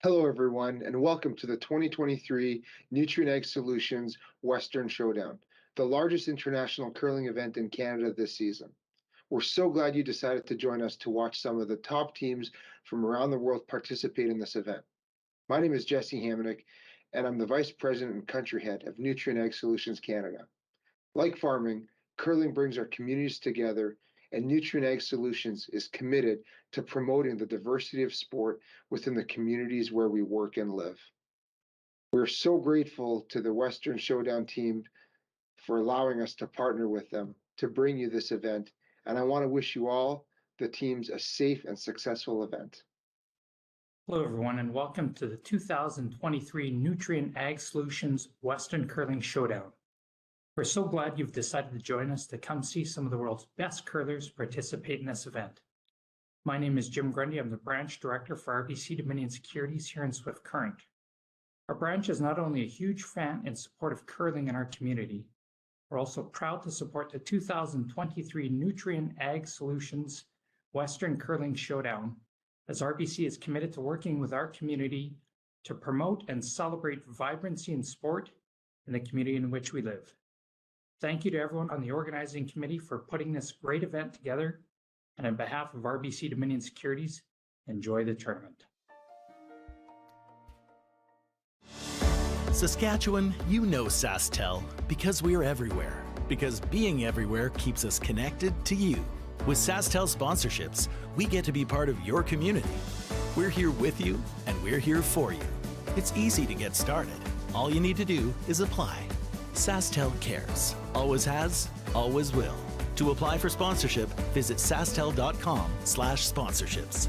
Hello, everyone, and welcome to the 2023 Nutrien Ag Solutions Western Showdown, the largest international curling event in Canada this season. We're so glad you decided to join us to watch some of the top teams from around the world participate in this event. My name is Jesse Hamonic, and I'm the Vice President and Country Head of Nutrien Ag Solutions Canada. Like farming, curling brings our communities together, and Nutrien Ag Solutions is committed to promoting the diversity of sport within the communities where we work and live. We're so grateful to the Western Showdown team for allowing us to partner with them to bring you this event, and I want to wish you all, the teams, a safe and successful event. Hello, everyone, and welcome to the 2023 Nutrien Ag Solutions Western Curling Showdown. We're so glad you've decided to join us to come see some of the world's best curlers participate in this event. My name is Jim Grundy. I'm the Branch Director for RBC Dominion Securities here in Swift Current. Our branch is not only a huge fan and support of curling in our community, we're also proud to support the 2023 Nutrien Ag Solutions Western Curling Showdown, as RBC is committed to working with our community to promote and celebrate vibrancy in sport in the community in which we live. Thank you to everyone on the organizing committee for putting this great event together, and on behalf of RBC Dominion Securities, enjoy the tournament. Saskatchewan, you know SaskTel because we're everywhere. Because being everywhere keeps us connected to you. With SaskTel sponsorships, we get to be part of your community. We're here with you, and we're here for you. It's easy to get started. All you need to do is apply. SaskTel cares. Always has, always will. To apply for sponsorship, visit sastel.com/sponsorships.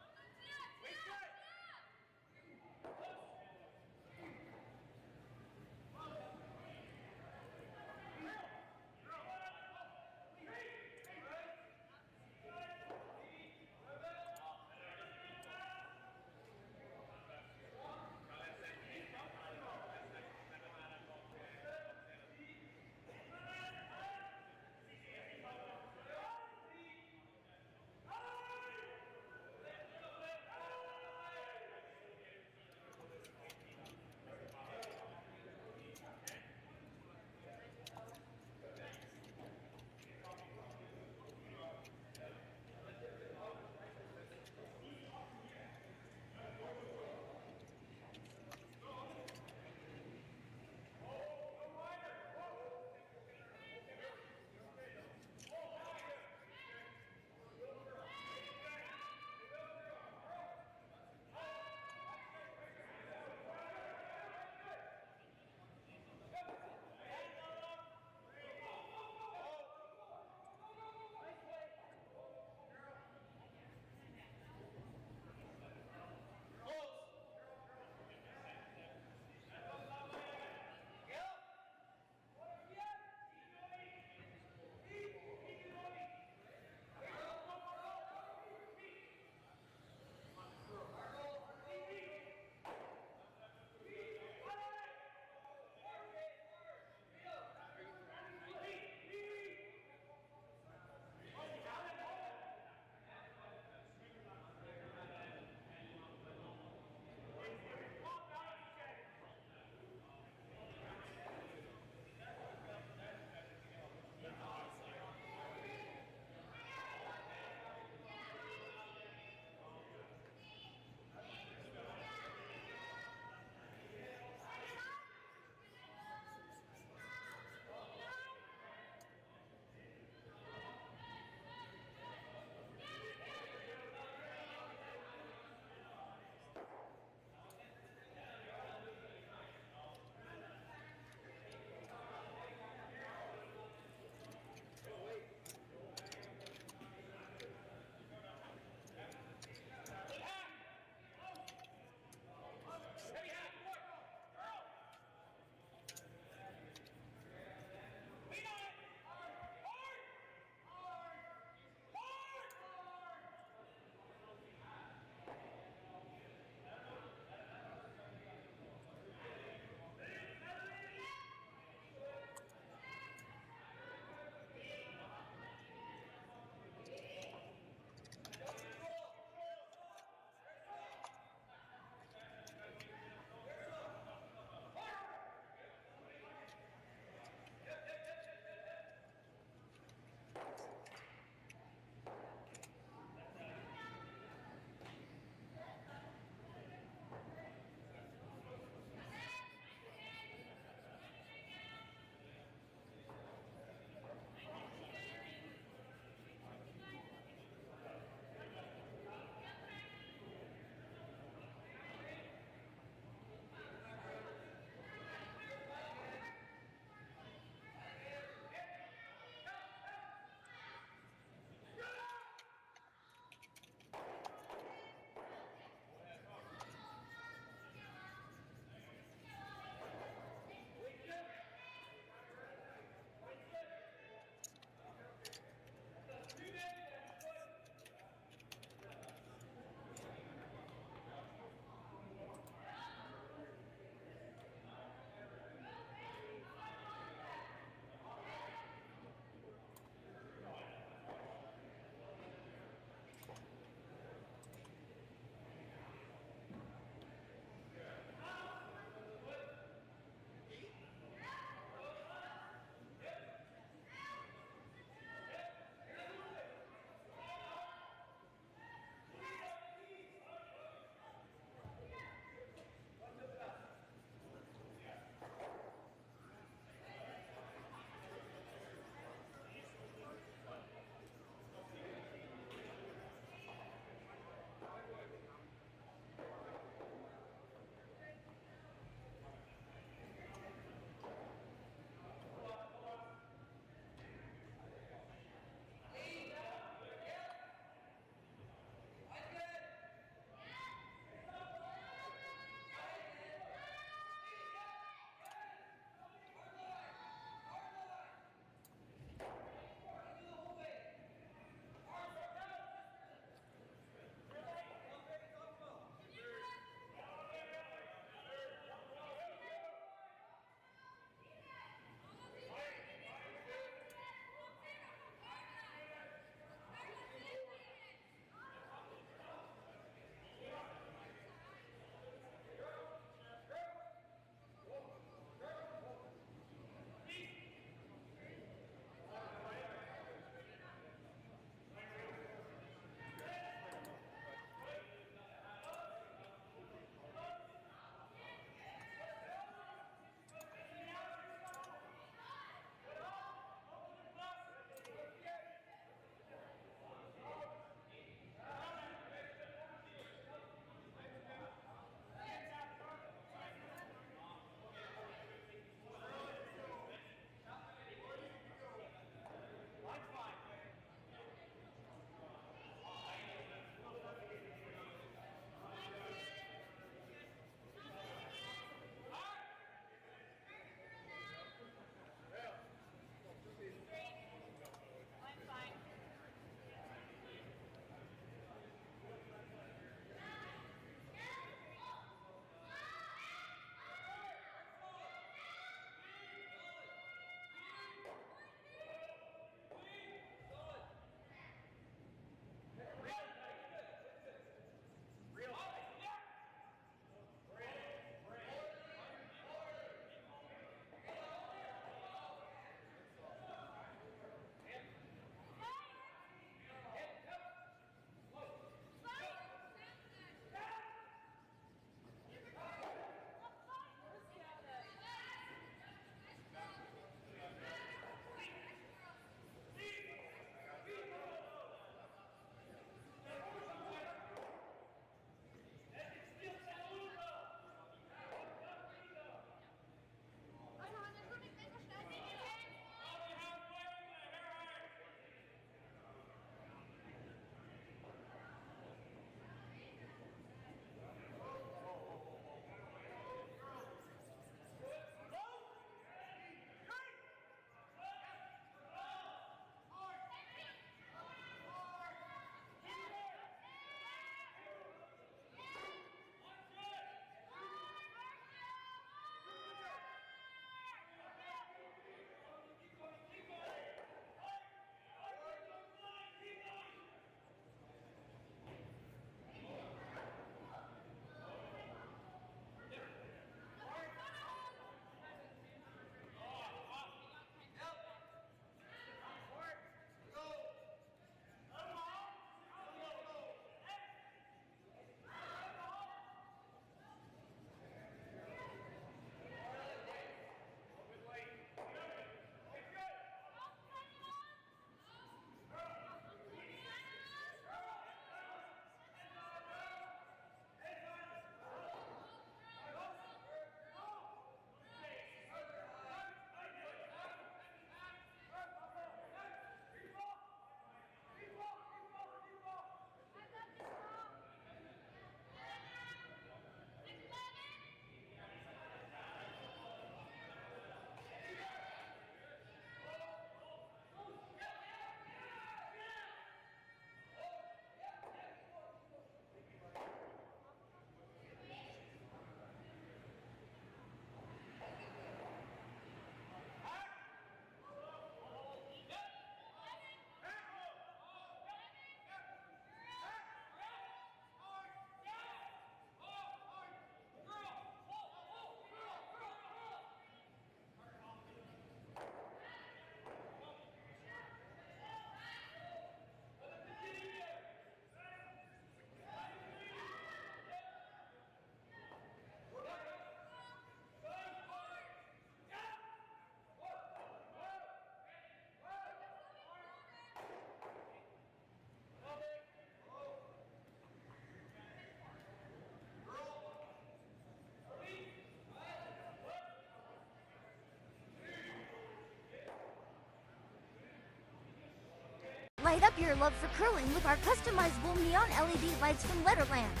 Light up your love for curling with our customizable neon LED lights from Letterlands.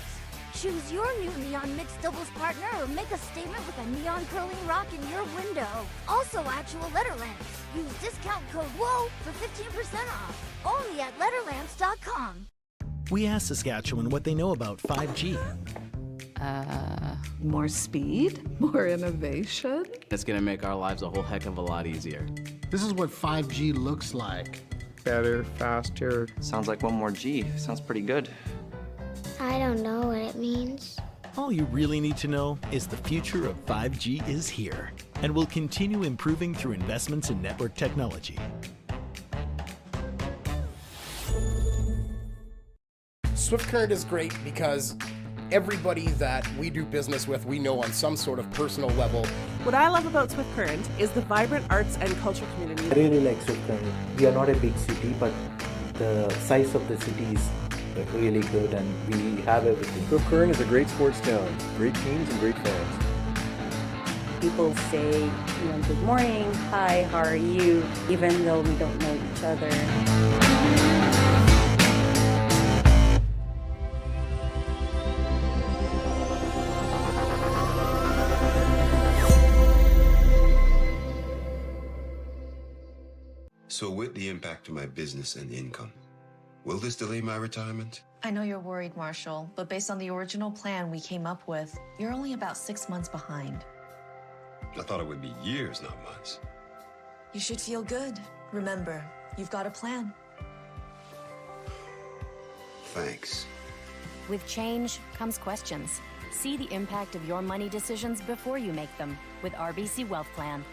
Choose your new neon mixed doubles partner or make a statement with a neon curling rock in your window. Also actual Letterlands. Use discount code WHOA for 15% off. Only at Letterlands.com. We asked Saskatchewan what they know about 5G. More speed, more innovation. It's gonna make our lives a whole heck of a lot easier. This is what 5G looks like. Better, faster. Sounds like one more G. Sounds pretty good. I don't know what it means. All you really need to know is the future of 5G is here and will continue improving through investments in network technology. Swift Current is great because everybody that we do business with, we know on some sort of personal level. What I love about Swift Current is the vibrant arts and culture community. I really like Swift Current. We are not a big city, but the size of the city is really good and we have everything. Swift Current is a great sports town, great teams and great fans. People say, good morning, hi, how are you, even though we don't know each other. So with the impact to my business and income, will this delay my retirement? I know you're worried, Marshall, but based on the original plan we came up with, you're only about 6 months behind. I thought it would be years, not months. You should feel good. Remember, you've got a plan. Thanks. With change comes questions. See the impact of your money decisions before you make them with RBC Wealth Plan.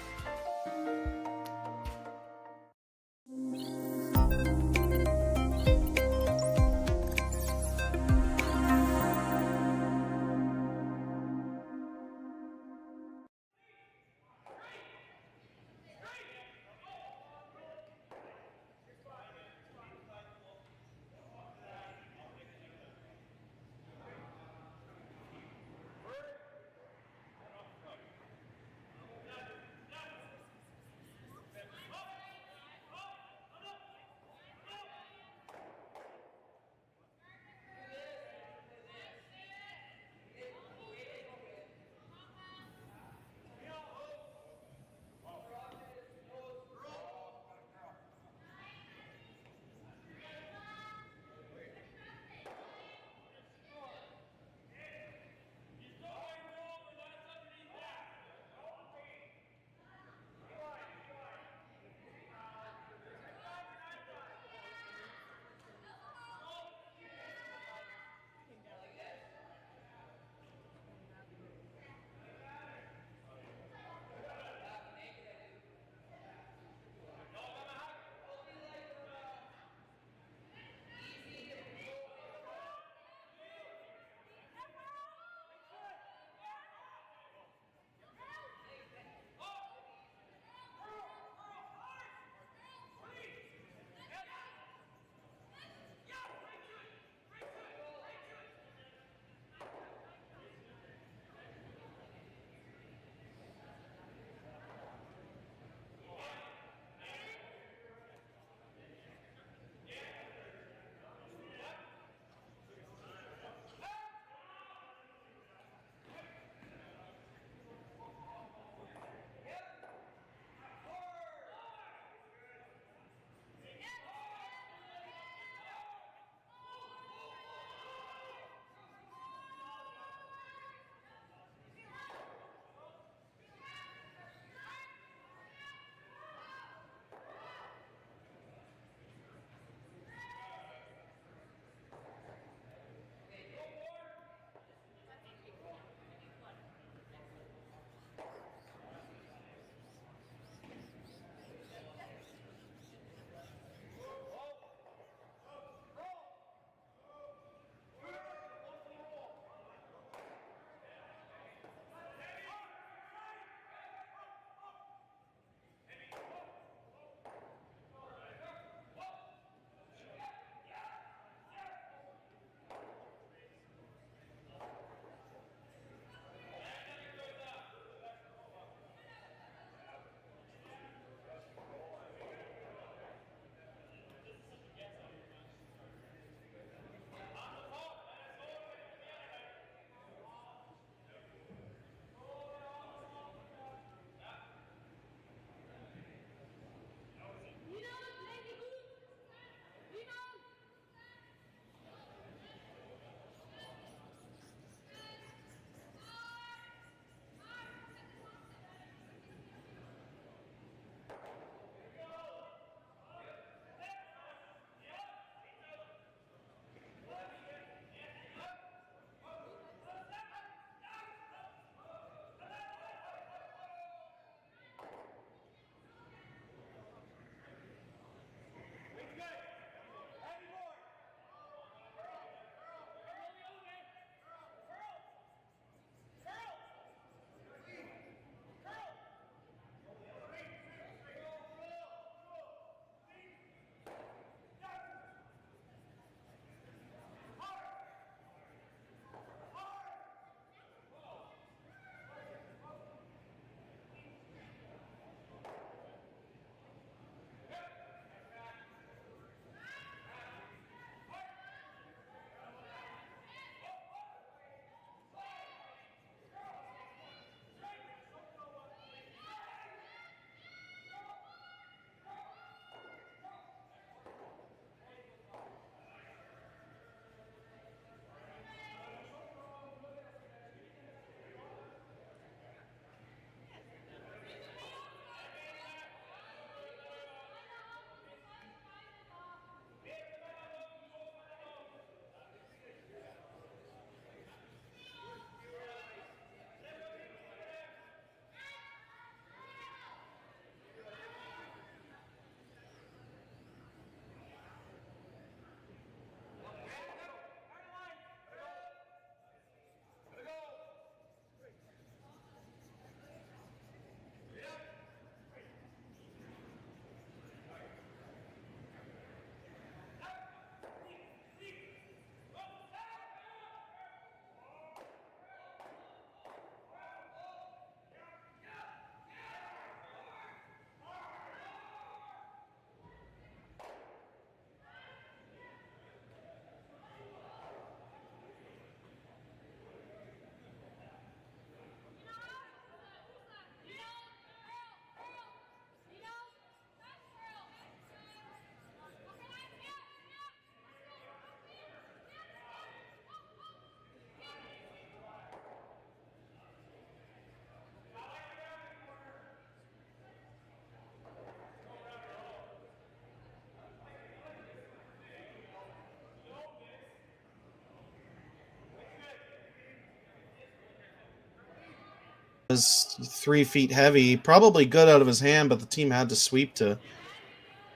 was 3 feet heavy, probably good out of his hand, but the team had to sweep to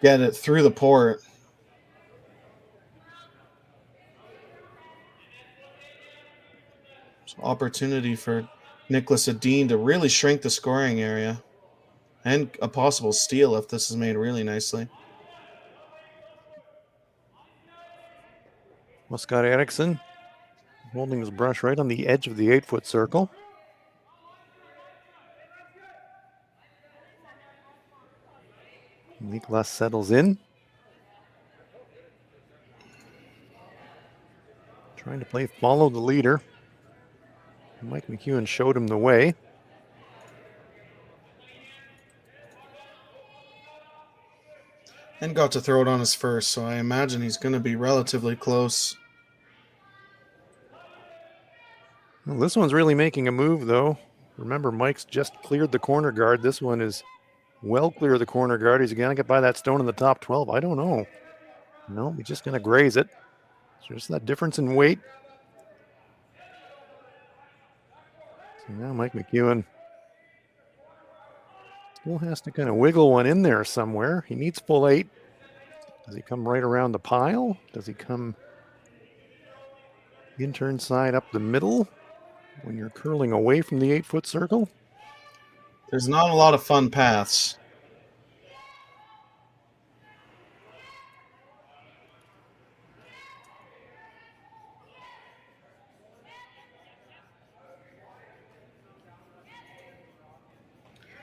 get it through the port. So opportunity for Niklas Edin to really shrink the scoring area, and a possible steal if this is made really nicely. Well, Scott Eriksson holding his brush right on the edge of the 8-foot circle. Niklas settles in. Trying to play follow the leader. Mike McEwen showed him the way. And got to throw it on his first, so I imagine he's going to be relatively close. Well, this one's really making a move, though. Remember, Mike's just cleared the corner guard. This one is well clear of the corner guard. He's going to get by that stone in the top 12. I don't know. No, he's just going to graze it. So just that difference in weight. So now Mike McEwen still has to kind of wiggle one in there somewhere. He needs full 8. Does he come right around the pile? Does he come intern side up the middle when you're curling away from the 8-foot circle? There's not a lot of fun paths.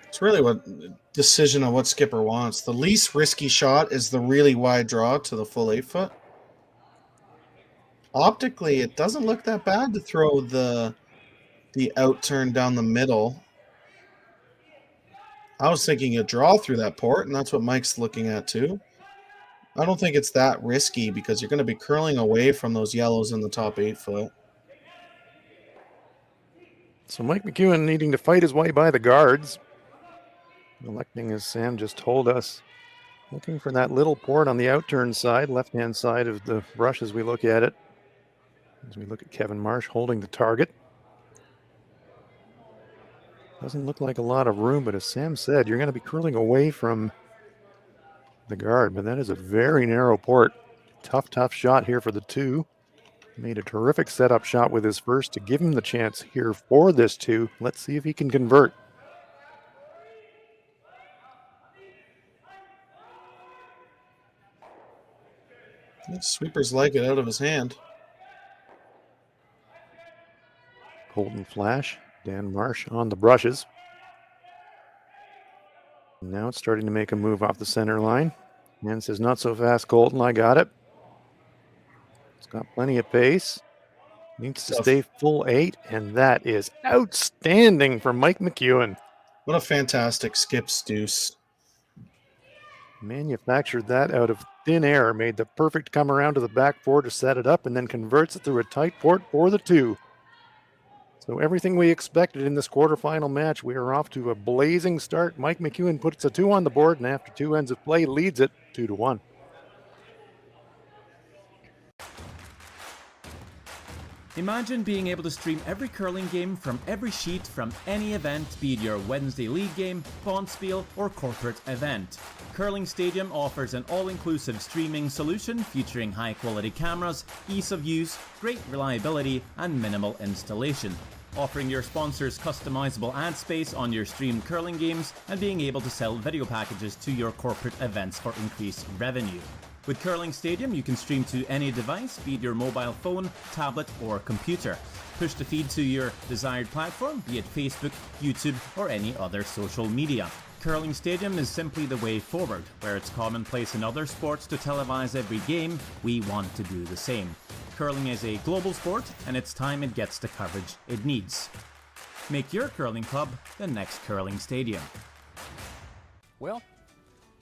It's really what decision of what skipper wants. The least risky shot is the really wide draw to the full 8-foot. Optically, it doesn't look that bad to throw the out turn down the middle. I was thinking a draw through that port, and that's what Mike's looking at too. I don't think it's that risky because you're going to be curling away from those yellows in the top 8-foot. So Mike McEwen needing to fight his way by the guards. Electing, as Sam just told us, looking for that little port on the outturn side, left-hand side of the brush as we look at it. As we look at Kevin Marsh holding the target. Doesn't look like a lot of room, but as Sam said, you're going to be curling away from the guard, but that is a very narrow port. Tough shot here for the 2. Made a terrific setup shot with his first to give him the chance here for this 2. Let's see if he can convert. Sweepers like it out of his hand. Colton Flash, Dan Marsh on the brushes. Now it's starting to make a move off the center line. Man says, not so fast, Colton, I got it. It's got plenty of pace. Needs to stay full 8, and that is outstanding for Mike McEwen. What a fantastic skips deuce. Manufactured that out of thin air, made the perfect come around to the back 4 to set it up, and then converts it through a tight port for the 2. So everything we expected in this quarterfinal match, we are off to a blazing start. Mike McEwen puts a 2 on the board, and after 2 ends of play, leads it 2-1. Imagine being able to stream every curling game from every sheet from any event, be it your Wednesday league game, bonspiel, or corporate event. Curling Stadium offers an all-inclusive streaming solution featuring high-quality cameras, ease of use, great reliability, and minimal installation. Offering your sponsors customizable ad space on your streamed curling games and being able to sell video packages to your corporate events for increased revenue. With Curling Stadium, you can stream to any device, be it your mobile phone, tablet, or computer. Push the feed to your desired platform, be it Facebook, YouTube, or any other social media. Curling Stadium is simply the way forward. Where it's commonplace in other sports to televise every game, we want to do the same. Curling is a global sport, and it's time it gets the coverage it needs. Make your curling club the next Curling Stadium. Well,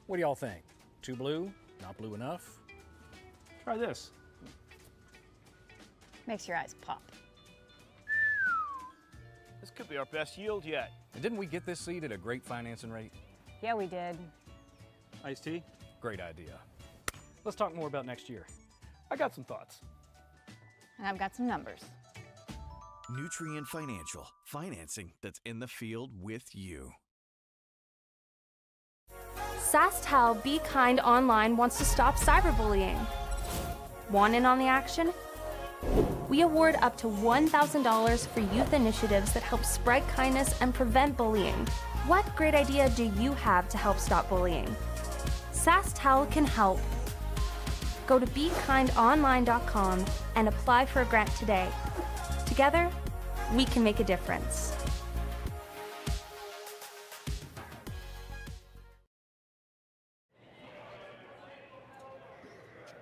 what do y'all think? Too blue? Not blue enough? Try this. Makes your eyes pop. This could be our best yield yet. And didn't we get this seed at a great financing rate? Yeah, we did. Iced tea? Great idea. Let's talk more about next year. I got some thoughts. And I've got some numbers. Nutrien Financial, financing that's in the field with you. SaskTel Be Kind Online wants to stop cyberbullying. Want in on the action? We award up to $1,000 for youth initiatives that help spread kindness and prevent bullying. What great idea do you have to help stop bullying? SaskTel can help. Go to BeKindOnline.com and apply for a grant today. Together, we can make a difference.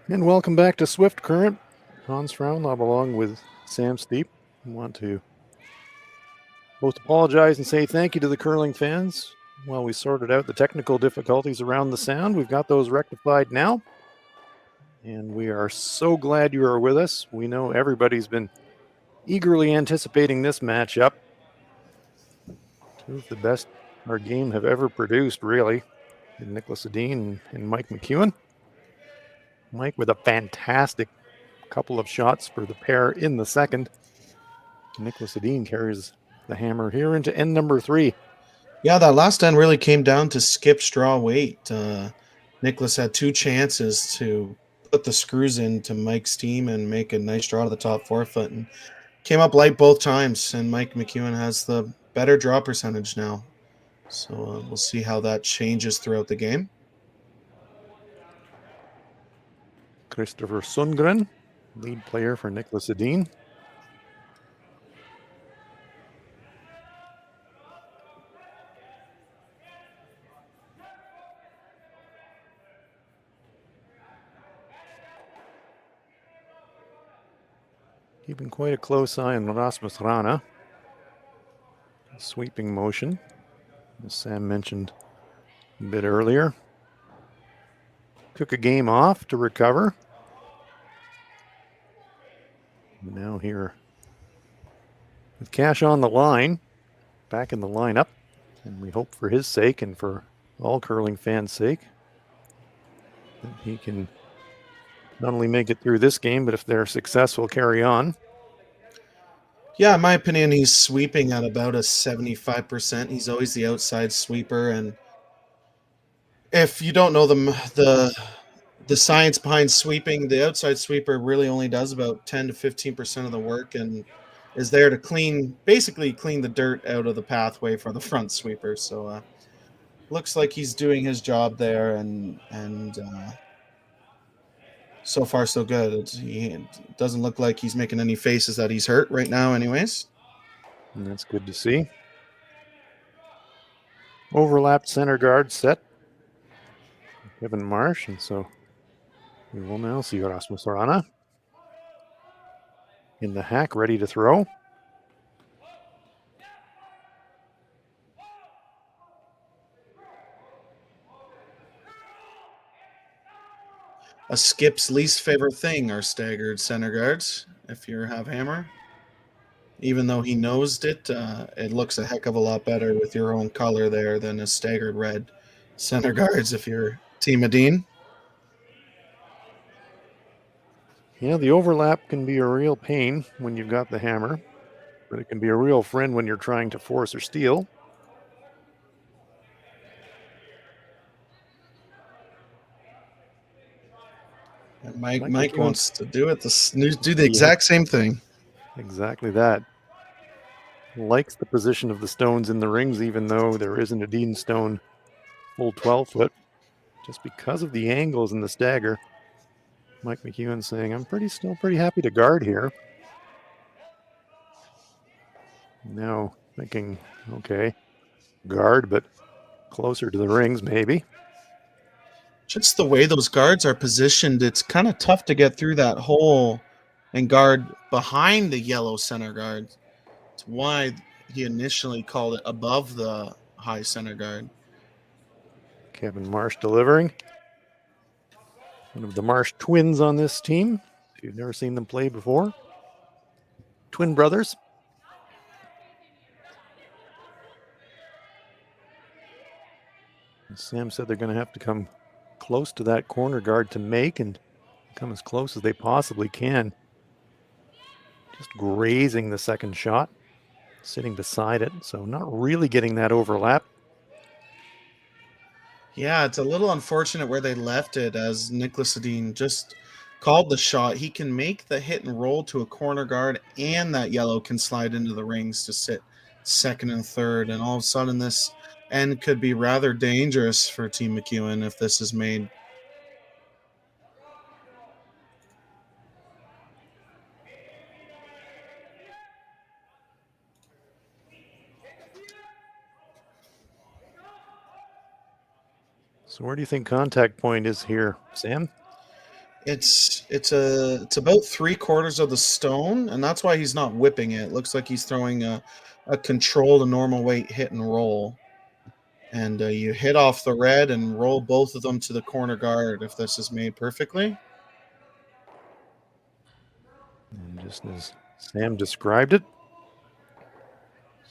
And welcome back to Swift Current. Hans Frauenlob along with Sam Steep. I want to both apologize and say thank you to the curling fans. While we sorted out the technical difficulties around the sound, we've got those rectified now. And we are so glad you are with us. We know everybody's been eagerly anticipating this matchup. Two of the best our game have ever produced, really. Niklas Edin and Mike McEwen. Mike with a fantastic couple of shots for the pair in the second. Niklas Edin carries the hammer here into end number 3. Yeah, that last end really came down to skip straw weight. Niklas had 2 chances to put the screws into Mike's team and make a nice draw to the top forefoot, and came up light both times, and Mike McEwen has the better draw percentage now. So we'll see how that changes throughout the game. Christopher Sundgren, lead player for Niklas Edin. Keeping quite a close eye on Rasmus Rana. Sweeping motion, as Sam mentioned a bit earlier. Took a game off to recover. Now here with cash on the line, back in the lineup, and we hope for his sake and for all curling fans' sake that he can not only make it through this game, but if they're successful, carry on. Yeah, in my opinion, he's sweeping at about a 75%. He's always the outside sweeper, and if you don't know the science behind sweeping, the outside sweeper really only does about 10 to 15% of the work and is there to basically clean the dirt out of the pathway for the front sweeper. So looks like he's doing his job there, and so far so good. It doesn't look like he's making any faces that he's hurt right now anyways. And that's good to see. Overlapped center guard set. Kevin Marsh, and so we will now see Rasmus Rana in the hack, ready to throw. A skip's least favorite thing are staggered center guards. If you have hammer, even though he nosed it, it looks a heck of a lot better with your own color there than a staggered red center guards if you're Team Edin. Yeah, the overlap can be a real pain when you've got the hammer, but it can be a real friend when you're trying to force or steal. And Mike wants to do the exact same thing. Exactly that. Likes the position of the stones in the rings, even though there isn't a Edin stone full 12 foot, just because of the angles and the stagger. Mike McEwen saying, I'm still pretty happy to guard here. Now thinking, okay, guard, but closer to the rings maybe. Just the way those guards are positioned, it's kind of tough to get through that hole and guard behind the yellow center guard. It's why he initially called it above the high center guard. Kevin Marsh delivering. One of the Marsh twins on this team. If you've never seen them play before. Twin brothers. As Sam said, they're going to have to come close to that corner guard to make and come as close as they possibly can just grazing the second shot, sitting beside it, so not really getting that overlap. Yeah, it's a little unfortunate where they left it, as Niklas Edin just called the shot. He can make the hit and roll to a corner guard, and that yellow can slide into the rings to sit second and third. And all of a sudden, this end could be rather dangerous for Team McEwen if this is made. So where do you think contact point is here, Sam? It's about 3/4 of the stone, and that's why he's not whipping it. It looks like he's throwing a controlled, a normal weight hit and roll. And you hit off the red and roll both of them to the corner guard if this is made perfectly. And just as Sam described it,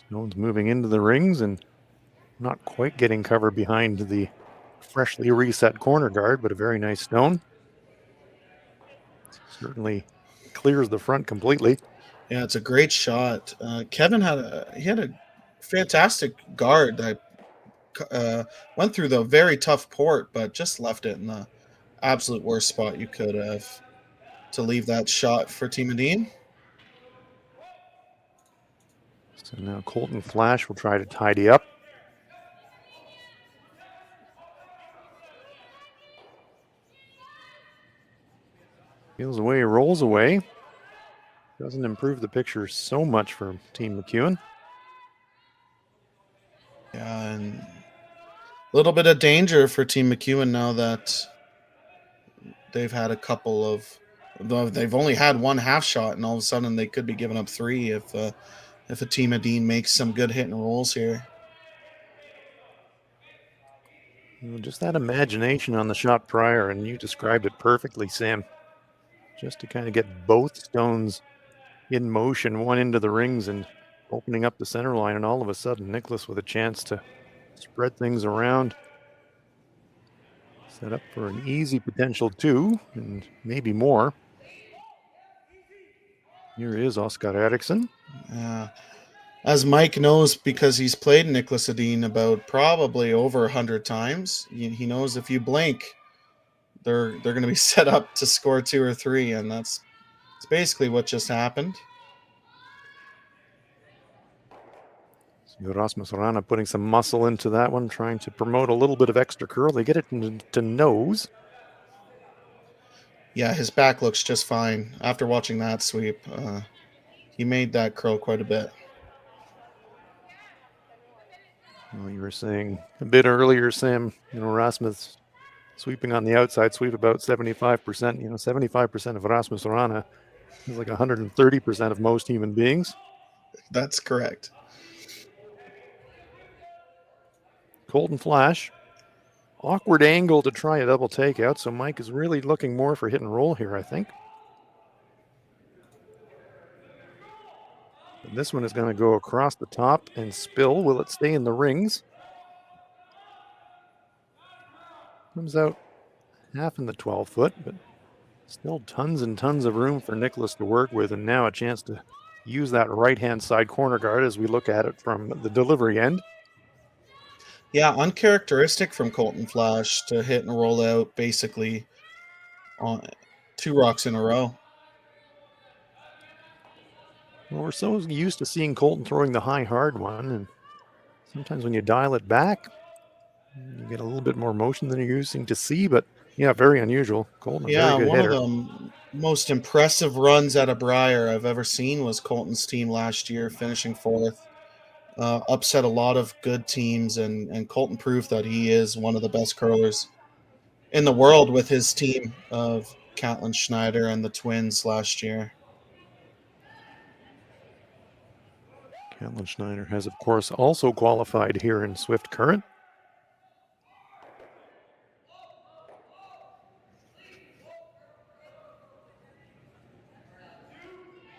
Stone's moving into the rings and not quite getting cover behind the freshly reset corner guard, but a very nice stone. Certainly clears the front completely. Yeah, it's a great shot. Kevin had a fantastic guard that went through the very tough port, but just left it in the absolute worst spot you could have to leave that shot for Team Edin. So now Colton Flash will try to tidy up. Feels away, rolls away. Doesn't improve the picture so much for Team McEwen. Yeah, and a little bit of danger for Team McEwen now that they've had a couple of, though they've only had one half shot, and all of a sudden they could be giving up 3 if a Team Edin makes some good hit and rolls here. Well, just that imagination on the shot prior, and you described it perfectly, Sam. Just to kind of get both stones in motion, one into the rings and opening up the center line, and all of a sudden Niklas with a chance to spread things around. Set up for an easy potential 2, and maybe more. Here is Oskar Eriksson. As Mike knows, because he's played Niklas Edin about probably over 100 times, he knows if you blink, they're going to be set up to score 2 or 3, and it's basically what just happened. So Rasmus Rana putting some muscle into that one, trying to promote a little bit of extra curl. They get it into nose. Yeah, his back looks just fine. After watching that sweep, he made that curl quite a bit. Well, you were saying a bit earlier, Sam, Rasmus sweeping on the outside, sweep about 75%. 75% of Rasmus Rana is like 130% of most human beings. That's correct. Colton Flash. Awkward angle to try a double takeout, so Mike is really looking more for hit and roll here, I think. And this one is going to go across the top and spill. Will it stay in the rings? Comes out half in the 12-foot, but still tons and tons of room for Niklas to work with, and now a chance to use that right-hand side corner guard as we look at it from the delivery end. Yeah, uncharacteristic from Colton Flash to hit and roll out basically on 2 rocks in a row. Well, we're so used to seeing Colton throwing the high hard one, and sometimes when you dial it back, you get a little bit more motion than you're using to see, but yeah, very unusual. Colton, Yeah, very good one hitter. of the most impressive runs at a Briar I've ever seen was Colton's team last year, finishing 4th. Upset a lot of good teams, and Colton proved that he is one of the best curlers in the world with his team of Catlin Schneider and the Twins last year. Catlin Schneider has, of course, also qualified here in Swift Current.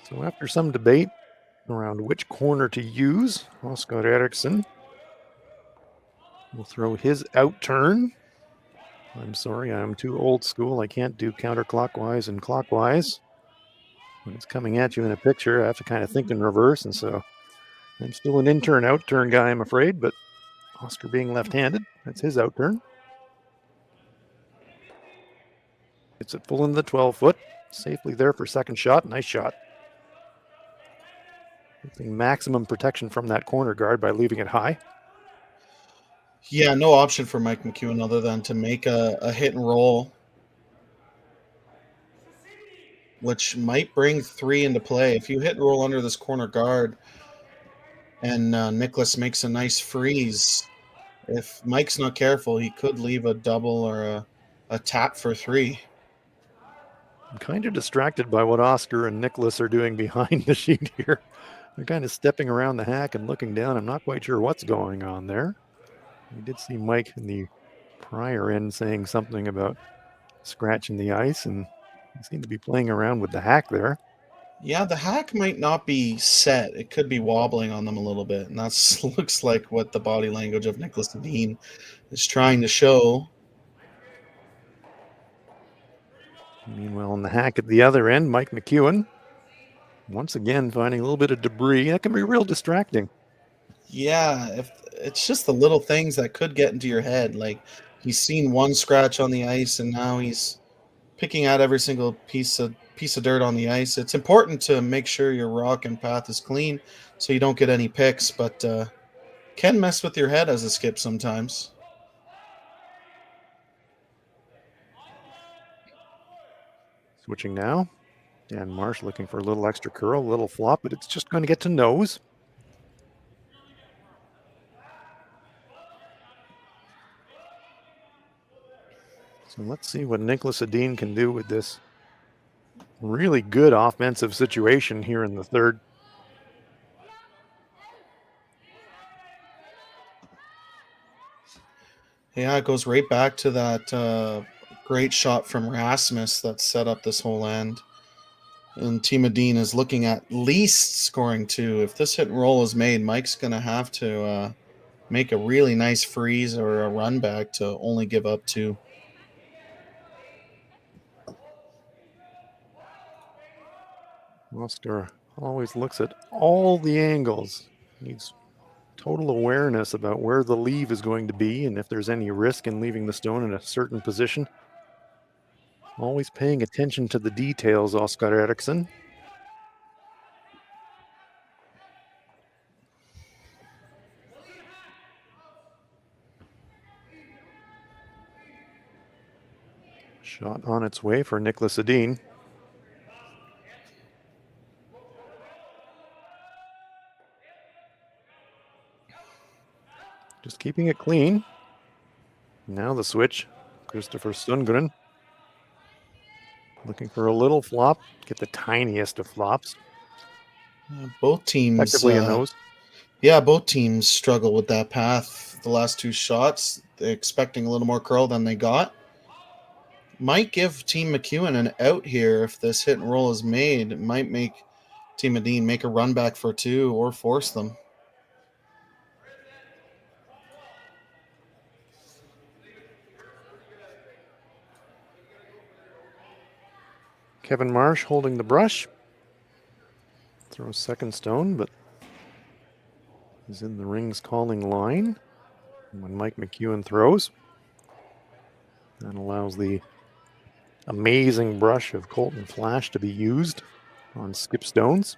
So after some debate around which corner to use, Oskar Eriksson will throw his out turn. I'm sorry, I'm too old school. I can't do counterclockwise and clockwise. When it's coming at you in a picture, I have to kind of think in reverse, and so I'm still an in-turn, out-turn guy, I'm afraid, but Oscar being left-handed, that's his out-turn. It's it full in the 12-foot, safely there for second shot. Nice shot. Getting maximum protection from that corner guard by leaving it high. Yeah, no option for Mike McEwen other than to make a hit and roll, which might bring 3 into play. If you hit and roll under this corner guard and Niklas makes a nice freeze, if Mike's not careful, he could leave a double or a tap for 3. I'm kind of distracted by what Oscar and Niklas are doing behind the sheet here. They're kind of stepping around the hack and looking down. I'm not quite sure what's going on there. We did see Mike in the prior end saying something about scratching the ice, and he seemed to be playing around with the hack there. Yeah, the hack might not be set. It could be wobbling on them a little bit, and that looks like what the body language of Niklas Edin is trying to show. Meanwhile, on the hack at the other end, Mike McEwen, once again finding a little bit of debris. That can be real distracting. Yeah, if it's just the little things that could get into your head. Like he's seen one scratch on the ice, and now he's picking out every single piece of dirt on the ice. It's important to make sure your rock and path is clean so you don't get any picks, but can mess with your head as a skip sometimes. Switching now. Dan Marsh looking for a little extra curl, a little flop, but it's just going to get to nose. So let's see what Niklas Edin can do with this really good offensive situation here in the third. Yeah, it goes right back to that great shot from Rasmus that set up this whole end. And Team Edin is looking at least scoring 2. If this hit and roll is made, Mike's going to have to make a really nice freeze or a run back to only give up 2. Oscar always looks at all the angles. Needs total awareness about where the leave is going to be and if there's any risk in leaving the stone in a certain position. Always paying attention to the details, Oscar Eriksson. Shot on its way for Niklas Edin. Just keeping it clean. Now the switch. Christopher Sundgren looking for a little flop. Get the tiniest of flops. Both teams. Effectively a nose. Yeah, both teams struggle with that path. The last 2 shots, they're expecting a little more curl than they got. Might give Team McEwen an out here if this hit and roll is made. It might make Team Edin make a run back for 2 or force them. Kevin Marsh holding the brush. Throws second stone, but is in the rings calling line. And when Mike McEwen throws, that allows the amazing brush of Colton Flash to be used on skip stones.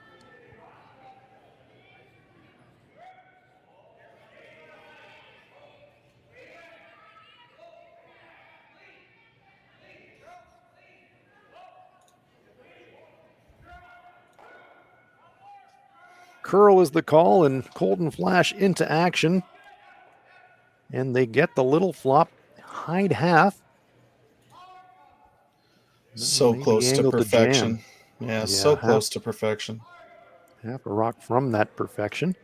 Curl is the call, and Colton Flash into action. And they get the little flop hide half. So close to perfection. Yeah, so close to perfection. Half a rock from that perfection.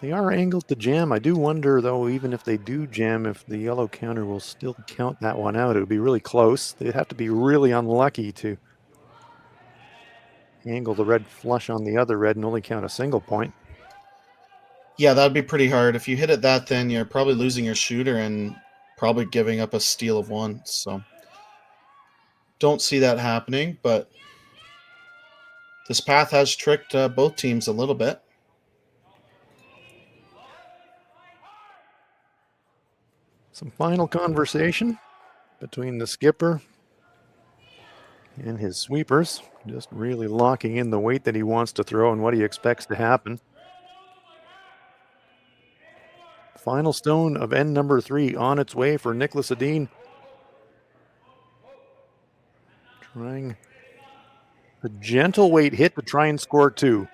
They are angled to jam. I do wonder, though, even if they do jam, if the yellow counter will still count that one out. It would be really close. They'd have to be really unlucky to angle the red flush on the other red and only count a single point. Yeah, that'd be pretty hard. If you hit it that thin, you're probably losing your shooter and probably giving up a steal of 1. So don't see that happening, but this path has tricked both teams a little bit. Some final conversation between the skipper and his sweepers, just really locking in the weight that he wants to throw and what he expects to happen. Final stone of end number 3 on its way for Niklas Edin. Trying a gentle weight hit to try and score 2.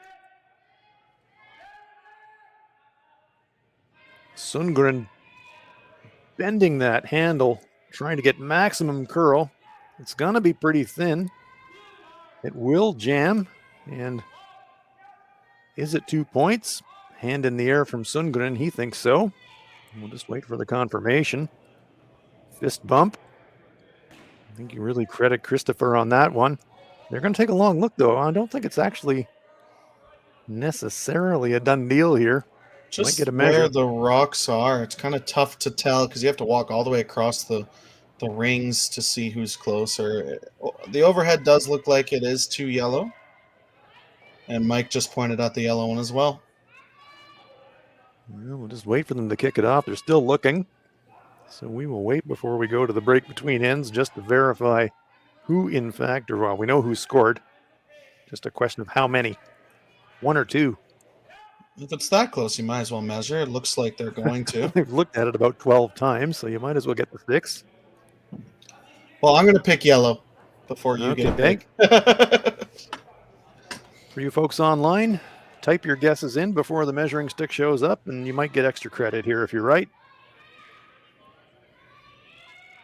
Sundgren bending that handle, trying to get maximum curl. It's going to be pretty thin. It will jam. And is it 2 points? Hand in the air from Sundgren. He thinks so. We'll just wait for the confirmation. Fist bump. I think you really credit Christopher on that one. They're going to take a long look, though. I don't think it's actually necessarily a done deal here. Just might get a measure. Where the rocks are, it's kind of tough to tell because you have to walk all the way across the rings to see who's closer. The overhead does look like it is too yellow. And Mike just pointed out the yellow one as well. Well, we'll just wait for them to kick it off. They're still looking. So we will wait before we go to the break between ends just to verify who, in fact, or well, we know who scored. Just a question of how many. 1 or 2. If it's that close, you might as well measure. It looks like they're going to. They've looked at it about 12 times, so you might as well get the 6. Well, I'm going to pick yellow before you get a pick. For you folks online, type your guesses in before the measuring stick shows up, and you might get extra credit here if you're right.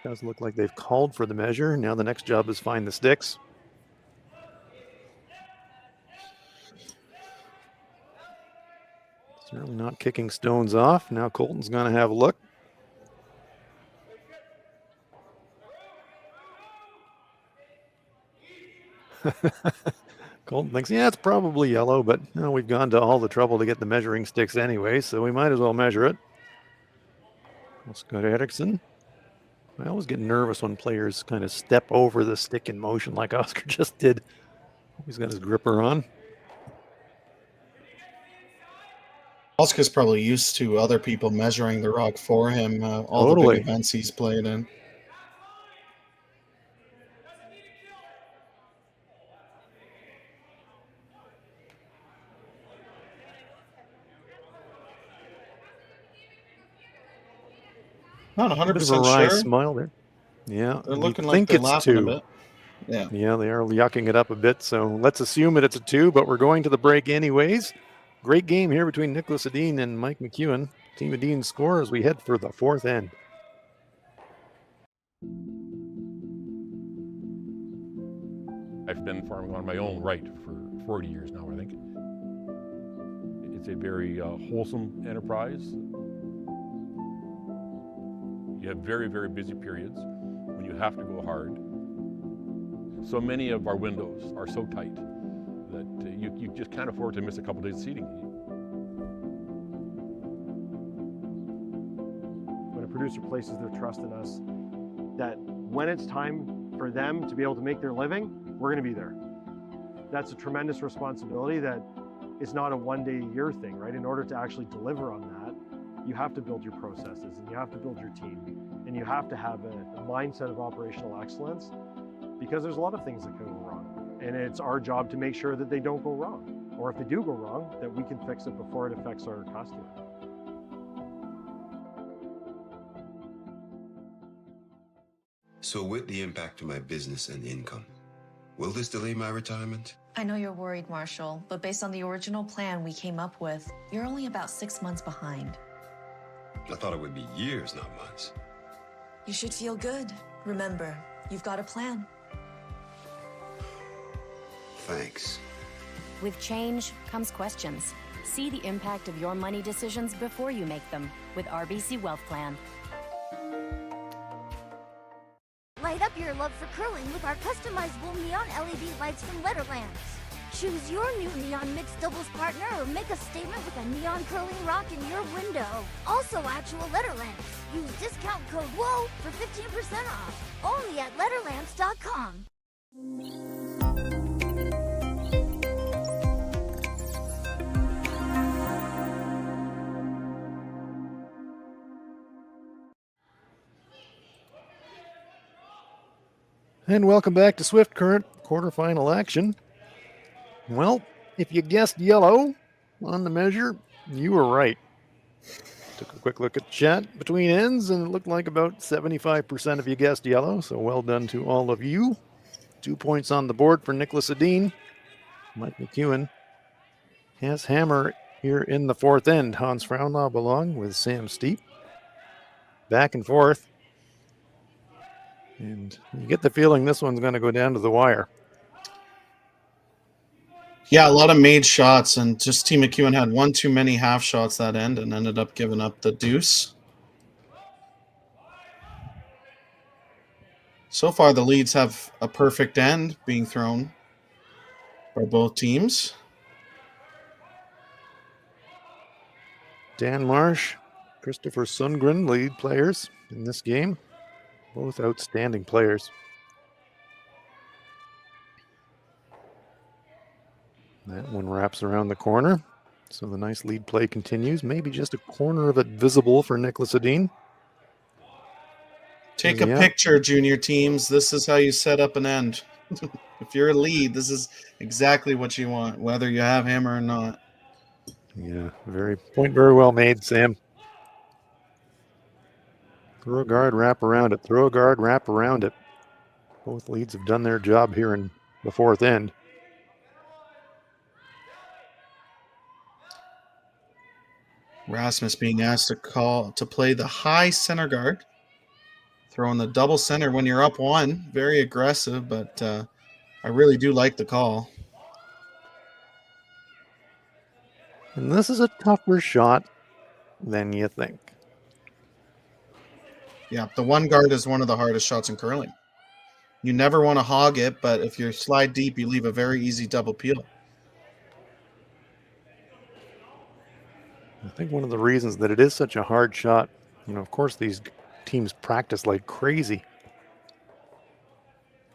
Does look like they've called for the measure. Now the next job is find the sticks. Certainly not kicking stones off. Now Colton's going to have a look. Colton thinks, yeah, it's probably yellow, but no, we've gone to all the trouble to get the measuring sticks anyway, so we might as well measure it. Scott Erickson. I always get nervous when players kind of step over the stick in motion like Oscar just did. He's got his gripper on. Oscar's probably used to other people measuring the rock for him, all the big events he's played in. Not 100% sure. Smile there. Yeah, they're looking like they're laughing a bit. Yeah, they are yucking it up a bit. So let's assume that it's a 2, but we're going to the break anyways. Great game here between Niklas Edin and Mike McEwen. Team Edin score as we head for the 4th end. I've been farming on my own right for 40 years now, I think. It's a very wholesome enterprise. You have very, very busy periods when you have to go hard. So many of our windows are so tight that you just can't afford to miss a couple days of seeding. When a producer places their trust in us, that when it's time for them to be able to make their living, we're going to be there. That's a tremendous responsibility that is not a one-day-a-year thing, right? In order to actually deliver on that, you have to build your processes and you have to build your team and you have to have a mindset of operational excellence because there's a lot of things that can go wrong. And it's our job to make sure that they don't go wrong. Or if they do go wrong, that we can fix it before it affects our customer. So with the impact to my business and income, will this delay my retirement? I know you're worried, Marshall, but based on the original plan we came up with, you're only about 6 months behind. I thought it would be years, not months. You should feel good. Remember, you've got a plan. Thanks. With change comes questions. See the impact of your money decisions before you make them with RBC Wealth Plan. Light up your love for curling with our customizable neon LED lights from Letterlands. Choose your new neon mixed doubles partner or make a statement with a neon curling rock in your window. Also, Also actual Letterlands. Use discount code WHOA for 15% off. Only at letterlands.com. And welcome back to Swift Current quarterfinal action. Well, if you guessed yellow on the measure, you were right. Took a quick look at the chat between ends, and it looked like about 75% of you guessed yellow, so well done to all of you. 2 points on the board for Niklas Edin. Mike McEwen has hammer here in the fourth end. Hans Fraunlaub along with Sam Steep. Back and forth. And you get the feeling this one's going to go down to the wire. Yeah, a lot of made shots, and just Team McEwen had one too many half shots that end and ended up giving up the deuce. So far, the leads have a perfect end being thrown by both teams. Dan Marsh, Christopher Sundgren, lead players in this game. Both outstanding players. That one wraps around the corner. So the nice lead play continues. Maybe just a corner of it visible for Niklas Edin. Take a picture, junior teams. This is how you set up an end. If you're a lead, this is exactly what you want, whether you have hammer or not. Yeah, point very well made, Sam. Throw a guard, wrap around it. Throw a guard, wrap around it. Both leads have done their job here in the fourth end. Rasmus being asked to play the high center guard. Throwing the double center when you're up one. Very aggressive, but I really do like the call. And this is a tougher shot than you think. Yeah, the one guard is one of the hardest shots in curling. You never want to hog it, but if you slide deep, you leave a very easy double peel. I think one of the reasons that it is such a hard shot, of course, these teams practice like crazy.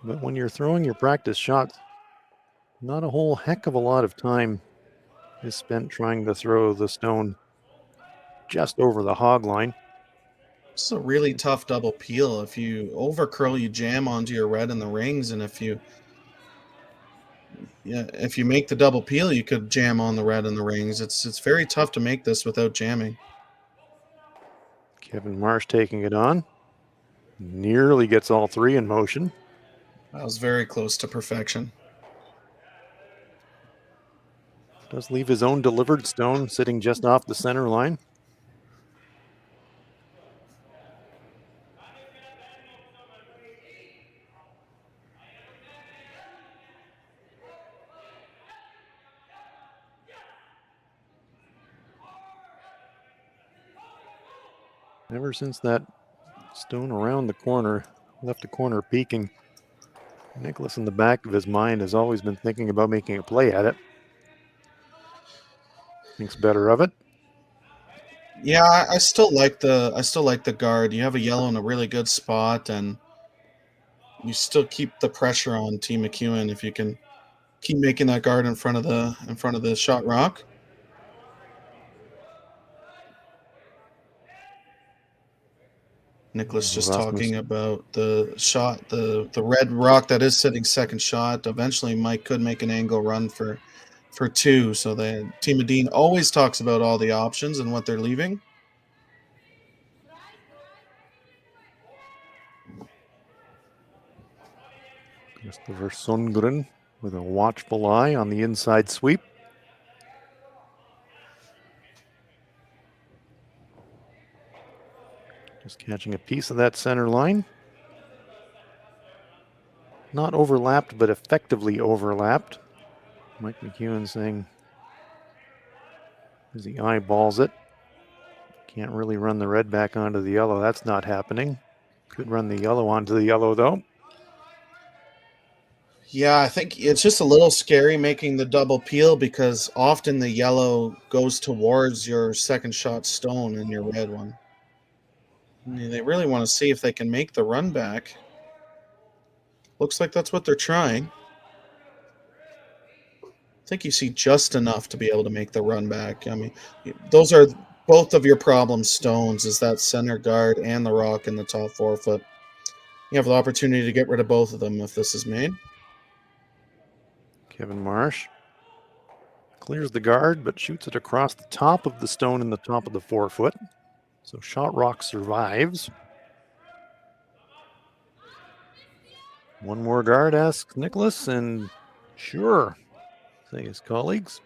But when you're throwing your practice shots, not a whole heck of a lot of time is spent trying to throw the stone just over the hog line. It's a really tough double peel. If you over curl, you jam onto your red in the rings, and if you make the double peel, you could jam on the red in the rings. It's very tough to make this without jamming. Kevin Marsh taking it on. Nearly gets all three in motion. That was very close to perfection. Does leave his own delivered stone sitting just off the center line. Ever since that stone around the corner, left the corner peeking, Niklas in the back of his mind has always been thinking about making a play at it. Thinks better of it. Yeah, I still like the guard. You have a yellow in a really good spot, and you still keep the pressure on Team McEwen if you can keep making that guard in front of the shot rock. Niklas just talking about the shot, the red rock that is sitting second shot. Eventually, Mike could make an angle run for two. So the Team Edin always talks about all the options and what they're leaving. Christopher Sundgren with a watchful eye on the inside sweep. Just catching a piece of that center line. Not overlapped, but effectively overlapped. Mike McEwen saying as he eyeballs it, can't really run the red back onto the yellow. That's not happening. Could run the yellow onto the yellow, though. Yeah, I think it's just a little scary making the double peel because often the yellow goes towards your second shot stone in your red one. They really want to see if they can make the run back. Looks like that's what they're trying. I think you see just enough to be able to make the run back. I mean, those are both of your problem stones, is that center guard and the rock in the top 4 foot. You have the opportunity to get rid of both of them if this is made. Kevin Marsh clears the guard, but shoots it across the top of the stone in the top of the 4 foot. So shot rock survives. One more guard, asks Nicholas, and sure, say his colleagues.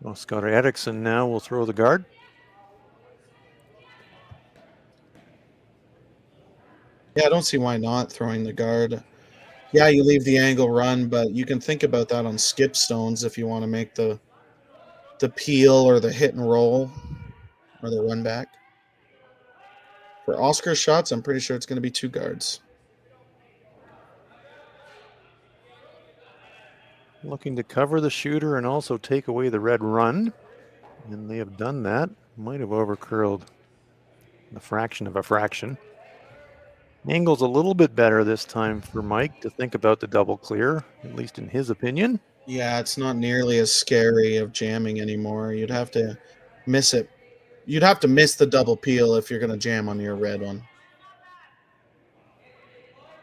Oscar Eriksson now will throw the guard. Yeah, I don't see why not throwing the guard. Yeah, you leave the angle run, but you can think about that on skip stones if you want to make the peel or the hit and roll or the run back. For Oscar shots, I'm pretty sure it's going to be 2 guards. Looking to cover the shooter and also take away the red run. And they have done that. Might have overcurled the fraction of a fraction. Angle's a little bit better this time for Mike to think about the double clear, at least in his opinion. Yeah, it's not nearly as scary of jamming anymore. You'd have to miss it. You'd have to miss the double peel if you're going to jam on your red one.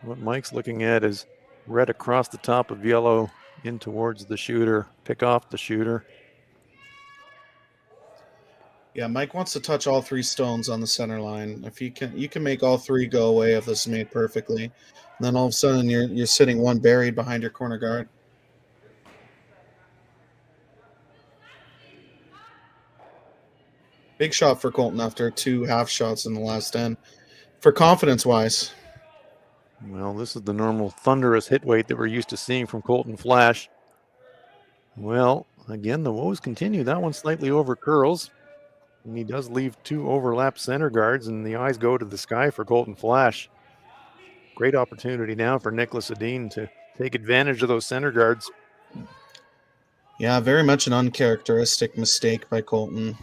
What Mike's looking at is red across the top of yellow in towards the shooter, pick off the shooter. Yeah, Mike wants to touch all 3 stones on the center line. If you can make all 3 go away if this is made perfectly. And then all of a sudden you're sitting one buried behind your corner guard. Big shot for Colton after 2 half shots in the last end. For confidence-wise. Well, this is the normal thunderous hit weight that we're used to seeing from Colton Flash. Well, again, the woes continue. That one slightly over curls. And he does leave 2 overlap center guards, and the eyes go to the sky for Colton Flash. Great opportunity now for Niklas Edin to take advantage of those center guards. Yeah, very much an uncharacteristic mistake by Colton.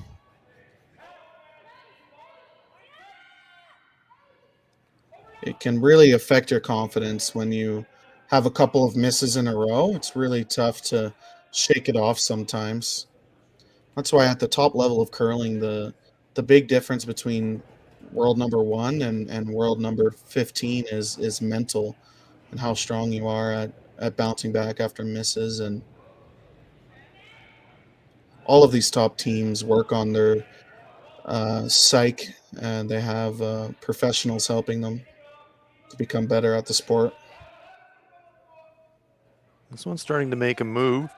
It can really affect your confidence when you have a couple of misses in a row. It's really tough to shake it off sometimes. That's why at the top level of curling, the big difference between world number 1 and world number 15 is mental and how strong you are at bouncing back after misses. And all of these top teams work on their psyche, and they have professionals helping them to become better at the sport. This one's starting to make a move.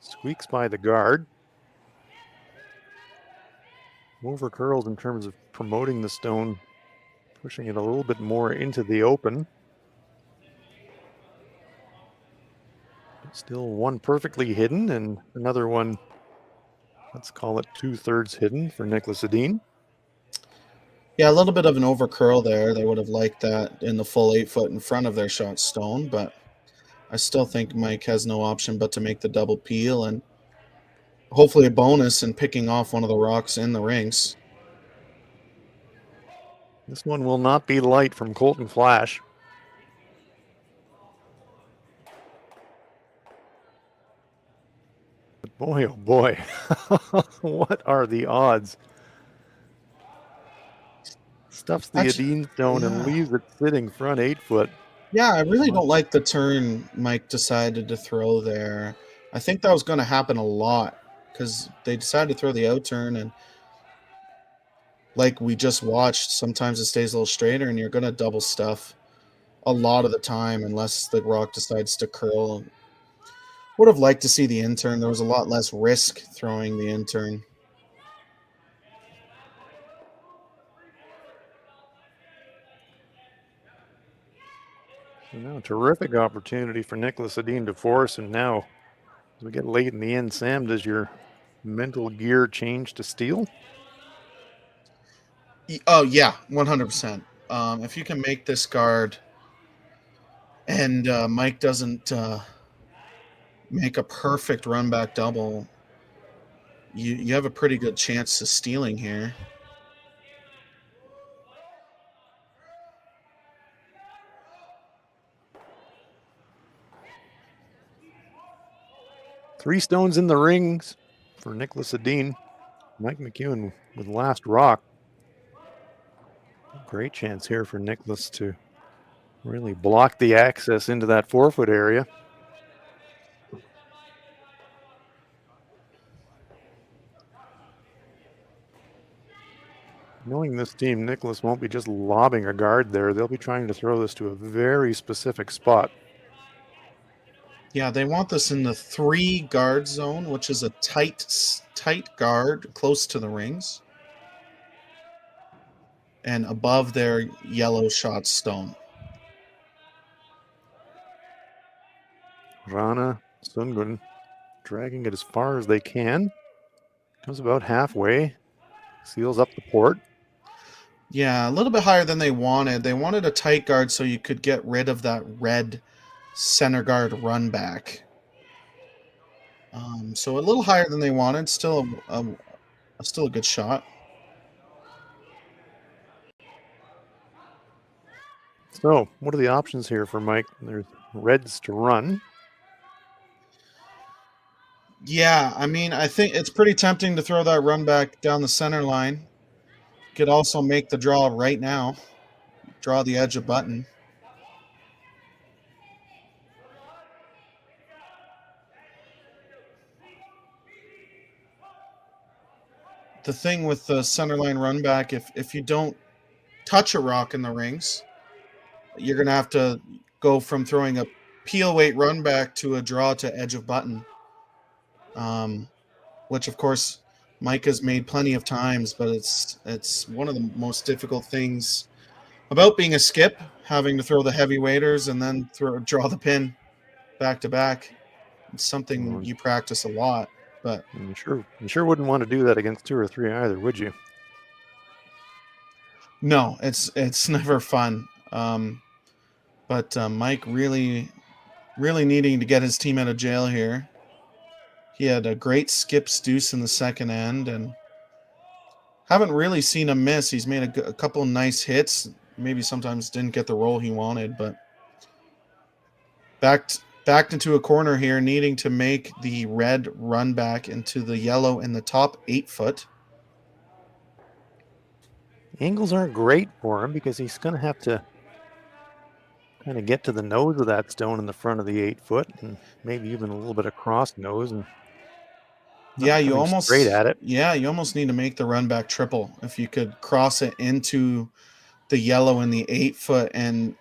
Squeaks by the guard. Over curls in terms of promoting the stone, pushing it a little bit more into the open. Still one perfectly hidden and another one, let's call it 2/3 hidden for Niklas Edin. Yeah, a little bit of an over curl there. They would have liked that in the full 8 foot in front of their shot stone, but I still think Mike has no option but to make the double peel and hopefully a bonus in picking off one of the rocks in the rings. This one will not be light from Colton Flash. But boy, oh boy, what are the odds? Stuffs the Edin stone and leaves it sitting front 8 foot. Yeah, I really don't like the turn Mike decided to throw there. I think that was going to happen a lot because they decided to throw the out turn, and like we just watched, sometimes it stays a little straighter and you're going to double stuff a lot of the time unless the rock decides to curl. Would have liked to see the in turn. There was a lot less risk throwing the in turn. So now a terrific opportunity for Niklas Edin to force, and now as we get late in the end, Sam, does your mental gear change to steel? Oh yeah, 100%. If you can make this guard, and Mike doesn't make a perfect run back double, you have a pretty good chance of stealing here. Three stones in the rings for Niklas Edin. Mike McEwen with last rock. Great chance here for Niklas to really block the access into that 4-foot area. Knowing this team, Niklas won't be just lobbing a guard there. They'll be trying to throw this to a very specific spot. Yeah, they want this in the 3 guard zone, which is a tight guard close to the rings and above their yellow shot stone. Rana Sungun dragging it as far as they can. Comes about halfway. Seals up the port. Yeah, a little bit higher than they wanted. They wanted a tight guard so you could get rid of that red center guard run back. So a little higher than they wanted. Still a good shot. So, what are the options here for Mike? There's reds to run. Yeah, I mean, I think it's pretty tempting to throw that run back down the center line. Could also make the draw right now. Draw the edge of button. The thing with the center line run back, if you don't touch a rock in the rings, you're going to have to go from throwing a peel weight run back to a draw to edge of button. Which of course Mike has made plenty of times, but it's one of the most difficult things about being a skip, having to throw the heavy weighters and then draw the pin back to back. It's something you practice a lot, but you sure wouldn't want to do that against 2 or 3 either, would you? No, it's never fun. But Mike really needing to get his team out of jail here. He had a great skip deuce in the second end, and haven't really seen him miss. He's made a couple of nice hits. Maybe sometimes didn't get the roll he wanted, but backed into a corner here, needing to make the red run back into the yellow in the top 8 foot. Angles aren't great for him because he's going to have to kind of get to the nose of that stone in the front of the 8 foot, and maybe even a little bit of cross nose. And yeah, you almost straight at it. Yeah, you almost need to make the run back triple if you could cross it into the yellow in the 8 foot and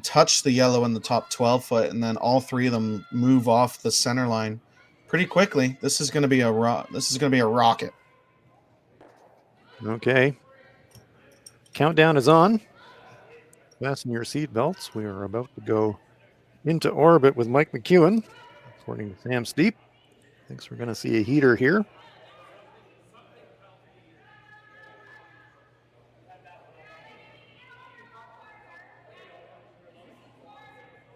touch the yellow in the top 12 foot, and then all 3 of them move off the center line pretty quickly. This is going to be a rocket. Okay. Countdown is on. Fasten your seatbelts. We are about to go into orbit with Mike McEwen, according to Sam Steep. Thinks we're going to see a heater here.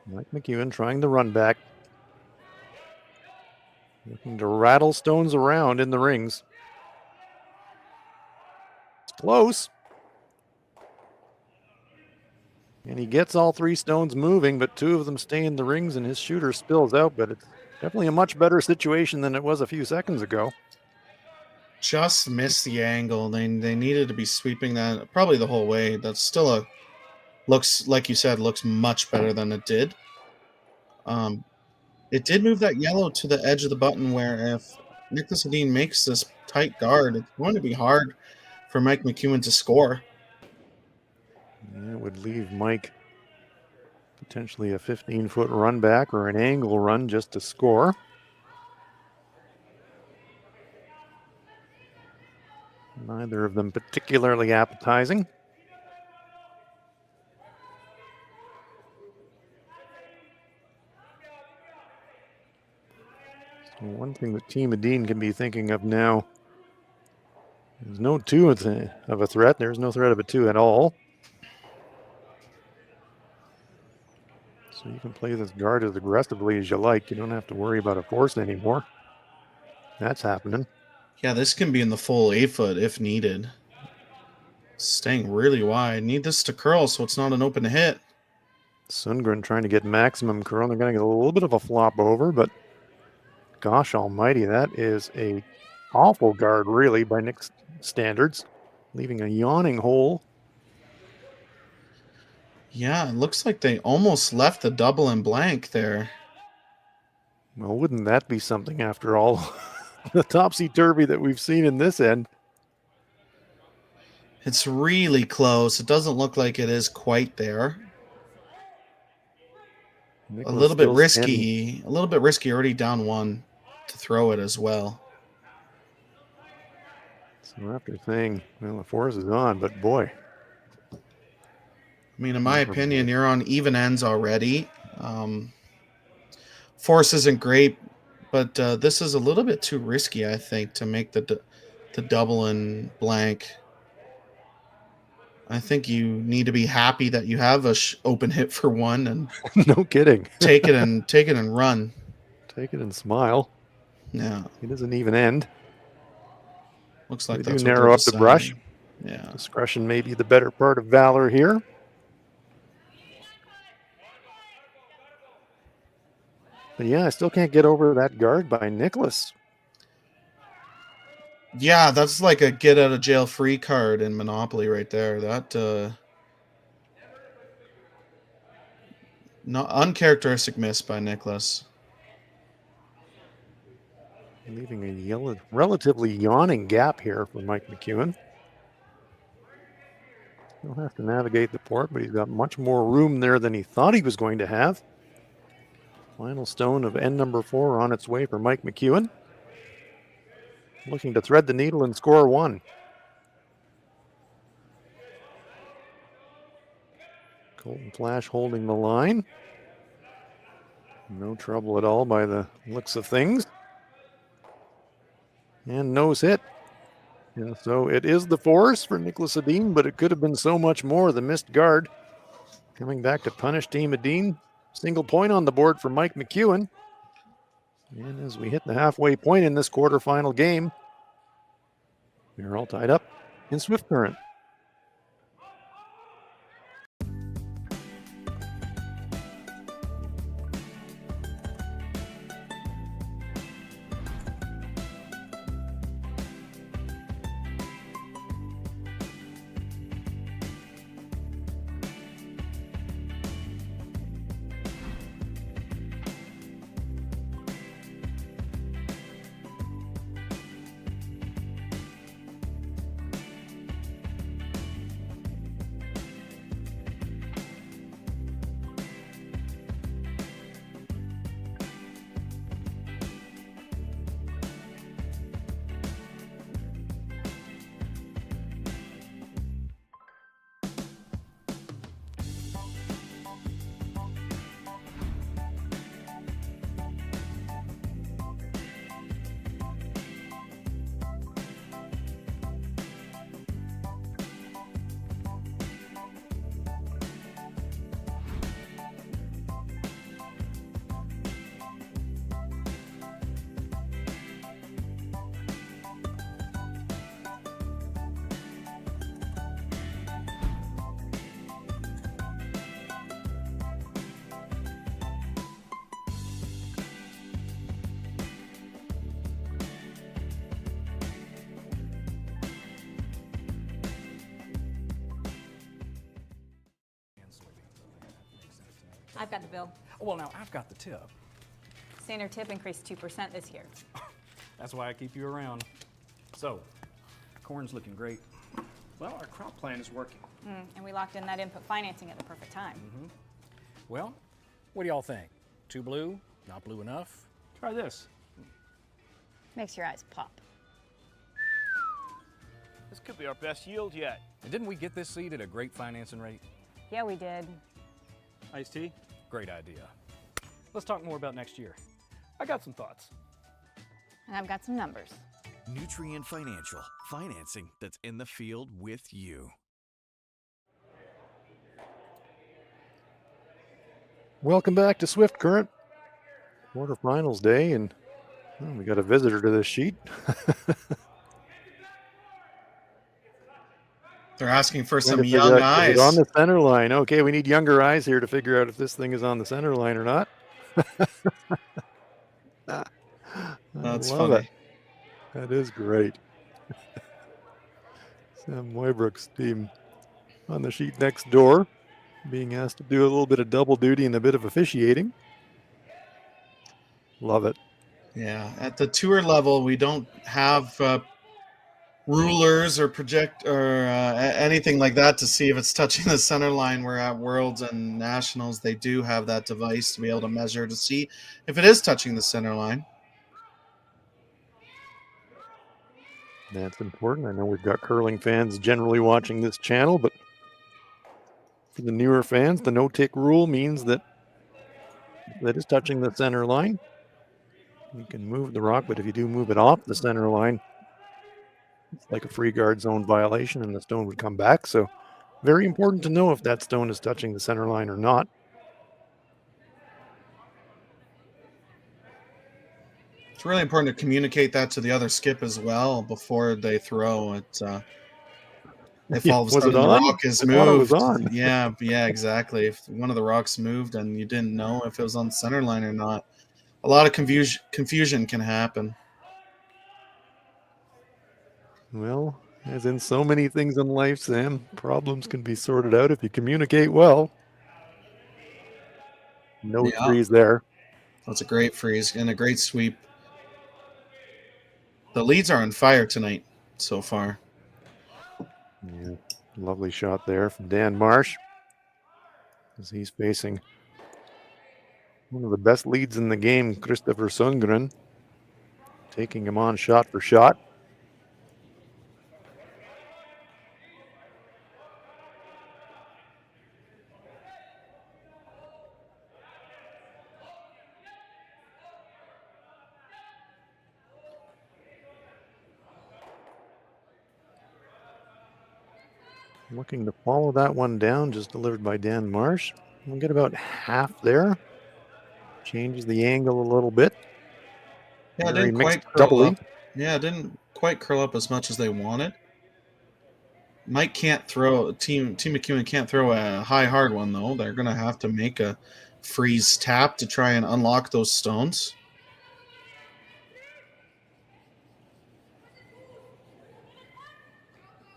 Mike McEwen trying the run back. Looking to rattle stones around in the rings. It's close. And he gets all 3 stones moving, but 2 of them stay in the rings and his shooter spills out, but it's definitely a much better situation than it was a few seconds ago. Just missed the angle. They needed to be sweeping that probably the whole way. That's still looks, like you said, looks much better than it did. It did move that yellow to the edge of the button, where if Niklas Edin makes this tight guard, it's going to be hard for Mike McEwen to score. It would leave Mike potentially a 15-foot run back or an angle run just to score. Neither of them particularly appetizing. So one thing that Team Edin can be thinking of now There's no 2 of a threat. There's no threat of a 2 at all. So you can play this guard as aggressively as you like. You don't have to worry about a force anymore. That's happening. Yeah, this can be in the full 8-foot if needed. Staying really wide. Need this to curl so it's not an open hit. Sundgren trying to get maximum curl. They're going to get a little bit of a flop over, but gosh almighty, that is a awful guard, really, by Nick's standards, leaving a yawning hole. Yeah, it looks like they almost left the double and blank there. Well, wouldn't that be something after all the topsy-turvy that we've seen in this end? It's really close. It doesn't look like it is quite there. Nicholas a little bit still risky. standing. A little bit risky. Already down 1 to throw it as well. So after saying, well, the force is on, but boy. I mean, in my opinion, you're on even ends already. Force isn't great, but this is a little bit too risky, I think, to make the double and blank. I think you need to be happy that you have a open hit for 1 and no kidding. take it and run. Take it and smile. Yeah. It doesn't even end. Looks like we that's do what narrow up the deciding. brush. Yeah. Discretion may be the better part of valor here. But yeah, I still can't get over that guard by Nicholas. Yeah, that's like a get out of jail free card in Monopoly right there. That not uncharacteristic miss by Nicholas. Leaving a relatively yawning gap here for Mike McEwen. He'll have to navigate the port, but he's got much more room there than he thought he was going to have. Final stone of end number 4 on its way for Mike McEwen. Looking to thread the needle and score 1. Colton Flash holding the line. No trouble at all by the looks of things. And nose hit. And so it is the force for Niklas Edin, but it could have been so much more. The missed guard coming back to punish Team Edin. Single point on the board for Mike McEwen. And as we hit the halfway point in this quarterfinal game, we're all tied up in Swift Current. I've got the bill. Well, now I've got the tip. Standard tip increased 2% this year. That's why I keep you around. So, corn's looking great. Well, our crop plan is working. And we locked in that input financing at the perfect time. Well, what do y'all think? Too blue? Not blue enough? Try this. Makes your eyes pop. This could be our best yield yet. And didn't we get this seed at a great financing rate? Yeah, we did. Iced tea? Great idea. Let's talk more about next year. I got some thoughts. And I've got some numbers. Nutrien Financial, financing that's in the field with you. Welcome back to Swift Current. Quarterfinals day, and well, we got a visitor to this sheet. They're asking for Trying some to figure young out, is it on eyes. the center line? Okay, we need younger eyes here to figure out if this thing is on the center line or not. I That's love it. funny. That is great. Sam Moybrook's team on the sheet next door, being asked to do a little bit of double duty and a bit of officiating. Love it. Yeah, at the tour level, we don't have rulers or project or anything like that to see if it's touching the center line. Where at Worlds and Nationals, they do have that device to be able to measure to see if it is touching the center line. That's important. I know we've got curling fans generally watching this channel, but for the newer fans, the no-tick rule means that that is touching the center line. You can move the rock, but if you do move it off the center line, it's like a free guard zone violation and the stone would come back. So very important to know if that stone is touching the center line or not. It's really important to communicate that to the other skip as well before they throw it. If all of a sudden the rock is moved, it was on. yeah, exactly. If one of the rocks moved and you didn't know if it was on the center line or not, a lot of confusion can happen. Well, as in so many things in life, Sam, problems can be sorted out if you communicate well. No freeze there. That's a great freeze and a great sweep. The leads are on fire tonight so far. Yeah, lovely shot there from Dan Marsh as he's facing one of the best leads in the game, Christopher Sundgren, taking him on shot for shot. Looking to follow that one down, just delivered by Dan Marsh. We'll get about half there. Changes the angle a little bit. Yeah, it Very didn't mixed quite curl doubly. up. Yeah, it didn't quite curl up as much as they wanted. Mike can't throw, Team McEwen can't throw a high hard one though. They're gonna have to make a freeze tap to try and unlock those stones.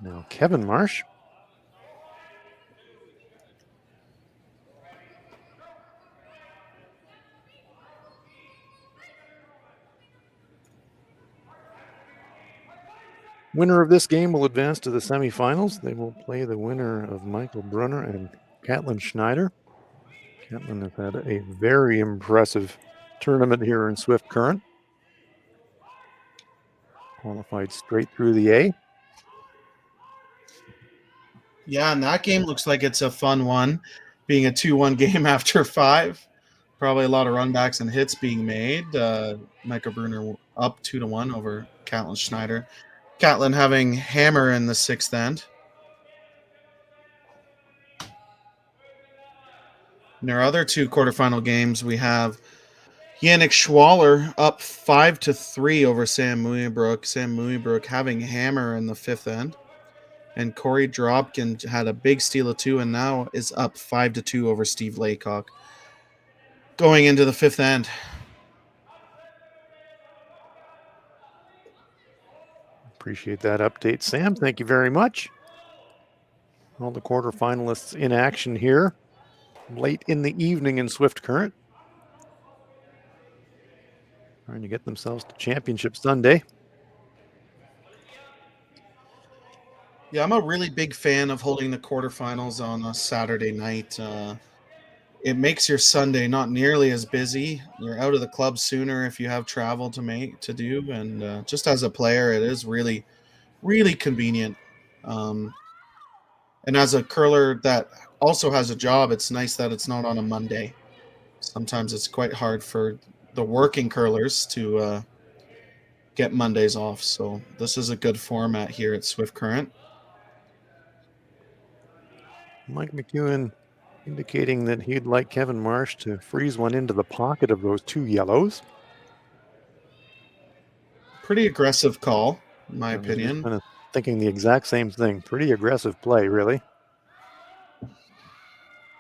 Now Kevin Marsh. Winner of this game will advance to the semifinals. They will play the winner of Michael Brunner and Caitlin Schneider. Caitlin has had a very impressive tournament here in Swift Current. Qualified straight through the A. Yeah, and that game looks like it's a fun one, being a 2-1 game after 5. Probably a lot of runbacks and hits being made. Michael Brunner up 2-1 over Caitlin Schneider. Caitlin having hammer in the 6th end. In our other 2 quarterfinal games, we have Yannick Schwaller up 5-3 over Sam Muybrook. Sam Muybrook having hammer in the 5th end. And Corey Dropkin had a big steal of 2 and now is up 5-2 over Steve Laycock going into the 5th end. Appreciate that update, Sam. Thank you very much. All the quarterfinalists in action here late in the evening in Swift Current. Trying to get themselves to Championship Sunday. Yeah, I'm a really big fan of holding the quarterfinals on a Saturday night. It makes your Sunday not nearly as busy. You're out of the club sooner if you have travel to do, and just as a player, it is really, really convenient. And as a curler that also has a job, it's nice that it's not on a Monday. Sometimes it's quite hard for the working curlers to get Mondays off. So this is a good format here at Swift Current. Mike McEwen indicating that he'd like Kevin Marsh to freeze one into the pocket of those 2 yellows. Pretty aggressive call, in my I was opinion. just kind of thinking the exact same thing. Pretty aggressive play, really.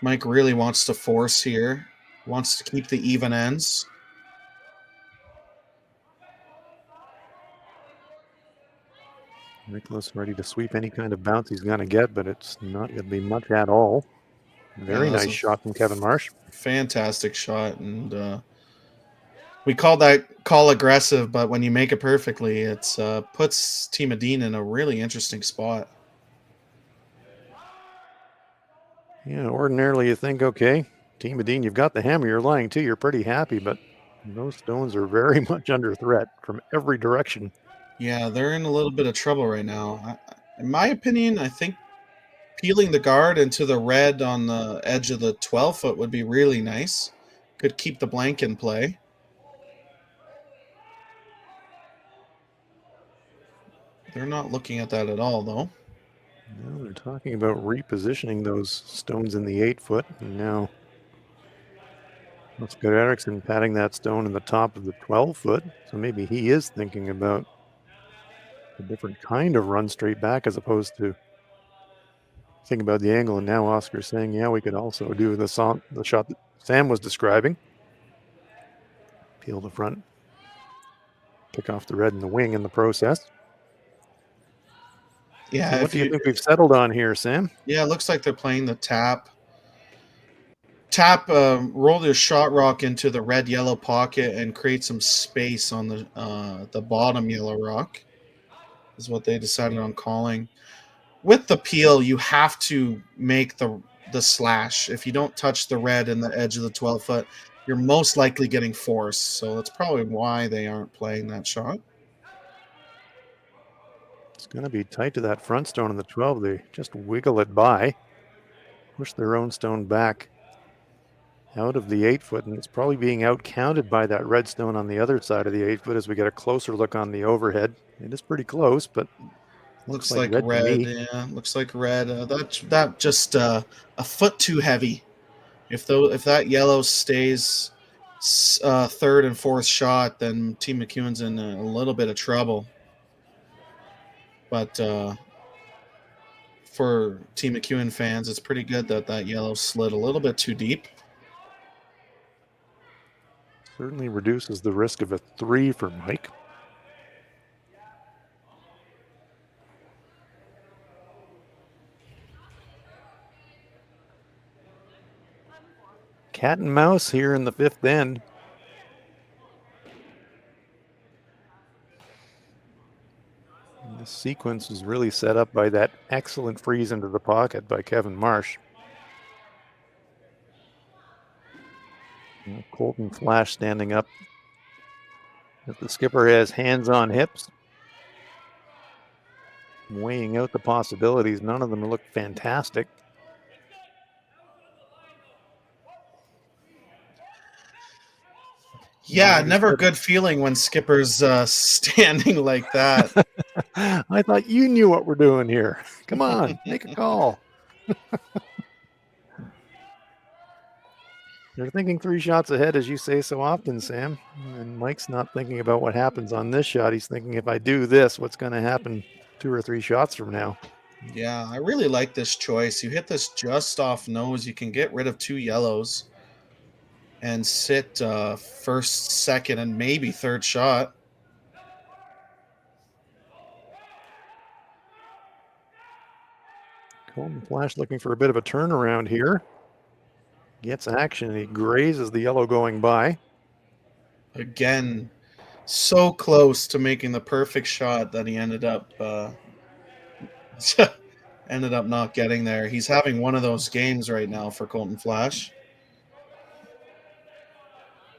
Mike really wants to force here. Wants to keep the even ends. Niklas ready to sweep any kind of bounce he's going to get, but it's not going to be much at all. Very nice shot from Kevin Marsh. Fantastic shot. And we called that call aggressive, but when you make it perfectly, it puts Team Edin in a really interesting spot. Yeah, ordinarily you think, okay, Team Edin, you've got the hammer, you're lying too, you're pretty happy, but those stones are very much under threat from every direction. Yeah, they're in a little bit of trouble right now. In my opinion, I think peeling the guard into the red on the edge of the 12-foot would be really nice. Could keep the blank in play. They're not looking at that at all, though. No, they're talking about repositioning those stones in the 8-foot, and now let's get Erickson patting that stone in the top of the 12-foot, so maybe he is thinking about a different kind of run straight back as opposed to thinking about the angle. And now Oscar's saying, yeah, we could also do the shot that Sam was describing. Peel the front, pick off the red and the wing in the process. Yeah. So what do you think we've settled on here, Sam? Yeah, it looks like they're playing the tap. Roll your shot rock into the red-yellow pocket and create some space on the bottom yellow rock. Is what they decided on calling. With the peel, you have to make the slash. If you don't touch the red in the edge of the 12-foot, you're most likely getting forced. So that's probably why they aren't playing that shot. It's going to be tight to that front stone in the 12. They just wiggle it by, push their own stone back out of the 8-foot, and it's probably being outcounted by that red stone on the other side of the 8-foot as we get a closer look on the overhead. It is pretty close, but looks like red. Yeah, looks like red. That just a foot too heavy. If that yellow stays third and fourth shot, then Team McEwen's in a little bit of trouble. But for Team McEwen fans, it's pretty good that yellow slid a little bit too deep. Certainly reduces the risk of a 3 for Mike. Cat and mouse here in the 5th end. And this sequence was really set up by that excellent freeze into the pocket by Kevin Marsh. Colton Flash standing up. As the skipper has hands on hips, weighing out the possibilities. None of them look fantastic. Yeah, never a good feeling when skipper's standing like that. I thought you knew what we're doing here. Come on, make a call. They're thinking 3 shots ahead, as you say so often, Sam. And Mike's not thinking about what happens on this shot. He's thinking, if I do this, what's going to happen 2 or 3 shots from now? Yeah, I really like this choice. You hit this just off nose. You can get rid of 2 yellows and sit first, second, and maybe third shot. Colton Flash looking for a bit of a turnaround here. Gets action. He grazes the yellow going by. Again, so close to making the perfect shot that he ended up not getting there. He's having one of those games right now for Colton Flash.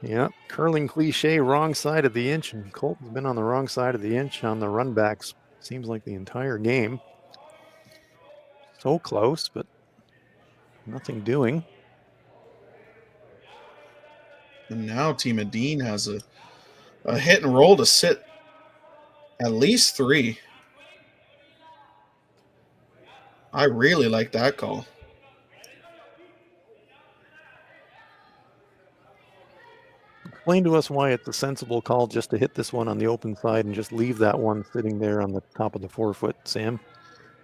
Yeah, curling cliche, wrong side of the inch, and Colton's been on the wrong side of the inch on the runbacks. Seems like the entire game. So close, but nothing doing. And now Team Edin has a hit and roll to sit At least 3. I really like that call. Explain to us why it's a sensible call just to hit this one on the open side and just leave that one sitting there on the top of the 4-foot, Sam.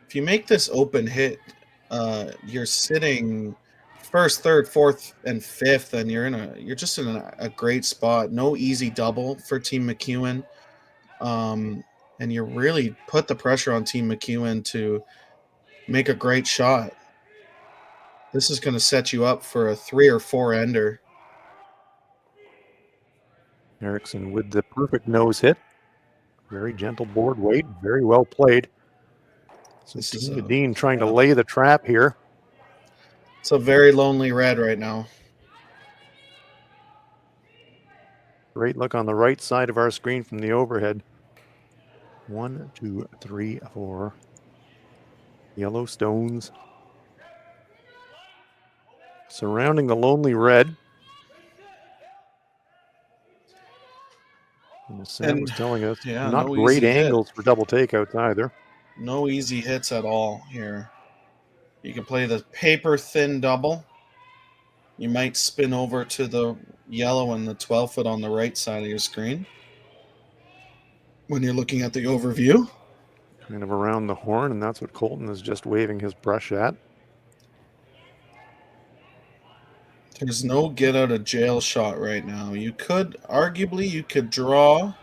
If you make this open hit, you're sitting first, third, fourth, and fifth, and you're just in a great spot. No easy double for Team McEwen, and you really put the pressure on Team McEwen to make a great shot. This is going to set you up for a 3 or 4 ender. Erickson with the perfect nose hit. Very gentle board weight, very well played. So Team Edin trying to lay the trap here. It's a very lonely red right now. Great look on the right side of our screen from the overhead. 1, 2, 3, 4. Yellow stones surrounding the lonely red. And Sam was telling us, not no great easy hit. angles for double takeouts either. No easy hits at all here. You can play the paper thin double. You might spin over to the yellow and the 12-foot on the right side of your screen when you're looking at the overview. Kind of around the horn, and that's what Colton is just waving his brush at. There's no get out of jail shot right now. You could draw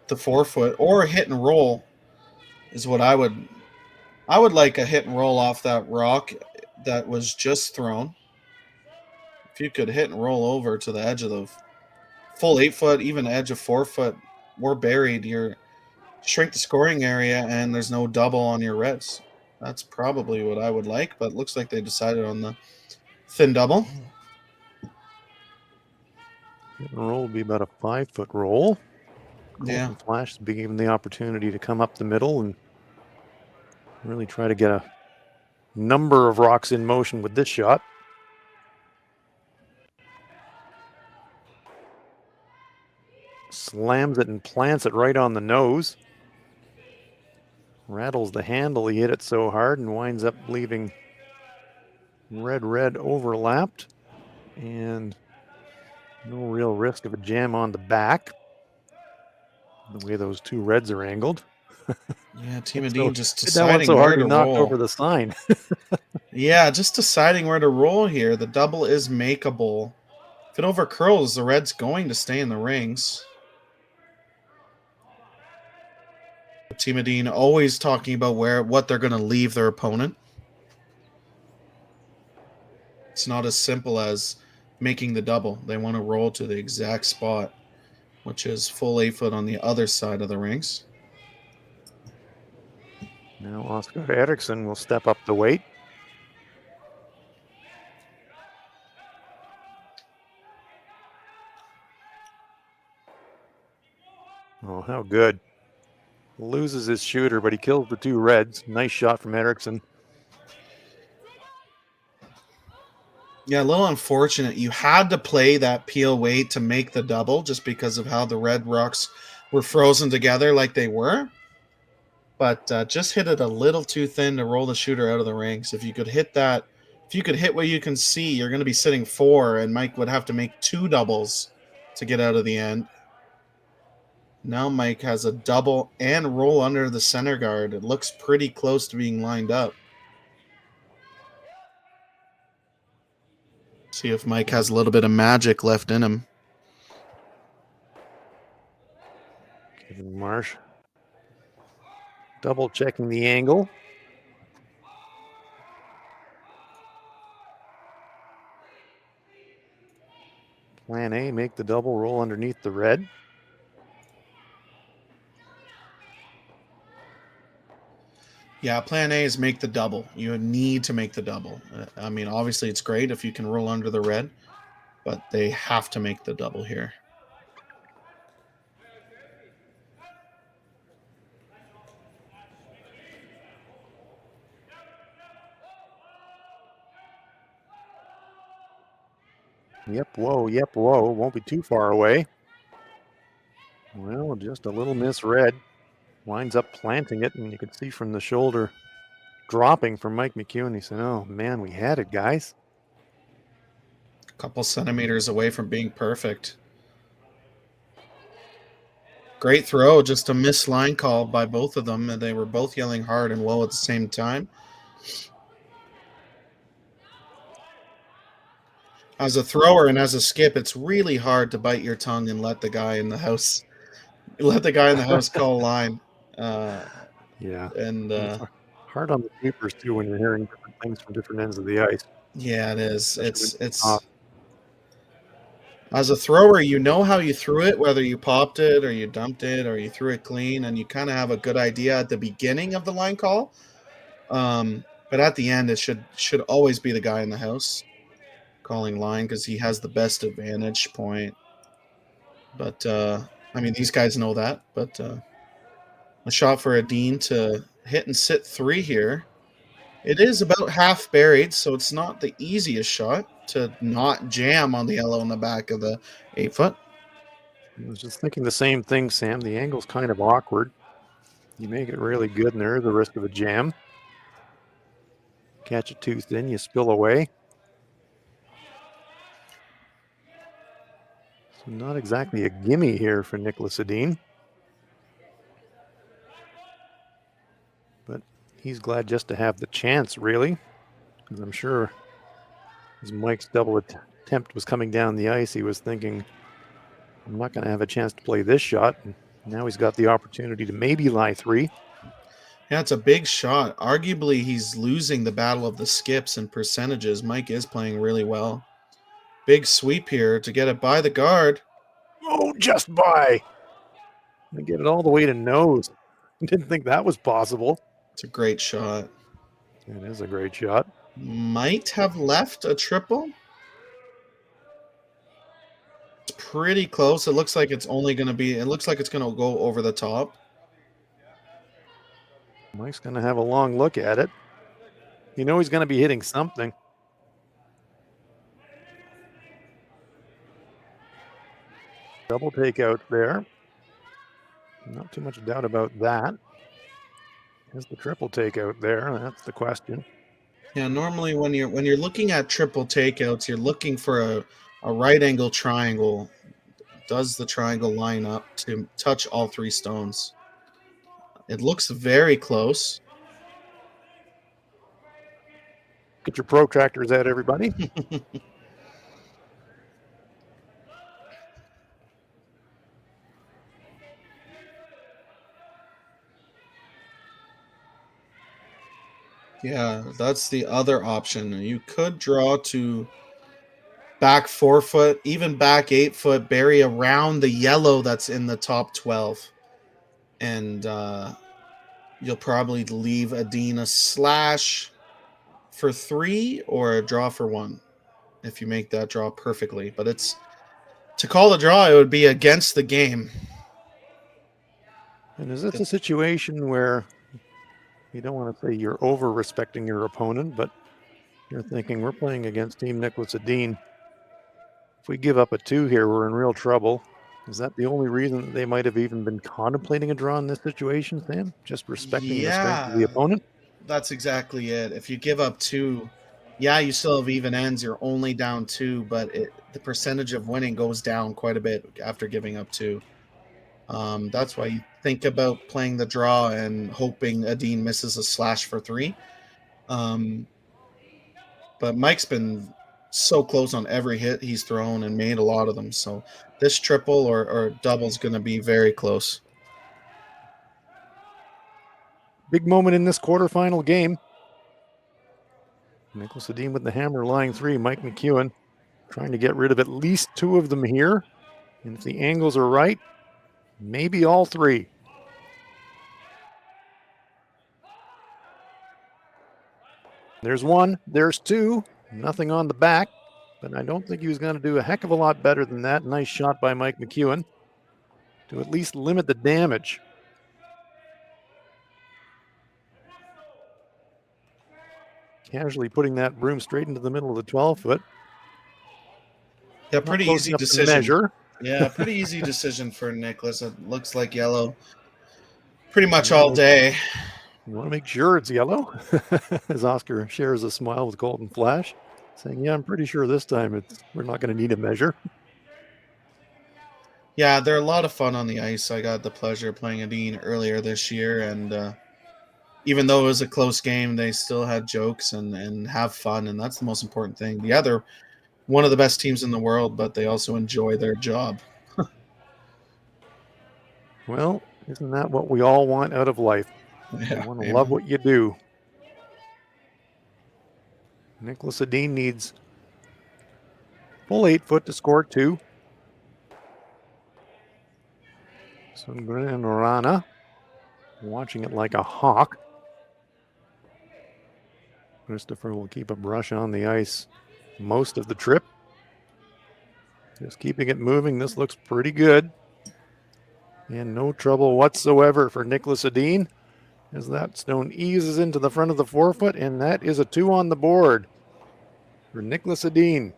the 4-foot or hit and roll is what I would like a hit and roll off that rock that was just thrown. If you could hit and roll over to the edge of the full 8-foot, even edge of 4-foot, we're buried. You're shrink the scoring area and there's no double on your reds. That's probably what I would like, but it looks like they decided on the thin double. Hit and roll will be about a 5-foot roll. Yeah. Flash being given the opportunity to come up the middle and really try to get a number of rocks in motion with this shot. Slams it and plants it right on the nose. Rattles the handle. He hit it so hard and winds up leaving red overlapped. And no real risk of a jam on the back. The way those two reds are angled. Yeah, Team Edin just deciding deciding where to knock roll. over the sign. Yeah, just deciding where to roll here. The double is makeable. If it overcurls, the red's going to stay in the rings. Team Edin always talking about what they're going to leave their opponent. It's not as simple as making the double. They want to roll to the exact spot, which is full 8-foot on the other side of the rings. Now Oscar Eriksson will step up the weight. Oh, how good. Loses his shooter, but he kills the two reds. Nice shot from Eriksson. Yeah, a little unfortunate. You had to play that peel weight to make the double just because of how the red rocks were frozen together like they were. But just hit it a little too thin to roll the shooter out of the rings. If you could hit that, if you could hit what you can see, you're going to be sitting 4, and Mike would have to make 2 doubles to get out of the end. Now Mike has a double and roll under the center guard. It looks pretty close to being lined up. See if Mike has a little bit of magic left in him. Kevin Marsh double checking the angle. Plan A, make the double, roll underneath the red. Yeah, plan A is make the double. You need to make the double. I mean, obviously it's great if you can roll under the red, but they have to make the double here. Yep, whoa, won't be too far away. Well, just a little misread. Winds up planting it, and you can see from the shoulder dropping from Mike McEwen. He said, "Oh man, we had it, guys." A couple centimeters away from being perfect. Great throw, just a missed line call by both of them, and they were both yelling hard and low at the same time. As a thrower and as a skip, it's really hard to bite your tongue and let the guy in the house call line. Yeah, and it's hard on the sweepers too when you're hearing different things from different ends of the ice. yeah, it is. Especially It's as a thrower, you know how you threw it, whether you popped it or you dumped it or you threw it clean, and you kind of have a good idea at the beginning of the line call. But at the end, it should always be the guy in the house calling line because he has the best advantage point. But I mean, these guys know that. But a shot for Edin to hit and sit 3 here. It is about half buried, so it's not the easiest shot to not jam on the yellow in the back of the 8-foot. I was just thinking the same thing, Sam. The angle's kind of awkward. You make it really good, and there is the risk of a jam. Catch it too thin, you spill away. So not exactly a gimme here for Niklas Edin. But he's glad just to have the chance, really. Because I'm sure as Mike's double attempt was coming down the ice, he was thinking, I'm not going to have a chance to play this shot. And now he's got the opportunity to maybe lie 3. Yeah, it's a big shot. Arguably, he's losing the battle of the skips and percentages. Mike is playing really well. Big sweep here to get it by the guard. Oh, just by. And get it all the way to nose. Didn't think that was possible. It's a great shot. It is a great shot. Might have left a triple. It's pretty close. It looks like it's only going to be, it looks like it's going to go over the top. Mike's going to have a long look at it. You know he's going to be hitting something. Double takeout there. Not too much doubt about that. Is the triple takeout there? That's the question. Yeah, normally when you're looking at triple takeouts, you're looking for a right angle triangle. Does the triangle line up to touch all 3 stones? It looks very close. Get your protractors out, everybody. Yeah, that's the other option. You could draw to back 4 foot, even back 8 foot, bury around the yellow that's in the top 12. And you'll probably leave Edin a slash for 3 or a draw for 1 if you make that draw perfectly. But it's to call a draw, it would be against the game. And is this a situation where you don't want to say you're over-respecting your opponent, but you're thinking we're playing against Team Niklas Edin. If we give up a 2 here, we're in real trouble. Is that the only reason that they might have even been contemplating a draw in this situation, Sam? Just respecting the strength of the opponent? That's exactly it. If you give up 2, yeah, you still have even ends. You're only down 2, but the percentage of winning goes down quite a bit after giving up 2. That's why you think about playing the draw and hoping Edin misses a slash for 3. But Mike's been so close on every hit he's thrown and made a lot of them. So this triple or double is going to be very close. Big moment in this quarterfinal game. Niklas Edin with the hammer lying 3. Mike McEwen trying to get rid of at least 2 of them here. And if the angles are right, maybe all 3. There's 1, there's 2, nothing on the back, but I don't think he was going to do a heck of a lot better than that. Nice shot by Mike McEwen to at least limit the damage. Casually putting that broom straight into the middle of the 12-foot. Yeah, pretty easy decision. Measure. Yeah, pretty easy decision for Niklas. It looks like yellow pretty much all day. You want to make sure it's yellow? As Oscar shares a smile with Colton Flash, saying, yeah, I'm pretty sure this time we're not going to need a measure. Yeah, they're a lot of fun on the ice. I got the pleasure of playing Edin earlier this year, and even though it was a close game, they still had jokes and have fun, and that's the most important thing. Yeah, they're one of the best teams in the world, but they also enjoy their job. Well, isn't that what we all want out of life? Yeah, you want to love what you do. Niklas Edin needs full 8 foot to score 2. So Rana watching it like a hawk. Christopher will keep a brush on the ice most of the trip. Just keeping it moving. This looks pretty good. And no trouble whatsoever for Niklas Edin as that stone eases into the front of the forefoot, and that is a 2 on the board for Niklas Edin.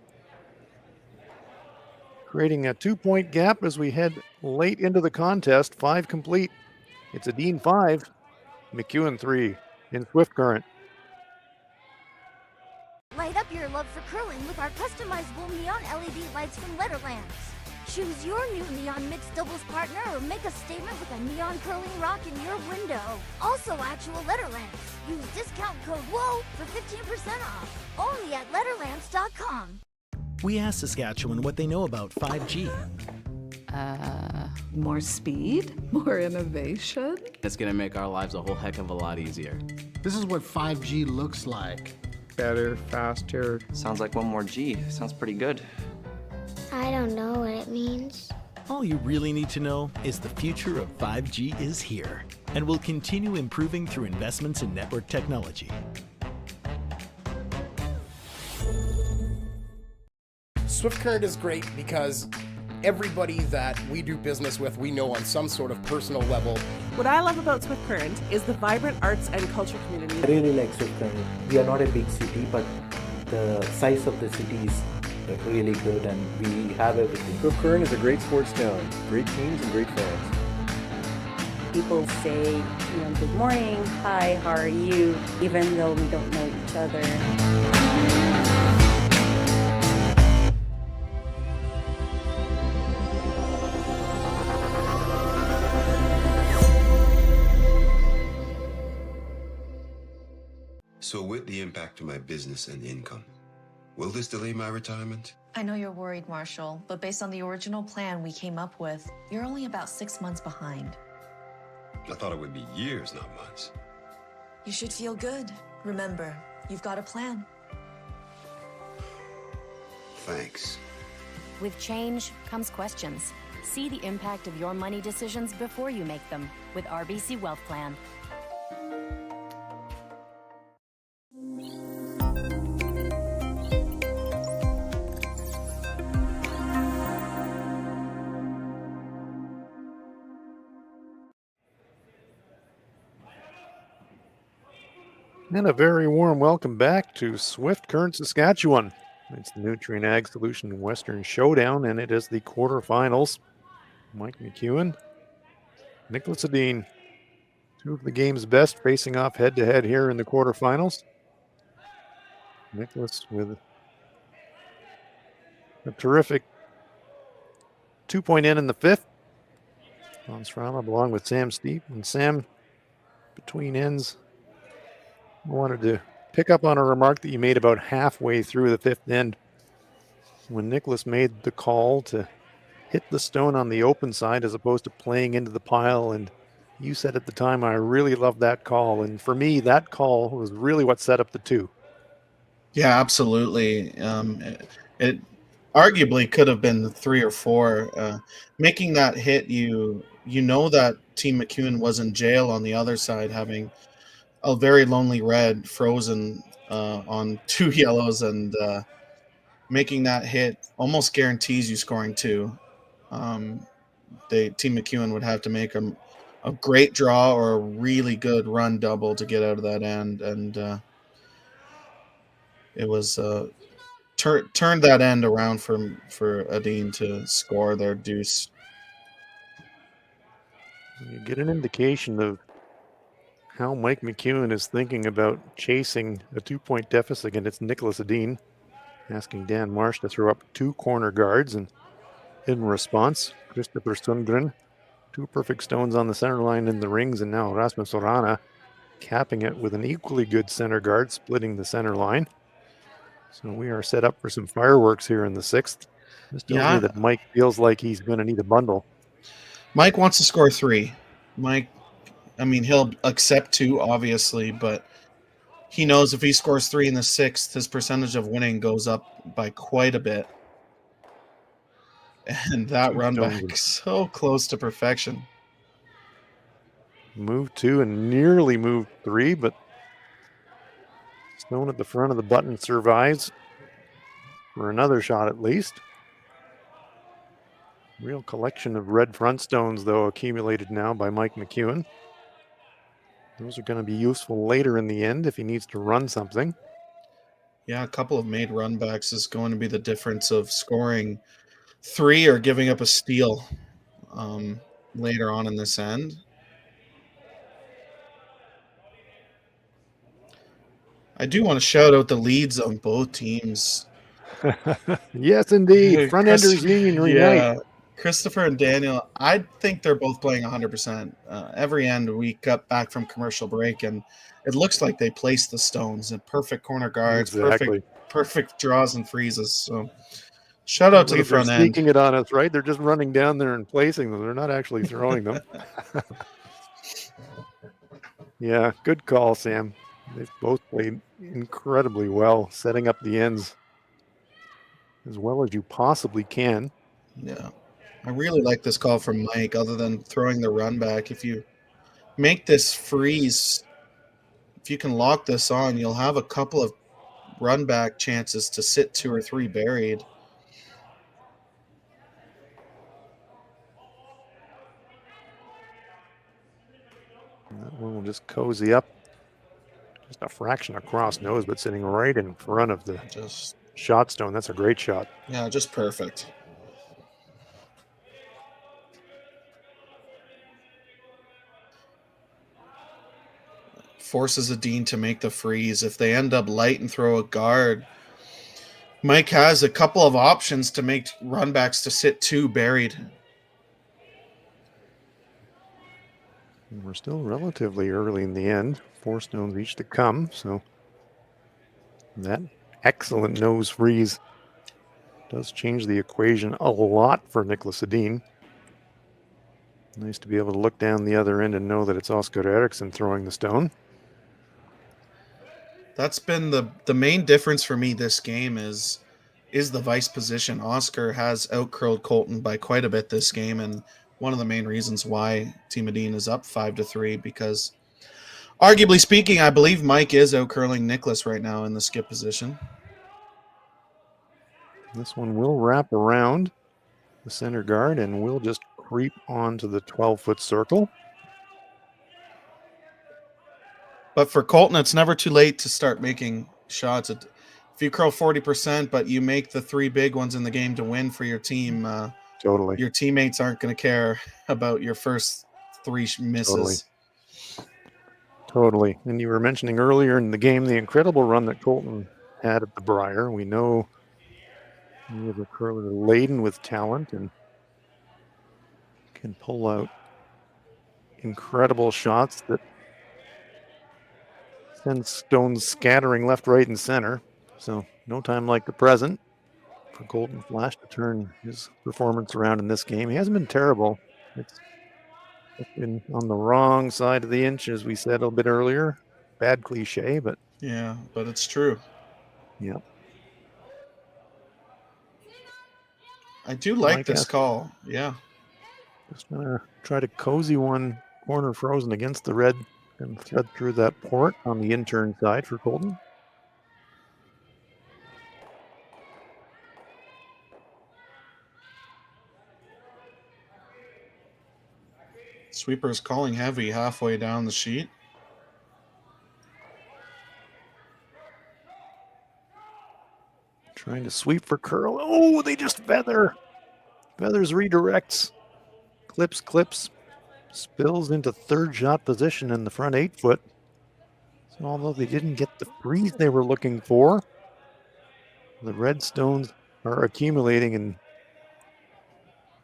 Creating a 2-point gap as we head late into the contest. 5 complete. It's Edin 5, McEwen 3 in Swift Current. Light up your love for curling with our customizable neon LED lights from Letterlands. Choose your new neon mixed doubles partner or make a statement with a neon curling rock in your window. Also actual Letterlands. Use discount code WHOA for 15% off. Only at Letterlands.com. We asked Saskatchewan what they know about 5G. More speed, more innovation. It's gonna make our lives a whole heck of a lot easier. This is what 5G looks like. Better, faster. Sounds like one more G. Sounds pretty good. I don't know what it means. All you really need to know is the future of 5G is here and will continue improving through investments in network technology. Swift Current is great because everybody that we do business with, we know on some sort of personal level. What I love about Swift Current is the vibrant arts and culture community. I really like Swift Current. We are not a big city, but the size of the city is really good, and we have everything. Swift Current is a great sports town, great teams and great fans. People say, good morning, hi, how are you, even though we don't know each other. So with the impact to my business and income, will this delay my retirement? I know you're worried, Marshall, but based on the original plan we came up with, you're only about 6 months behind. I thought it would be years, not months. You should feel good. Remember, you've got a plan. Thanks. With change comes questions. See the impact of your money decisions before you make them with RBC Wealth Plan. And a very warm welcome back to Swift Current, Saskatchewan. It's the Nutrien Ag Solution Western Showdown, and it is the quarterfinals. Mike McEwen, Niklas Edin, two of the game's best facing off head-to-head here in the quarterfinals. Niklas with a terrific 2-point in the fifth. On Srama along with Sam Steep. And Sam, between ends, I wanted to pick up on a remark that you made about halfway through the fifth end when Niklas made the call to hit the stone on the open side as opposed to playing into the pile. And you said at the time, I really loved that call. And for me, that call was really what set up the two. Yeah, absolutely. It arguably could have been 3 or 4. Making that hit, you know that Team McEwen was in jail on the other side, having a very lonely red frozen on 2 yellows, and making that hit almost guarantees you scoring 2. Team McEwen would have to make a great draw or a really good run double to get out of that end, and it was turned that end around for Edin to score their deuce. You get an indication of how Mike McEwen is thinking about chasing a 2-point deficit against Niklas Edin, asking Dan Marsh to throw up 2 corner guards, and in response, Christopher Sundgren, 2 perfect stones on the center line in the rings, and now Rasmus Orana capping it with an equally good center guard, splitting the center line. So we are set up for some fireworks here in the 6th. This tells me that Mike feels like he's going to need a bundle. Mike wants to score 3. Mike, I mean, he'll accept 2, obviously, but he knows if he scores 3 in the 6th, his percentage of winning goes up by quite a bit. And that run back, so close to perfection. Move 2 and nearly move 3, but stone at the front of the button survives for another shot at least. Real collection of red front stones, though, accumulated now by Mike McEwen. Those are going to be useful later in the end if he needs to run something. Yeah, a couple of made run backs is going to be the difference of scoring 3 or giving up a steal later on in this end. I do want to shout out the leads on both teams. Yes, indeed. Front-enders union reunite. Yeah, Christopher and Daniel, I think they're both playing 100%. Every end we got back from commercial break, and it looks like they placed the stones in perfect corner guards, Exactly. perfect draws and freezes. So shout out to the front they're end. sneaking it on us, right? They're just running down there and placing them. They're not actually throwing them. Yeah, good call, Sam. They've both played incredibly well, setting up the ends as well as you possibly can. Yeah. I really like this call from Mike, other than throwing the run back. If you make this freeze, if you can lock this on, you'll have a couple of run back chances to sit 2 or 3 buried. That one will just cozy up. Just a fraction across nose, but sitting right in front of the shot stone. That's a great shot. Yeah, just perfect. Forces Edin to make the freeze. If they end up light and throw a guard, Mike has a couple of options to make run backs to sit 2 buried. And we're still relatively early in the end. 4 stones each to come, so that excellent nose freeze does change the equation a lot for Niklas Edin. Nice to be able to look down the other end and know that it's Oscar Eriksson throwing the stone. That's been the main difference for me this game is the vice position. Oscar has outcurled Colton by quite a bit this game, and one of the main reasons why Team Edin is up 5-3, because arguably speaking, I believe Mike is outcurling Niklas right now in the skip position. This one will wrap around the center guard and will just creep onto the 12-foot circle. But for Colton, it's never too late to start making shots. If you curl 40%, but you make the 3 big ones in the game to win for your team, totally, your teammates aren't going to care about your first 3 misses. Totally. And you were mentioning earlier in the game the incredible run that Colton had at the Briar. We know he is a curler laden with talent and can pull out incredible shots that send stones scattering left, right, and center. So no time like the present for Colton Flash to turn his performance around in this game. He hasn't been terrible. It's been on the wrong side of the inch, as we said a bit earlier. Bad cliche, but yeah, but it's true. Yep. I do like this call. Yeah. Just gonna try to cozy one corner frozen against the red and thread through that port on the intern side for Colton. Sweeper is calling heavy halfway down the sheet. Trying Trying to sweep for curl. Oh, they just feather. Feathers redirects. Clips. Spills into third shot position in the front 8 foot. So although they didn't get the freeze they were looking for, the red stones are accumulating, and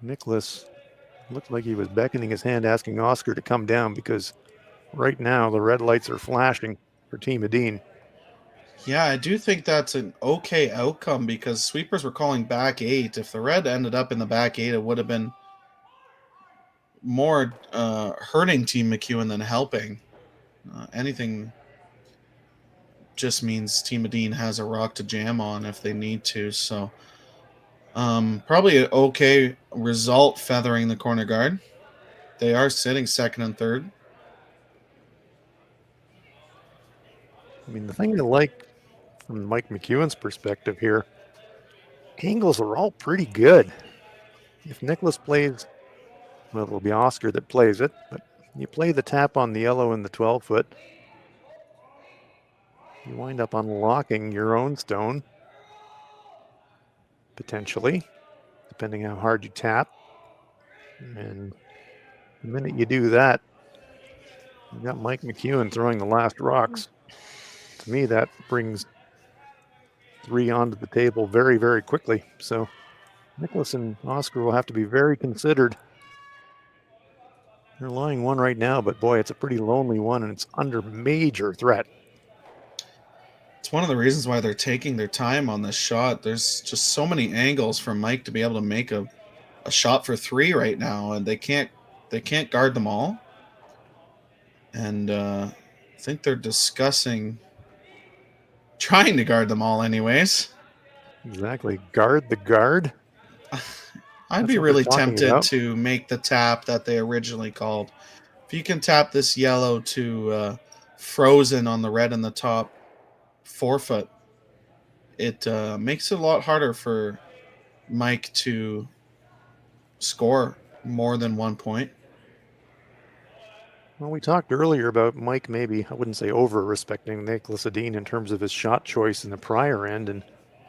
Niklas looked like he was beckoning his hand, asking Oscar to come down, because right now the red lights are flashing for Team Edin. Yeah, I do think that's an okay outcome because sweepers were calling back 8. If the red ended up in the back 8, it would have been more hurting Team McEwen than helping. Anything just means Team Edin has a rock to jam on if they need to. So probably an okay result feathering the corner guard. They are sitting second and third. I mean, the thing I like from Mike McEwen's perspective here, angles are all pretty good. If Niklas plays, well, it'll be Oscar that plays it, but you play the tap on the yellow in the 12 foot, you wind up unlocking your own stone, potentially, depending how hard you tap. And the minute you do that, you got Mike McEwen throwing the last rocks. To me, that brings 3 onto the table very, very quickly. So Niklas and Oscar will have to be very considered. They're lying 1 right now, but boy, it's a pretty lonely one, and it's under major threat. It's one of the reasons why they're taking their time on this shot. There's just so many angles for Mike to be able to make a shot for 3 right now, and they can't guard them all. And I think they're discussing trying to guard them all anyways. Exactly. Guard the guard. I'd be really tempted to make the tap that they originally called. If you can tap this yellow to frozen on the red in the top 4 foot, it makes it a lot harder for Mike to score more than 1 point. Well, we talked earlier about Mike maybe, I wouldn't say over-respecting Niklas Edin in terms of his shot choice in the prior end, and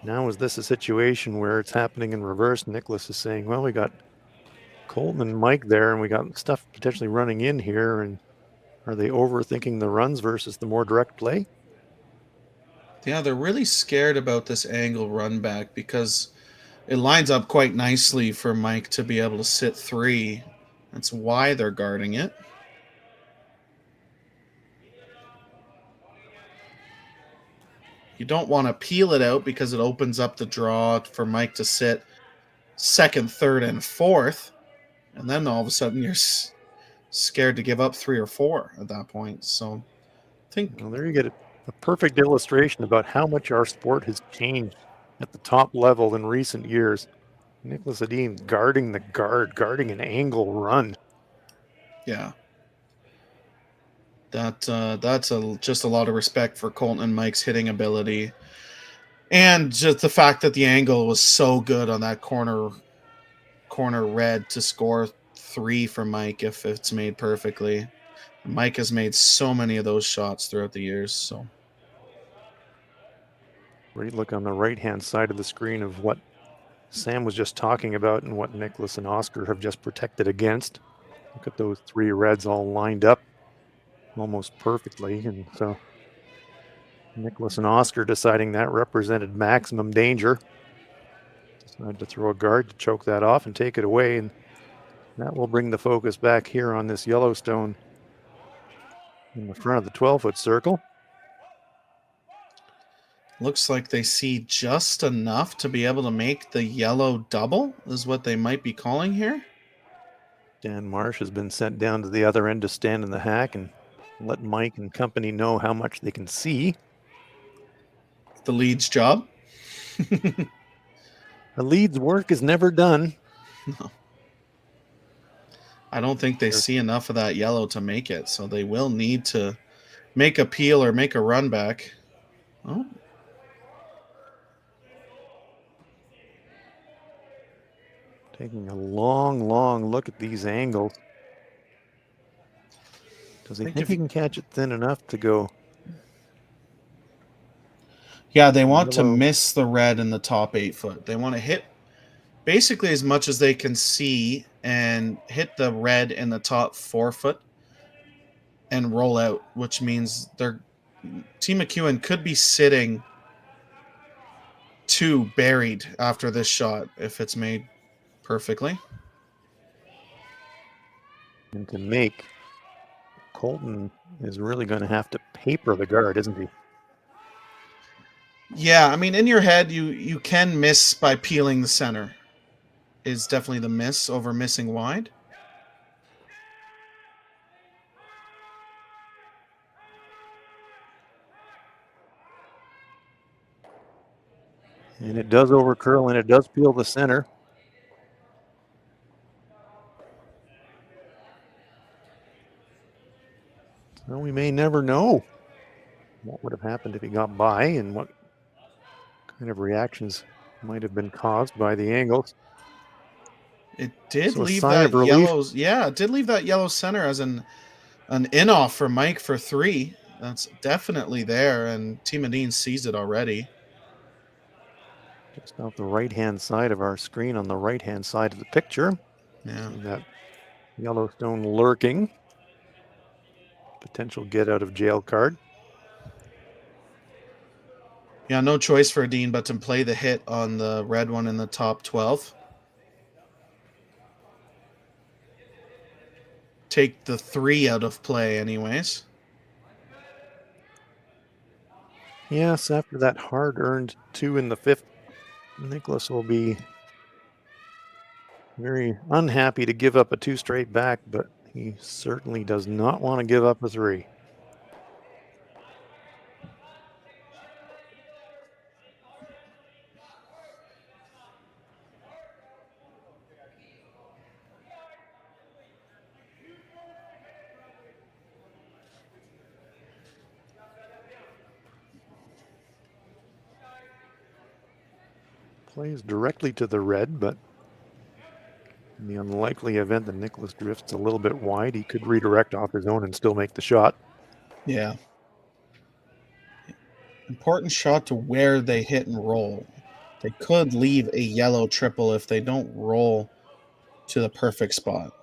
now is this a situation where it's happening in reverse? Niklas is saying, well, we got Colton and Mike there, and we got stuff potentially running in here, and are they overthinking the runs versus the more direct play? Yeah, they're really scared about this angle run back because it lines up quite nicely for Mike to be able to sit 3. That's why they're guarding it. You don't want to peel it out because it opens up the draw for Mike to sit 2nd, 3rd, and 4th. And then all of a sudden you're scared to give up 3 or 4 at that point. So I think... Well, there you get a perfect illustration about how much our sport has changed at the top level in recent years. Niklas Edin guarding the guard, guarding an angle run. Yeah. That's just a lot of respect for Colton and Mike's hitting ability. And just the fact that the angle was so good on that corner red to score 3 for Mike if it's made perfectly. Mike has made so many of those shots throughout the years. So Great look on the right-hand side of the screen of what Sam was just talking about and what Niklas and Oscar have just protected against. Look at those 3 reds all lined up almost perfectly. And so Niklas and Oscar deciding that represented maximum danger. Decided to throw a guard to choke that off and take it away. And that will bring the focus back here on this Yellowstone in the front of the 12-foot circle. Looks like they see just enough to be able to make the yellow double, is what they might be calling here. Dan Marsh has been sent down to the other end to stand in the hack and let Mike and company know how much they can see. The lead's job. The lead's work is never done. No. I don't think they see enough of that yellow to make it, so they will need to make a peel or make a run back. Oh. Taking a long, long look at these angles. Does he think he can catch it thin enough to go? Yeah, they want to Yellow. miss the red in the top 8 foot. They want to hit basically as much as they can see and hit the red in the top 4 foot and roll out, which means Team McEwen could be sitting 2 buried after this shot if it's made perfectly. And to make, Colton is really going to have to paper the guard, isn't he? Yeah, I mean, in your head, you can miss by peeling the center. Is definitely the miss over missing wide. And it does overcurl and it does peel the center. So we may never know what would have happened if he got by and what kind of reactions might have been caused by the angles. It did So a leave sign that of relief. it did leave that yellow center as an in-off for Mike for 3. That's definitely there, and Team Edin sees it already. Just off the right-hand side of our screen on the right-hand side of the picture. Yeah. See that Yellowstone lurking. Potential get out of jail card. Yeah, no choice for Edin but to play the hit on the red one in the top 12. Take the 3 out of play anyways. Yes, after that hard-earned 2 in the 5th, Niklas will be very unhappy to give up a 2 straight back, but he certainly does not want to give up a 3. Plays directly to the red, but in the unlikely event that Niklas drifts a little bit wide, he could redirect off his own and still make the shot. Yeah. Important shot to where they hit and roll. They could leave a yellow triple if they don't roll to the perfect spot.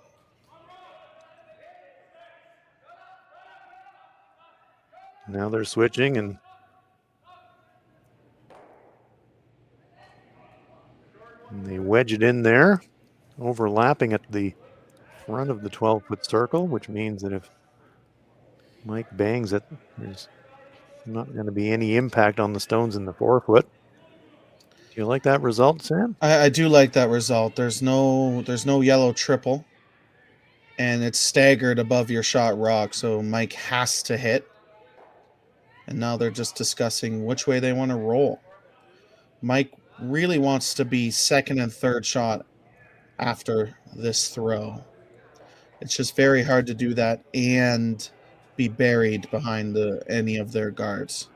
Now they're switching and they wedge it in there, overlapping at the front of the 12-foot circle, which means that if Mike bangs it, there's not going to be any impact on the stones in the 4-foot. Do you like that result, Sam? I do like that result. There's no yellow triple, and it's staggered above your shot rock, so Mike has to hit. And now they're just discussing which way they want to roll. Mike really wants to be second and third shot after this throw. It's just very hard to do that and be buried behind any of their guards.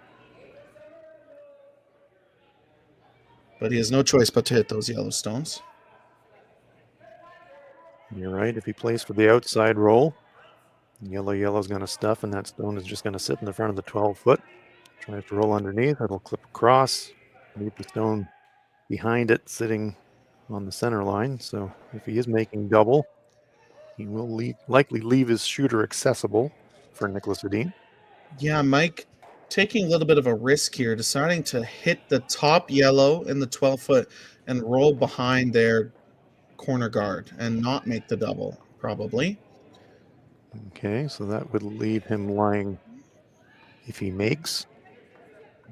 But he has no choice but to hit those yellow stones. You're right. If he plays for the outside roll, yellow's going to stuff, and that stone is just going to sit in the front of the 12-foot. Tries to roll underneath. It'll clip across, leave the stone behind it, sitting on the center line. So if he is making double, he will likely leave his shooter accessible for Niklas Edin. Yeah, Mike taking a little bit of a risk here, deciding to hit the top yellow in the 12-foot and roll behind their corner guard and not make the double, probably. Okay, so that would leave him lying, if he makes,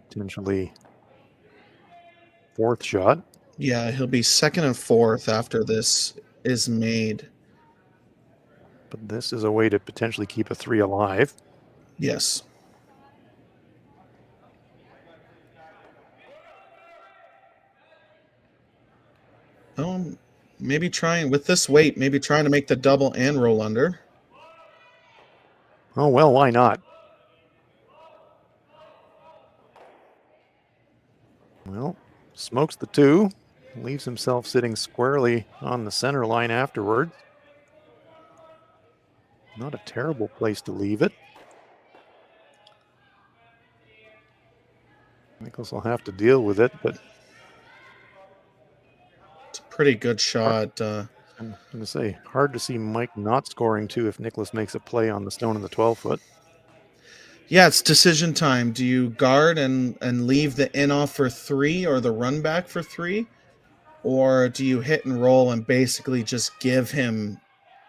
potentially 4th shot. Yeah, he'll be 2nd and 4th after this is made. But this is a way to potentially keep a 3 alive. Yes. Maybe trying with this weight, maybe trying to make the double and roll under. Oh, well, why not? Well, smokes the 2, leaves himself sitting squarely on the center line afterwards. Not a terrible place to leave it. Niklas will have to deal with it, but It's a pretty good shot. I'm going to say, hard to see Mike not scoring too if Niklas makes a play on the stone in the 12-foot. Yeah, it's decision time. Do you guard and leave the in off for 3 or the run back for 3? Or do you hit and roll and basically just give Team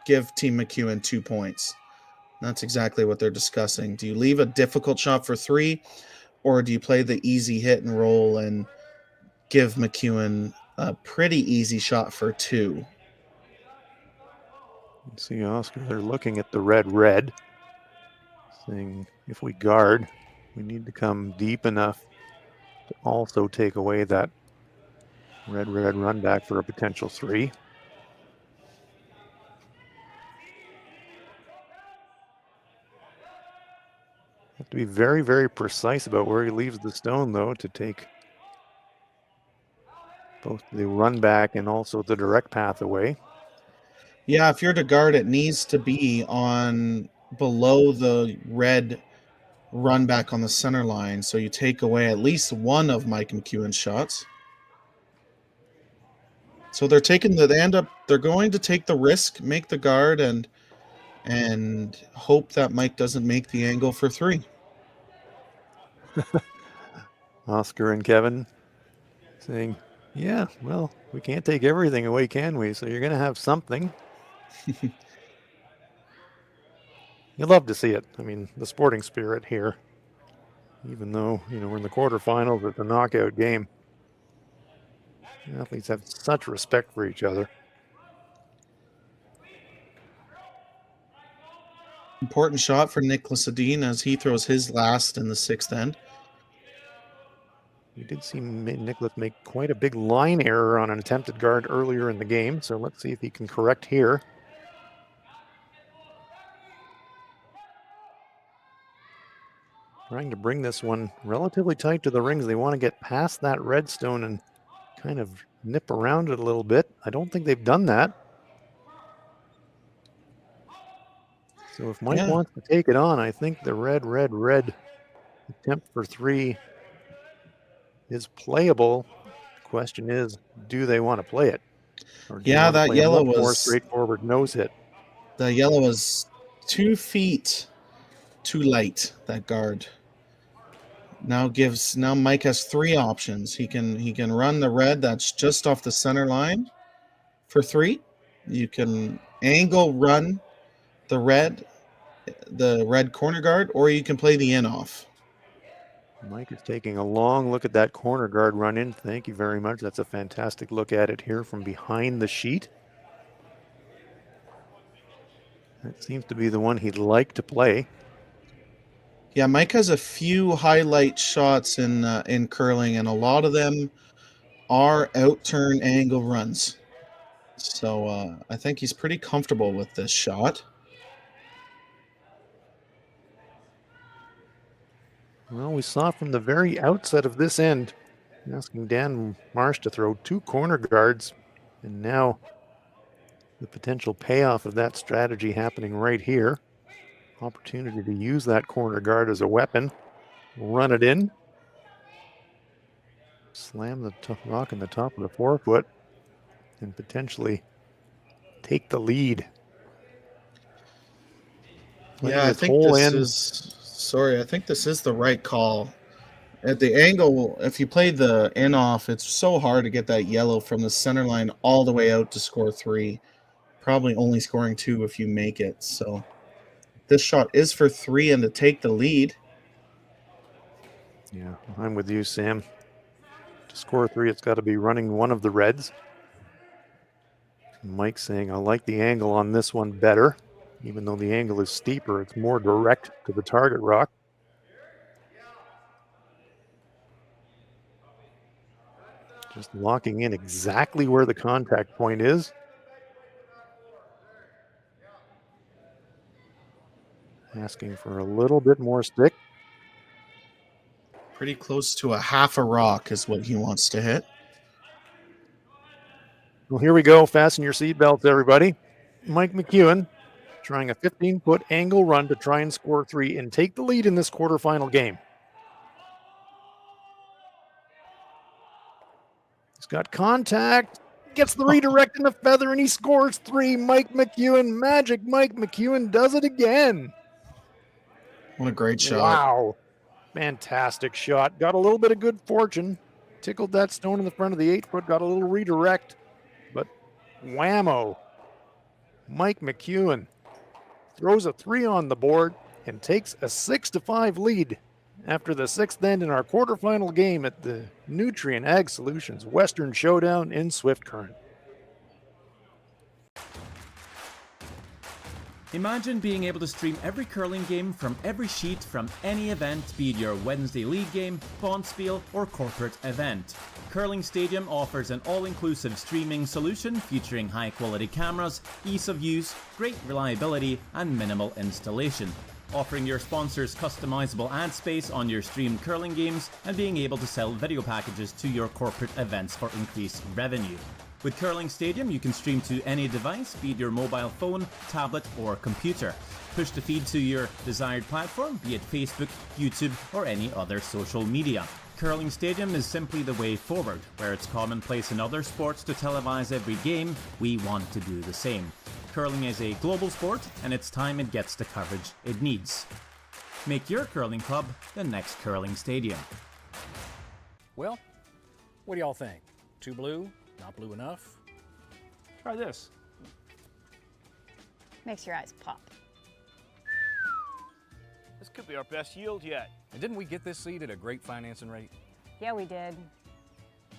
McEwen 2 points? That's exactly what they're discussing. Do you leave a difficult shot for 3, or do you play the easy hit and roll and give McEwen a pretty easy shot for 2? See, Oscar, they're looking at the red, saying if we guard, we need to come deep enough to also take away that red run back for a potential 3. Have to be very, very precise about where he leaves the stone, though, to take both the run back and also the direct path away. Yeah, if you're to guard, it needs to be on below the red run back on the center line, so you take away at least one of Mike McEwen's shots. So they're going to take the risk, make the guard, and hope that Mike doesn't make the angle for 3. Oscar and Kevin saying, yeah, well, we can't take everything away, can we? So you're going to have something. You'd love to see it. I mean, the sporting spirit here, even though, we're in the quarterfinals, it's a knockout game. Athletes have such respect for each other. Important shot for Niklas Edin as he throws his last in the 6th end. We did see Niklas make quite a big line error on an attempted guard earlier in the game, so let's see if he can correct here. Trying to bring this one relatively tight to the rings. They want to get past that red stone and kind of nip around it a little bit. I don't think they've done that. So if Mike wants to take it on, I think the red attempt for 3 is playable. The question is, do they want to play it? Or do That yellow was more straightforward nose hit. The yellow was 2 feet too light, that guard. Now Mike has 3 options. He can run the red that's just off the center line for 3. You can angle run the red corner guard, or you can play the in off. Mike is taking a long look at that corner guard run in. Thank you very much. That's a fantastic look at it here from behind the sheet. That seems to be the one he'd like to play. Yeah, Mike has a few highlight shots in curling, and a lot of them are out-turn angle runs. So I think he's pretty comfortable with this shot. Well, we saw from the very outset of this end, asking Dan Marsh to throw 2 corner guards, and now the potential payoff of that strategy happening right here. Opportunity to use that corner guard as a weapon. Run it in. Slam the rock in the top of the 4-foot and potentially take the lead. Yeah, I think I think this is the right call. At the angle, if you play the in off, it's so hard to get that yellow from the center line all the way out to score 3. Probably only scoring 2 if you make it. So this shot is for 3 and to take the lead. Yeah, I'm with you, Sam. To score 3, it's got to be running one of the reds. Mike saying, I like the angle on this one better. Even though the angle is steeper, it's more direct to the target rock. Just locking in exactly where the contact point is. Asking for a little bit more stick. Pretty close to a half a rock is what he wants to hit. Well, here we go. Fasten your seatbelts, everybody. Mike McEwen trying a 15-foot angle run to try and score 3 and take the lead in this quarterfinal game. He's got contact. Gets the redirect in the feather, and he scores 3. Mike McEwen, magic Mike McEwen does it again. What a great shot. Wow. Fantastic shot. Got a little bit of good fortune. Tickled that stone in the front of the 8-foot, got a little redirect. But whammo. Mike McEwen throws a 3 on the board and takes a 6-5 lead after the 6th end in our quarterfinal game at the Nutrien Ag Solutions Western Showdown in Swift Current. Imagine being able to stream every curling game from every sheet from any event, be it your Wednesday league game, bonspiel, or corporate event. Curling Stadium offers an all-inclusive streaming solution featuring high-quality cameras, ease of use, great reliability, and minimal installation. Offering your sponsors customizable ad space on your streamed curling games and being able to sell video packages to your corporate events for increased revenue. With Curling Stadium, you can stream to any device, be it your mobile phone, tablet, or computer. Push the feed to your desired platform, be it Facebook, YouTube, or any other social media. Curling Stadium is simply the way forward. Where it's commonplace in other sports to televise every game, we want to do the same. Curling is a global sport, and it's time it gets the coverage it needs. Make your curling club the next Curling Stadium. Well, what do y'all think? Too blue? Not blue enough? Try this. Makes your eyes pop. This could be our best yield yet. And didn't we get this seed at a great financing rate? Yeah, we did.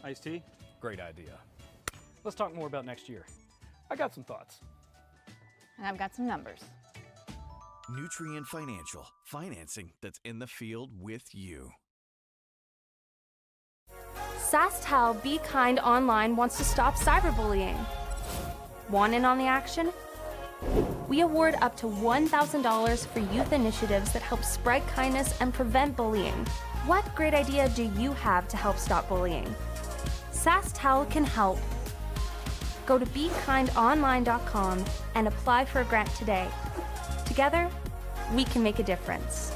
Iced tea? Great idea. Let's talk more about next year. I got some thoughts. And I've got some numbers. Nutrien Financial, financing that's in the field with you. SaskTel Be Kind Online wants to stop cyberbullying. Want in on the action? We award up to $1,000 for youth initiatives that help spread kindness and prevent bullying. What great idea do you have to help stop bullying? SaskTel can help. Go to BeKindOnline.com and apply for a grant today. Together, we can make a difference.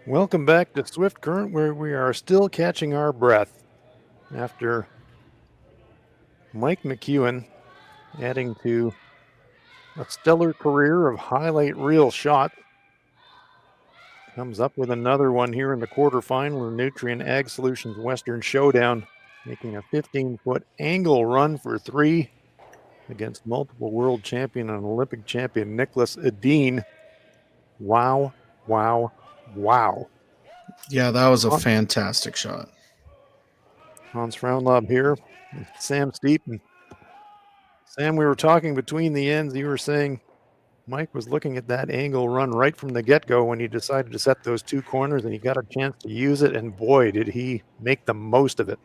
Welcome back to Swift Current, where we are still catching our breath after Mike McEwen adding to a stellar career of highlight reel shots. Comes up with another one here in the quarterfinal of Nutrien Ag Solutions Western Showdown, making a 15-foot angle run for 3 against multiple world champion and Olympic champion Niklas Edin. Wow, wow, wow. Yeah, that was a fantastic shot. Hans Fraunlob here, Sam Steep. And Sam, we were talking between the ends. You were saying Mike was looking at that angle run right from the get-go when he decided to set those 2 corners, and he got a chance to use it, and boy, did he make the most of it.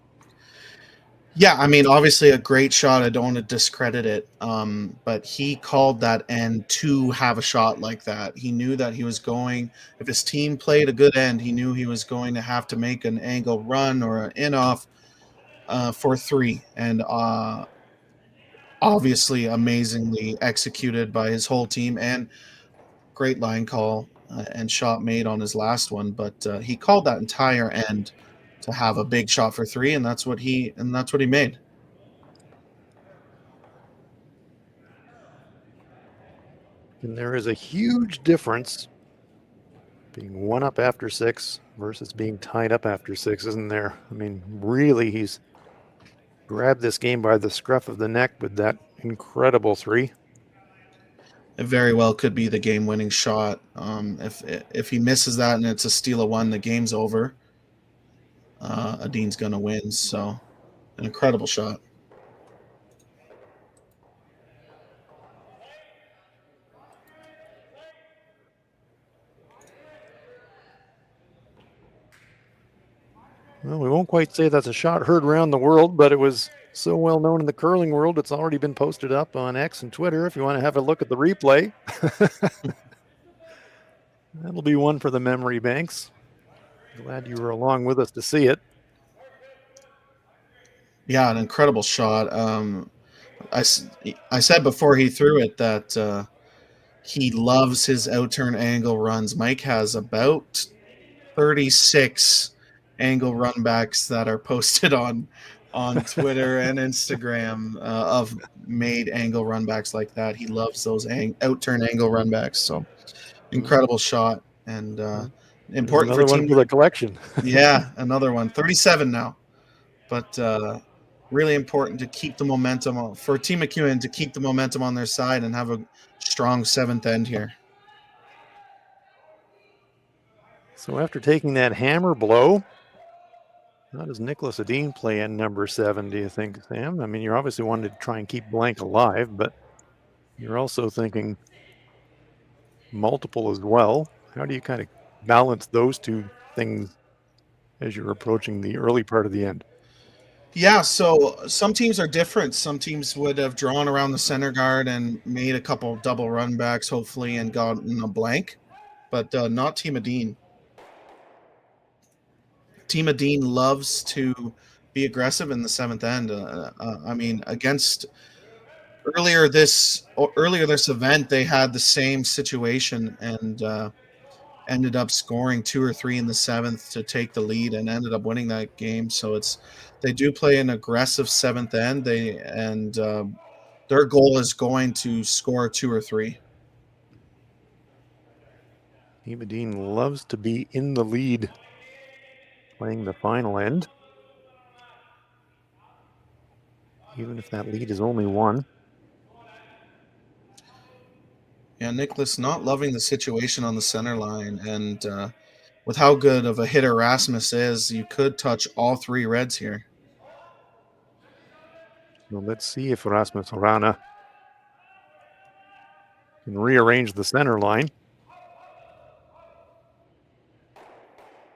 Yeah, I mean, obviously a great shot. I don't want to discredit it, but he called that end to have a shot like that. He knew that he was going, if his team played a good end, he knew he was going to have to make an angle run or an in-off for 3. And obviously amazingly executed by his whole team, and great line call and shot made on his last one. But he called that entire end to have a big shot for 3, and that's what he made. And there is a huge difference being 1 up after 6 versus being tied up after 6, isn't there? I mean, really, he's grabbed this game by the scruff of the neck with that incredible 3. It very well could be the game-winning shot. If he misses that and it's a steal of 1, the game's over. Edin's going to win, so an incredible shot. Well, we won't quite say that's a shot heard around the world, but it was so well known in the curling world, it's already been posted up on X and Twitter if you want to have a look at the replay. That'll be one for the memory banks. Glad you were along with us to see it. Yeah, an incredible shot. I said before he threw it that He loves his outturn angle runs. Mike has about 36 angle run backs that are posted on Twitter and Instagram of made angle run backs like that. He loves those outturn angle run backs. So incredible shot and important another for one team for the collection. Yeah, another one. 37 now. But really important to keep the momentum for Team McEwen to keep the momentum on their side and have a strong seventh end here. So after taking that hammer blow, how does Niklas Edin play in number 7, do you think, Sam? I mean, you're obviously wanting to try and keep blank alive, but you're also thinking multiple as well. How do you kind of balance those two things as you're approaching the early part of the end? Yeah, so some teams are different. Some teams would have drawn around the center guard and made a couple double run backs, hopefully, and gotten a blank, but not Team Edin. Team Edin loves to be aggressive in the seventh end. I mean, against earlier this event, they had the same situation and ended up scoring 2 or 3 in the seventh to take the lead and ended up winning that game. So they do play an aggressive seventh end. Their goal is going to score 2 or 3. Team Edin loves to be in the lead playing the final end, even if that lead is only 1. Yeah, Niklas not loving the situation on the center line, and with how good of a hitter Rasmus is, you could touch all 3 reds here. So let's see if Rasmus Rana can rearrange the center line.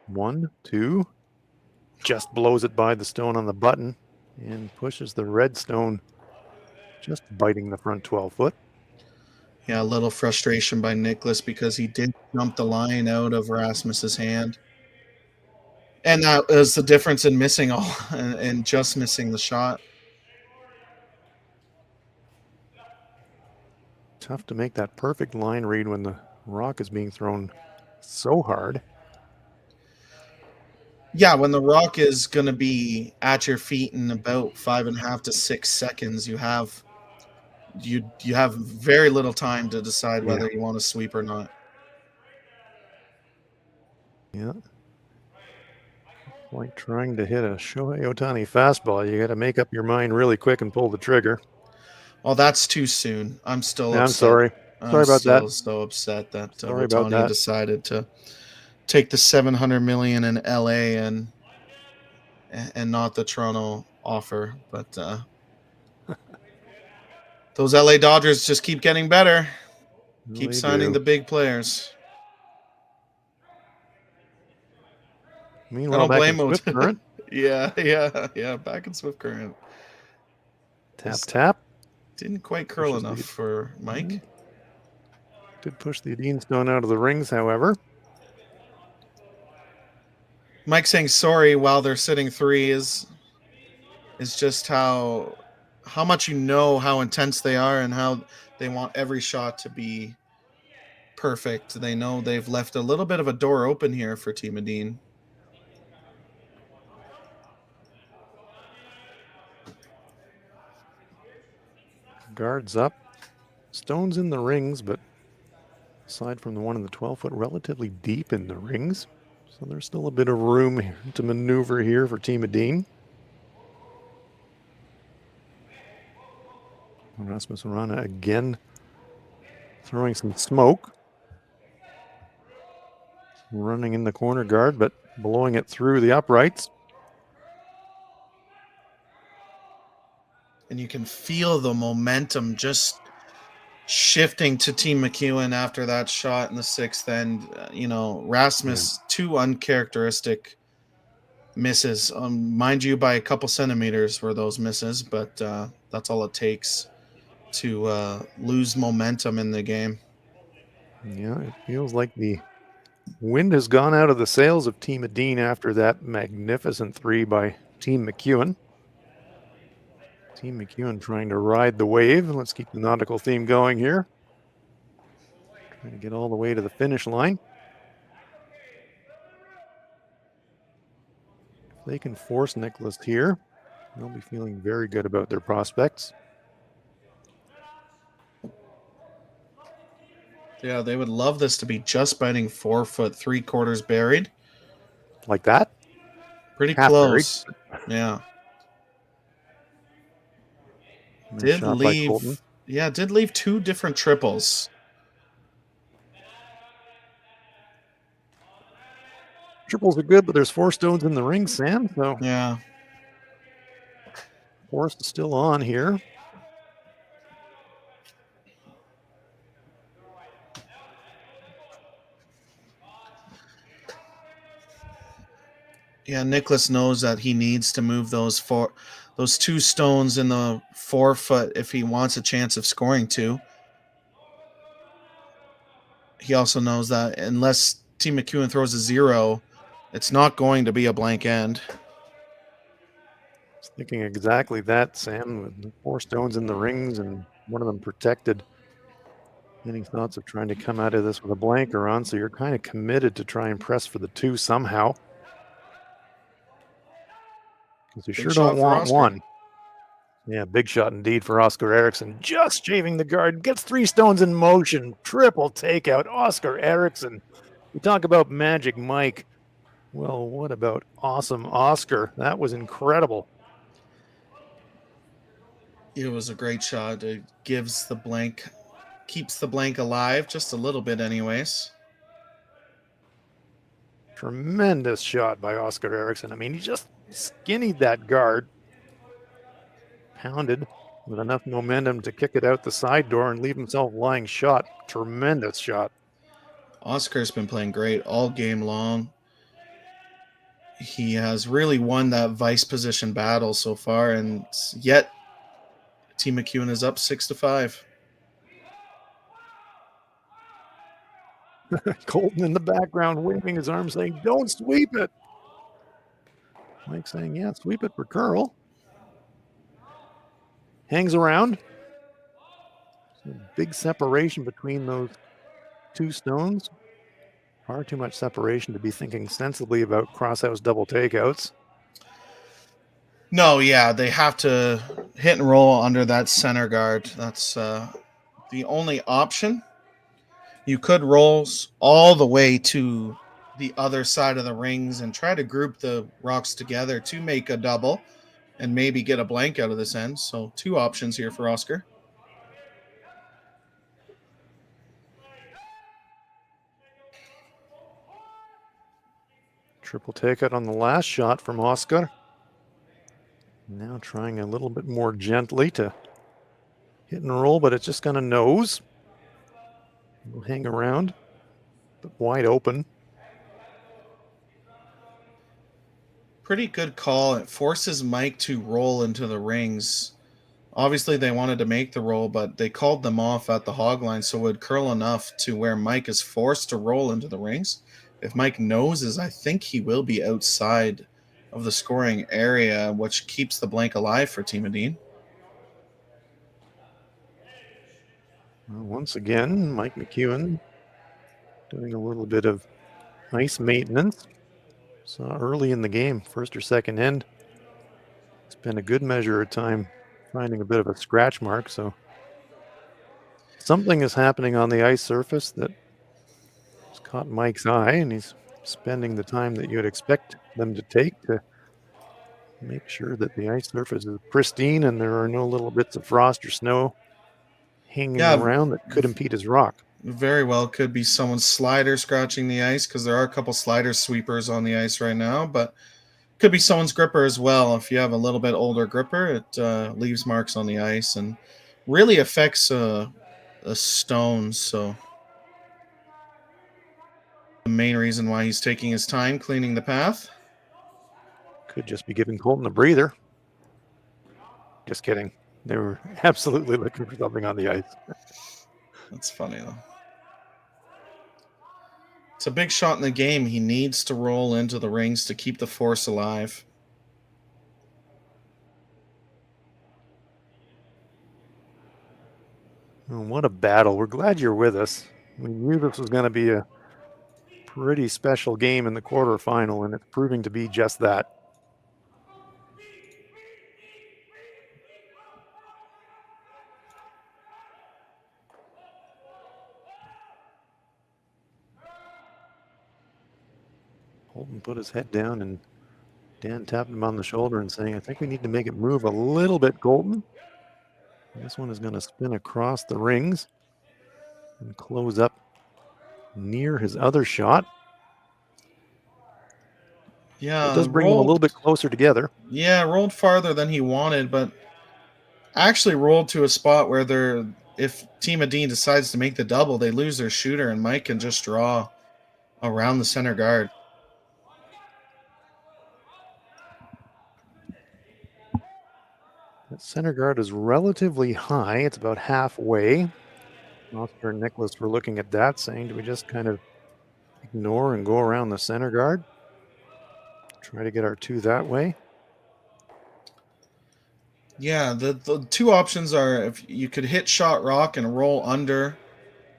1, 2. Just blows it by the stone on the button and pushes the red stone just biting the front 12 foot. Yeah, a little frustration by Niklas because he did jump the line out of Rasmus's hand. And that was the difference in missing all and just missing the shot. Tough to make that perfect line read when the rock is being thrown so hard. Yeah, when the rock is going to be at your feet in about 5.5 to 6 seconds, you have very little time to decide whether you want to sweep or not. Yeah. Like trying to hit a Shohei Ohtani fastball. You got to make up your mind really quick and pull the trigger. Oh, that's too soon. I'm still upset. I'm sorry. Sorry about that. I'm so upset that Sorry about Ohtani that. decided to take the $700 million in LA and not the Toronto offer. But those LA Dodgers just keep getting better. Keep signing the big players. Meanwhile, I don't blame Swift Current. Yeah. Back in Swift Current. Tap. Didn't quite curl enough for Mike. Did push the Edin stone out of the rings, however. Mike saying sorry while they're sitting 3 is just how much you know how intense they are and how they want every shot to be perfect. They know they've left a little bit of a door open here for Team Edin. Guards up. Stones in the rings, but aside from the one in the 12-foot, relatively deep in the rings. So there's still a bit of room to maneuver here for Team Edin. Rasmus Rana again throwing some smoke. Running in the corner guard, but blowing it through the uprights. And you can feel the momentum just shifting to Team McEwen after that shot in the 6th end. Rasmus, 2 uncharacteristic misses. Mind you, by a couple centimeters were those misses, but that's all it takes to lose momentum in the game. Yeah, it feels like the wind has gone out of the sails of Team Edin after that magnificent 3 by Team McEwen. Team McEwen trying to ride the wave. Let's keep the nautical theme going here. Trying to get all the way to the finish line. If they can force Niklas here, they'll be feeling very good about their prospects. Yeah, they would love this to be just biting 4 foot 3/4 buried. Like that? Pretty Half close. Yeah. Nice shot by Colton. Did leave 2 different triples. Triples are good, but there's 4 stones in the ring, Sam. So yeah, Forrest is still on here. Yeah, Niklas knows that he needs to move those 2 stones in the 4 foot if he wants a chance of scoring 2. He also knows that unless Team McEwen throws a 0, it's not going to be a blank end. I was thinking exactly that, Sam, with 4 stones in the rings and one of them protected. Any thoughts of trying to come out of this with a blanker on, so you're kind of committed to try and press for the 2 somehow. Because you sure don't want 1. Yeah, big shot indeed for Oscar Eriksson. Just shaving the guard, gets 3 stones in motion. Triple takeout, Oscar Eriksson. We talk about Magic Mike. Well, what about awesome Oscar? That was incredible. It was a great shot. It keeps the blank alive just a little bit anyways. Tremendous shot by Oscar Eriksson. I mean, he just skinnied that guard. Pounded with enough momentum to kick it out the side door and leave himself lying shot. Tremendous shot. Oscar's been playing great all game long. He has really won that vice position battle so far, and yet Team McEwen is up 6-5. Colton in the background waving his arm saying, "Don't sweep it." Mike saying, "Yeah, sweep it for Curl." Hangs around. Big separation between those 2 stones. Far too much separation to be thinking sensibly about crosshouse double takeouts. No, yeah, they have to hit and roll under that center guard. That's the only option. You could roll all the way to the other side of the rings and try to group the rocks together to make a double and maybe get a blank out of this end. So 2 options here for Oscar. Triple takeout on the last shot from Oscar. Now trying a little bit more gently to hit and roll, but it's just going to nose. We'll hang around, but wide open. Pretty good call. It forces Mike to roll into the rings. Obviously, they wanted to make the roll, but they called them off at the hog line, so it would curl enough to where Mike is forced to roll into the rings. If Mike noses, I think he will be outside of the scoring area, which keeps the blank alive for Team Edin. Well, once again, Mike McEwen doing a little bit of ice maintenance. Saw early in the game, first or second end. Spent a good measure of time finding a bit of a scratch mark, so something is happening on the ice surface that has caught Mike's eye, and he's spending the time that you'd expect them to take to make sure that the ice surface is pristine and there are no little bits of frost or snow hanging around that could impede his rock. Very well could be someone's slider scratching the ice, because there are a couple slider sweepers on the ice right now, but could be someone's gripper as well. If you have a little bit older gripper, it leaves marks on the ice and really affects a stone. So the main reason why he's taking his time cleaning the path. Could just be giving Colton a breather. Just kidding. They were absolutely looking for something on the ice. That's funny, though. It's a big shot in the game. He needs to roll into the rings to keep the force alive. Oh, what a battle. We're glad you're with us. We knew this was going to be a pretty special game in the quarterfinal, and it's proving to be just that. Holden put his head down, and Dan tapped him on the shoulder and saying, I think we need to make it move a little bit, Colton. This one is going to spin across the rings and close up near his other shot. Yeah, it does bring them a little bit closer together. Yeah, rolled farther than he wanted, but actually rolled to a spot where if Team Edin decides to make the double, they lose their shooter, and Mike can just draw around the center guard. That center guard is relatively high. It's about halfway. Oscar and Niklas were looking at that, saying, do we just kind of ignore and go around the center guard? Try to get our two that way. Yeah, the two options are if you could hit shot rock and roll under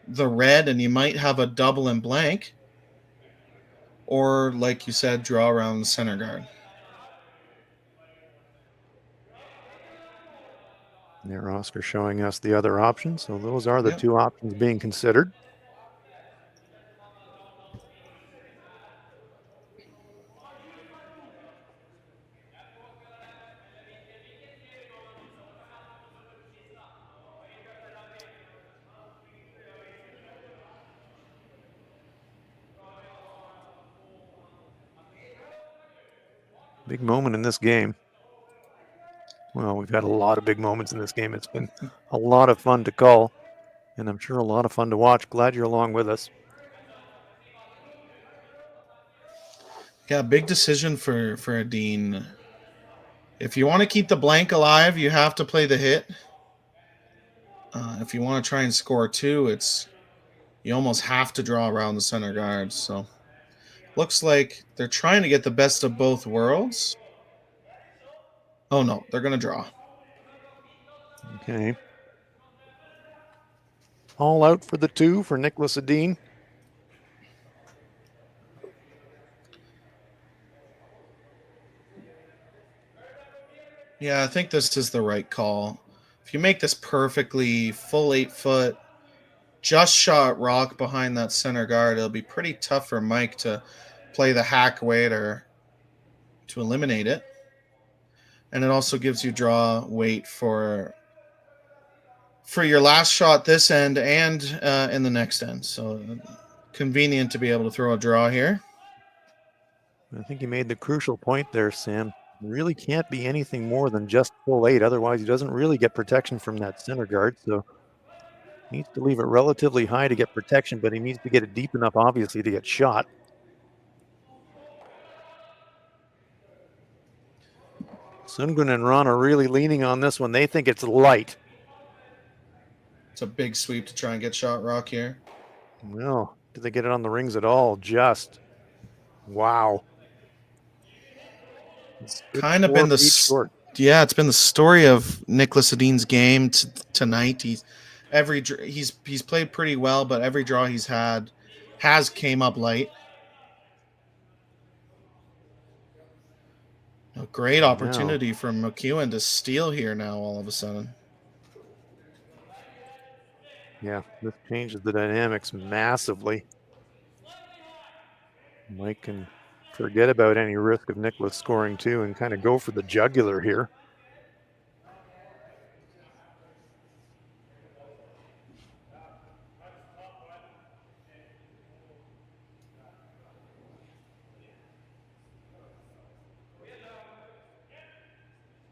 the red, and you might have a double and blank. Or, like you said, draw around the center guard. There, Oscar showing us the other options. So those are the two options being considered. Big moment in this game. Well, we've had a lot of big moments in this game. It's been a lot of fun to call, and I'm sure a lot of fun to watch. Glad you're along with us. Yeah, big decision for Edin. If you want to keep the blank alive, you have to play the hit. If you want to try and score two, you almost have to draw around the center guard. So looks like they're trying to get the best of both worlds. Oh no, they're going to draw. Okay. All out for the two for Niklas Edin. Yeah, I think this is the right call. If you make this perfectly, full 8 foot, just shot rock behind that center guard, it'll be pretty tough for Mike to play the hack weight or to eliminate it. And it also gives you draw weight for your last shot this end and in the next end. So convenient to be able to throw a draw here. I think you made the crucial point there, Sam. Really can't be anything more than just full 8. Otherwise, he doesn't really get protection from that center guard. So needs to leave it relatively high to get protection, but he needs to get it deep enough, obviously, to get shot. Sundgren and Ron are really leaning on this one. They think it's light. It's a big sweep to try and get shot rock here. Well, did they get it on the rings at all? Just. Wow. It's kind of been the yeah, it's been the story of Niklas Edin's game tonight. He's played pretty well, but every draw he's had has came up light. A great opportunity for McEwen to steal here now all of a sudden. Yeah, this changes the dynamics massively. Mike can forget about any risk of Niklas scoring two and kind of go for the jugular here.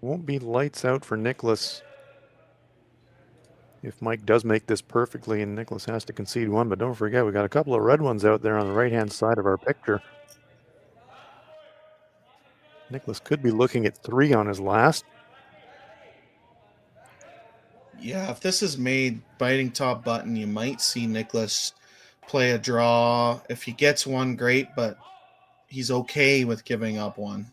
Won't be lights out for Niklas if Mike does make this perfectly and Niklas has to concede one. But don't forget, we got a couple of red ones out there on the right-hand side of our picture. Niklas could be looking at 3 on his last. Yeah, if this is made biting top button, you might see Niklas play a draw. If he gets one, great, but he's okay with giving up one.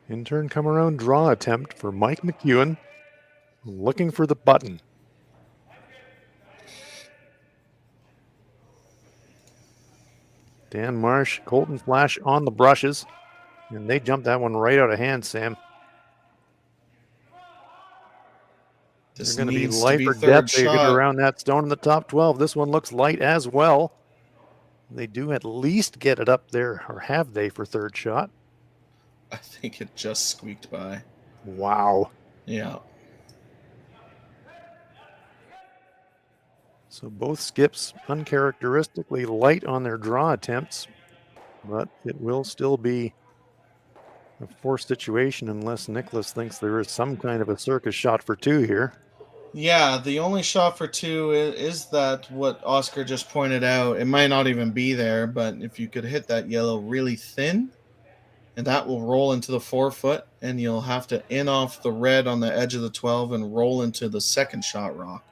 In turn, come around draw attempt for Mike McEwen, looking for the button. Dan Marsh, Colton Flash on the brushes, and they jumped that one right out of hand, Sam. This They're going to be needs life to be or third death. They get shot. around that stone in the top 12. This one looks light as well. They do at least get it up there, or have they, for third shot? I think it just squeaked by. Wow. Yeah. So both skips uncharacteristically light on their draw attempts, but it will still be a forced situation unless Niklas thinks there is some kind of a circus shot for two here. Yeah, the only shot for two is that what Oscar just pointed out. It might not even be there, but if you could hit that yellow really thin, and that will roll into the 4-foot, and you'll have to in off the red on the edge of the 12 and roll into the second shot rock.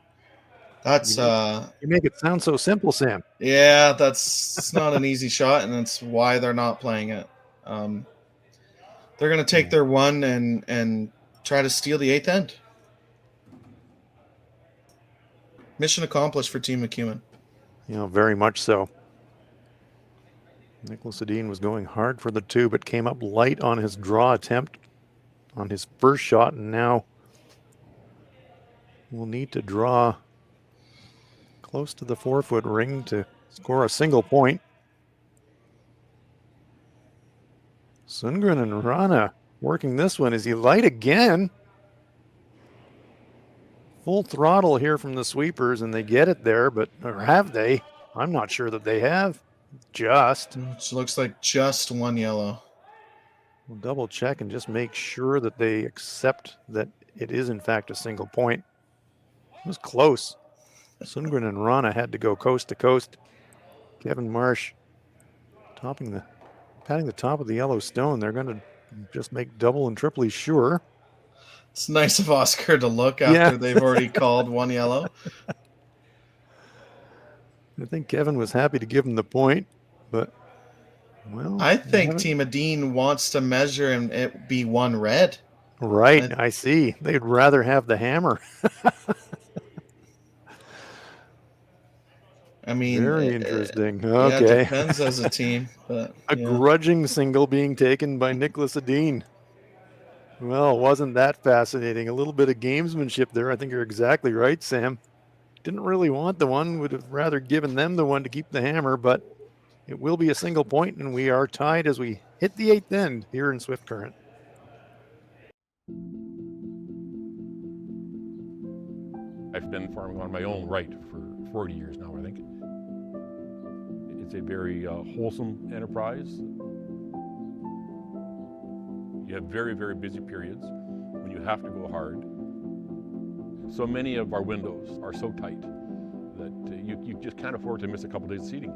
That's you make it sound so simple, Sam. Yeah, it's not an easy shot, and that's why they're not playing it. They're going to take their one and try to steal the 8th end. Mission accomplished for Team McEwen. Very much so. Niklas Edin was going hard for the two, but came up light on his draw attempt on his first shot, and now will need to draw close to the 4-foot ring to score a single point. Sundgren and Rana working this one. Is he light again? Full throttle here from the sweepers, and they get it there, or have they? I'm not sure that they have. Just. It looks like just one yellow. We'll double check and just make sure that they accept that it is in fact a single point. It was close. Sundgren and Rana had to go coast to coast. Kevin Marsh patting the top of the yellow stone. They're going to just make double and triply sure. It's nice of Oscar to look after they've already called one yellow. I think Kevin was happy to give him the point, but, well. I think Team Edin wants to measure and it be one red. Right, I see. They'd rather have the hammer. I mean, very interesting. Okay. Yeah, it depends as a team. But, a grudging single being taken by Niklas Edin. Well, wasn't that fascinating? A little bit of gamesmanship there. I think you're exactly right, Sam. Didn't really want the one, would have rather given them the one to keep the hammer, but it will be a single point, and we are tied as we hit the 8th end here in Swift Current. I've been farming on my own right for 40 years now, I think. It's a very wholesome enterprise. You have very, very busy periods when you have to go hard. So many of our windows are so tight that you just can't afford to miss a couple days of seeding.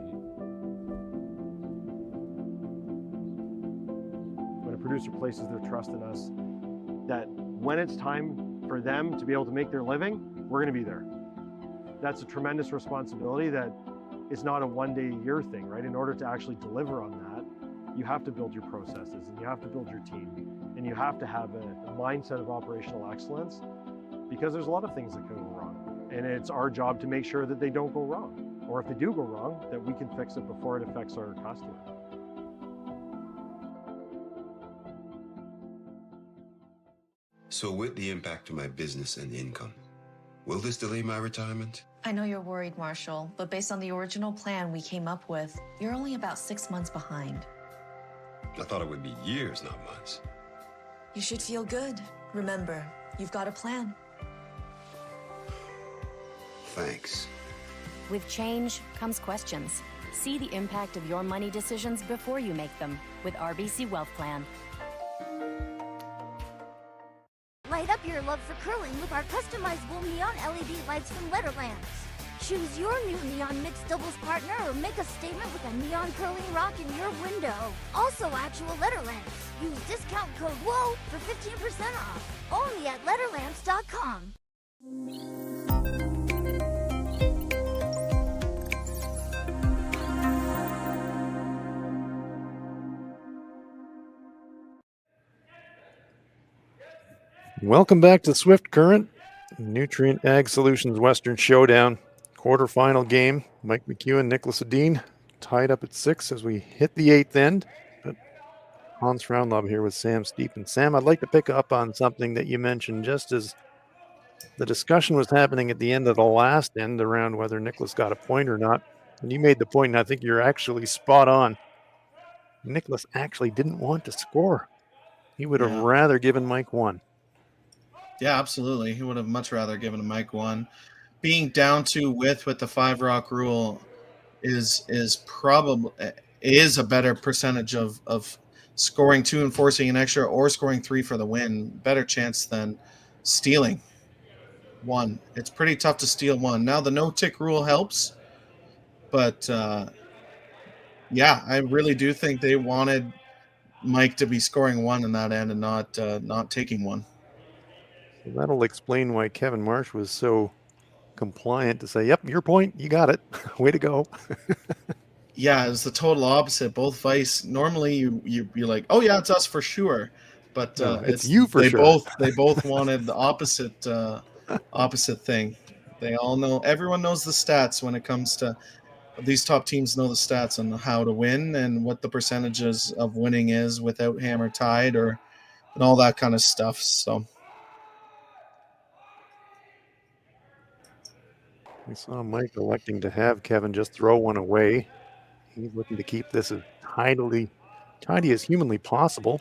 When a producer places their trust in us, that when it's time for them to be able to make their living, we're going to be there. That's a tremendous responsibility that is not a one-day-a-year thing, right? In order to actually deliver on that, you have to build your processes and you have to build your team and you have to have a mindset of operational excellence, because there's a lot of things that can go wrong. And it's our job to make sure that they don't go wrong. Or if they do go wrong, that we can fix it before it affects our customer. So with the impact to my business and income, will this delay my retirement? I know you're worried, Marshall, but based on the original plan we came up with, you're only about 6 months behind. I thought it would be years, not months. You should feel good. Remember, you've got a plan. Thanks. With change comes questions. See the impact of your money decisions before you make them with RBC Wealth Plan. Light up your love for curling with our customizable neon LED lights from Letterlands. Choose your new neon mixed doubles partner or make a statement with a neon curling rock in your window. Also actual Letterlands. Use discount code WHOA for 15% off. Only at Letterlands.com. Welcome back to Swift Current, Nutrien Ag Solutions Western Showdown. Quarterfinal game. Mike McEwen, Niklas Edin tied up at 6 as we hit the 8th end. But Hans Fraunlob here with Sam Steepen. Sam, I'd like to pick up on something that you mentioned just as the discussion was happening at the end of the last end around whether Niklas got a point or not. And you made the point, and I think you're actually spot on. Niklas actually didn't want to score. He would have rather given Mike 1. Yeah, absolutely. He would have much rather given Mike 1. Being down to with the 5 rock rule is probably a better percentage of scoring 2 and forcing an extra, or scoring 3 for the win. Better chance than stealing 1. It's pretty tough to steal 1. Now the no tick rule helps, but yeah, I really do think they wanted Mike to be scoring 1 in that end and not taking 1. So that'll explain why Kevin Marsh was so compliant to say, "Yep, your point, you got it. Way to go." Yeah, it's the total opposite. Both vice. Normally, you're like, "Oh yeah, it's us for sure," but no, it's you for sure. They both wanted the opposite thing. They all know. Everyone knows the stats when it comes to these top teams. Know the stats on how to win and what the percentages of winning is without hammer tied and all that kind of stuff. So. We saw Mike electing to have Kevin just throw 1 away. He's looking to keep this as tidy as humanly possible.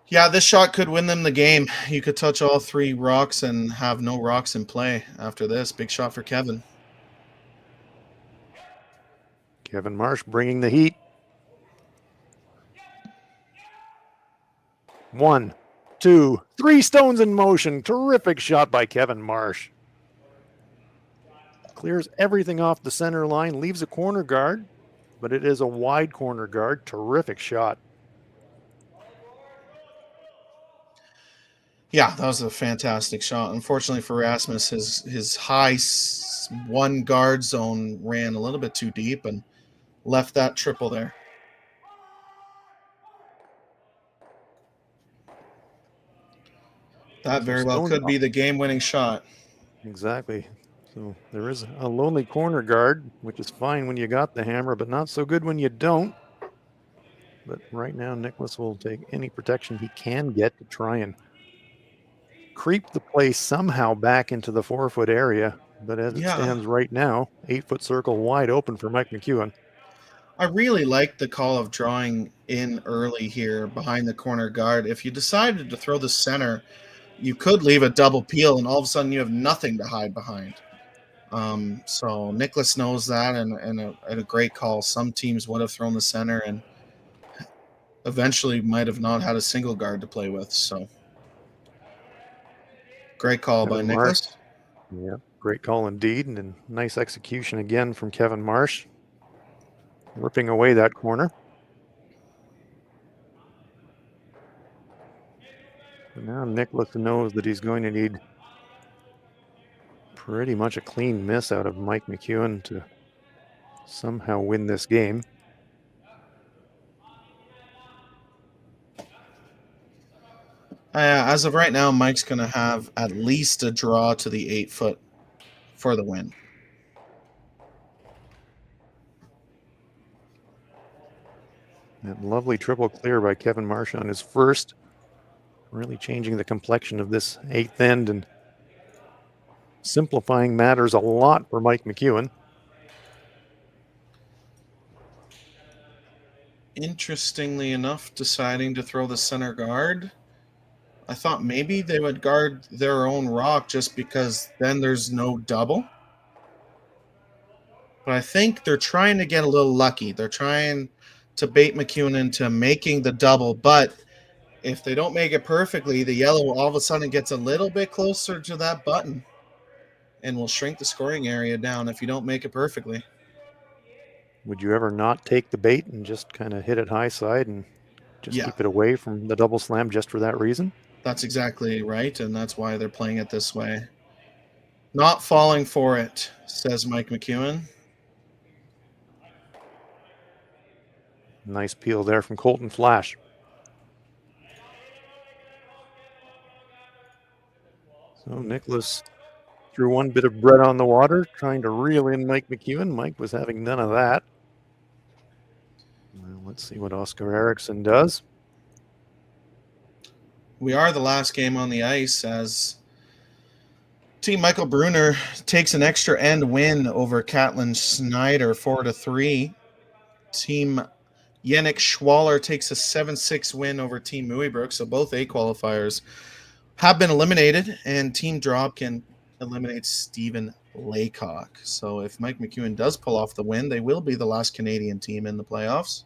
Yeah, this shot could win them the game. You could touch all 3 rocks and have no rocks in play after this. Big shot for Kevin. Kevin Marsh bringing the heat. 1, 2, 3 stones in motion. Terrific shot by Kevin Marsh. Clears everything off the center line, leaves a corner guard, but it is a wide corner guard. Terrific shot. Yeah, that was a fantastic shot. Unfortunately for Rasmus, his high 1 guard zone ran a little bit too deep and left that triple there. That very well could be the game-winning shot. Exactly. So there is a lonely corner guard, which is fine when you got the hammer, but not so good when you don't. But right now, Niklas will take any protection he can get to try and creep the play somehow back into the 4-foot area. But as it stands right now, 8-foot circle wide open for Mike McEwen. I really like the call of drawing in early here behind the corner guard. If you decided to throw the center, you could leave a double peel, and all of a sudden you have nothing to hide behind. So Niklas knows that, and a great call. Some teams would have thrown the center and eventually might have not had a single guard to play with. So great call by Niklas. Yeah, great call indeed, and nice execution again from Kevin Marsh, ripping away that corner. But now Niklas knows that he's going to need pretty much a clean miss out of Mike McEwen to somehow win this game. As of right now, Mike's going to have at least a draw to the 8-foot for the win. That lovely triple clear by Kevin Marsh on his first, really changing the complexion of this 8th end and simplifying matters a lot for Mike McEwen. Interestingly enough, deciding to throw the center guard. I thought maybe they would guard their own rock just because then there's no double. But I think they're trying to get a little lucky. They're trying to bait McEwen into making the double, but if they don't make it perfectly, the yellow all of a sudden gets a little bit closer to that button and will shrink the scoring area down if you don't make it perfectly. Would you ever not take the bait and just kind of hit it high side and just keep it away from the double slam just for that reason? That's exactly right, and that's why they're playing it this way. Not falling for it, says Mike McEwen. Nice peel there from Colton Flash. So Niklas threw one bit of bread on the water, trying to reel in Mike McEwen. Mike was having none of that. Well, let's see what Oscar Eriksson does. We are the last game on the ice as Team Michael Brunner takes an extra end win over Catlin Snyder 4-3. Team Yannick Schwaller takes a 7-6 win over Team Muibruk. So both A qualifiers have been eliminated, and Team Dropkin eliminates Stephen Laycock. So if Mike McEwen does pull off the win, they will be the last Canadian team in the playoffs.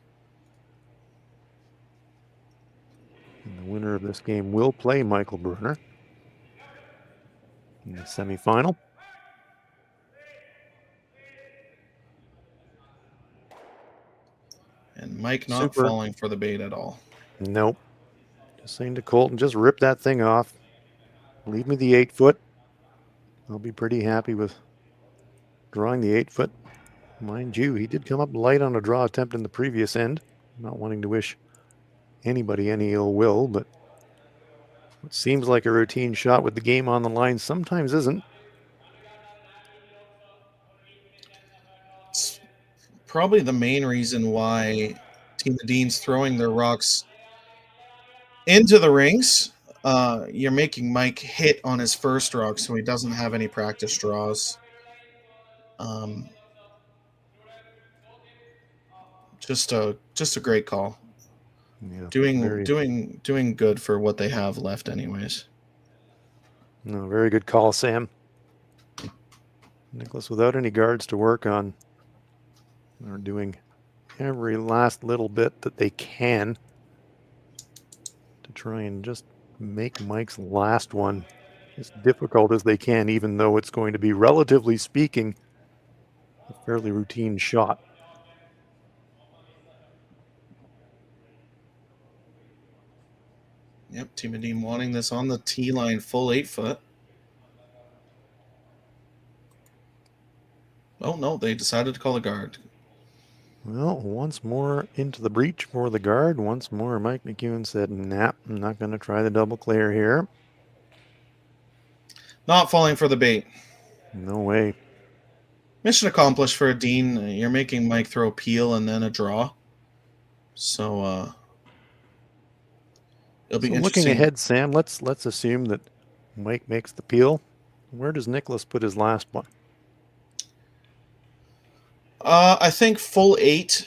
And the winner of this game will play Michael Brunner in the semifinal. And Mike not falling for the bait at all. Nope. Just saying to Colton, just rip that thing off. Leave me the 8-foot. I'll be pretty happy with drawing the 8-foot. Mind you, he did come up light on a draw attempt in the previous end. Not wanting to wish anybody any ill will, but what seems like a routine shot with the game on the line sometimes isn't. It's probably the main reason why Team Edin's throwing their rocks into the rings. You're making Mike hit on his first rock, so he doesn't have any practice draws. Just a great call. Yeah, doing good for what they have left, anyways. No, very good call, Sam. Niklas, without any guards to work on, are doing every last little bit that they can to try and just make Mike's last one as difficult as they can, even though it's going to be, relatively speaking, a fairly routine shot. Yep, Team Edin wanting this on the tee line, full 8-foot. Oh, no, they decided to call a guard. Well, once more into the breach for the guard. Once more, Mike McEwen said, nah, I'm not going to try the double clear here. Not falling for the bait. No way. Mission accomplished for Edin. You're making Mike throw a peel and then a draw. So, it'll be interesting. Looking ahead, Sam, let's assume that Mike makes the peel. Where does Niklas put his last one? I think full 8,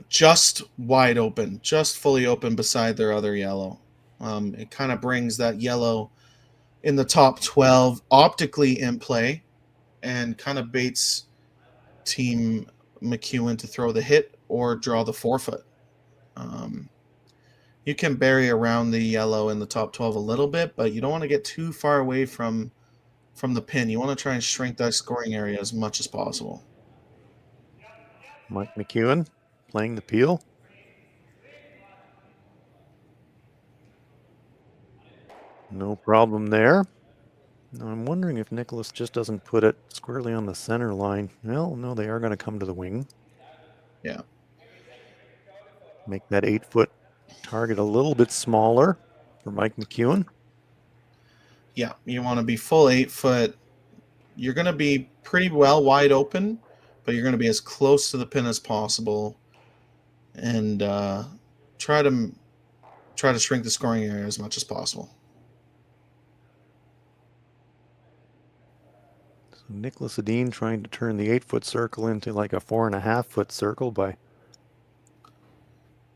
just wide open, just fully open beside their other yellow. It kind of brings that yellow in the top 12 optically in play and kind of baits Team McEwen to throw the hit or draw the forefoot. You can bury around the yellow in the top 12 a little bit, but you don't want to get too far away from the pin. You want to try and shrink that scoring area as much as possible. Mike McEwen playing the peel. No problem there. Now I'm wondering if Niklas just doesn't put it squarely on the center line. Well, no, they are going to come to the wing. Yeah. Make that 8-foot target a little bit smaller for Mike McEwen. Yeah, you want to be full 8-foot. You're going to be pretty well wide open, but you're going to be as close to the pin as possible and try to shrink the scoring area as much as possible. So Niklas Edin trying to turn the 8-foot circle into like a 4.5-foot circle by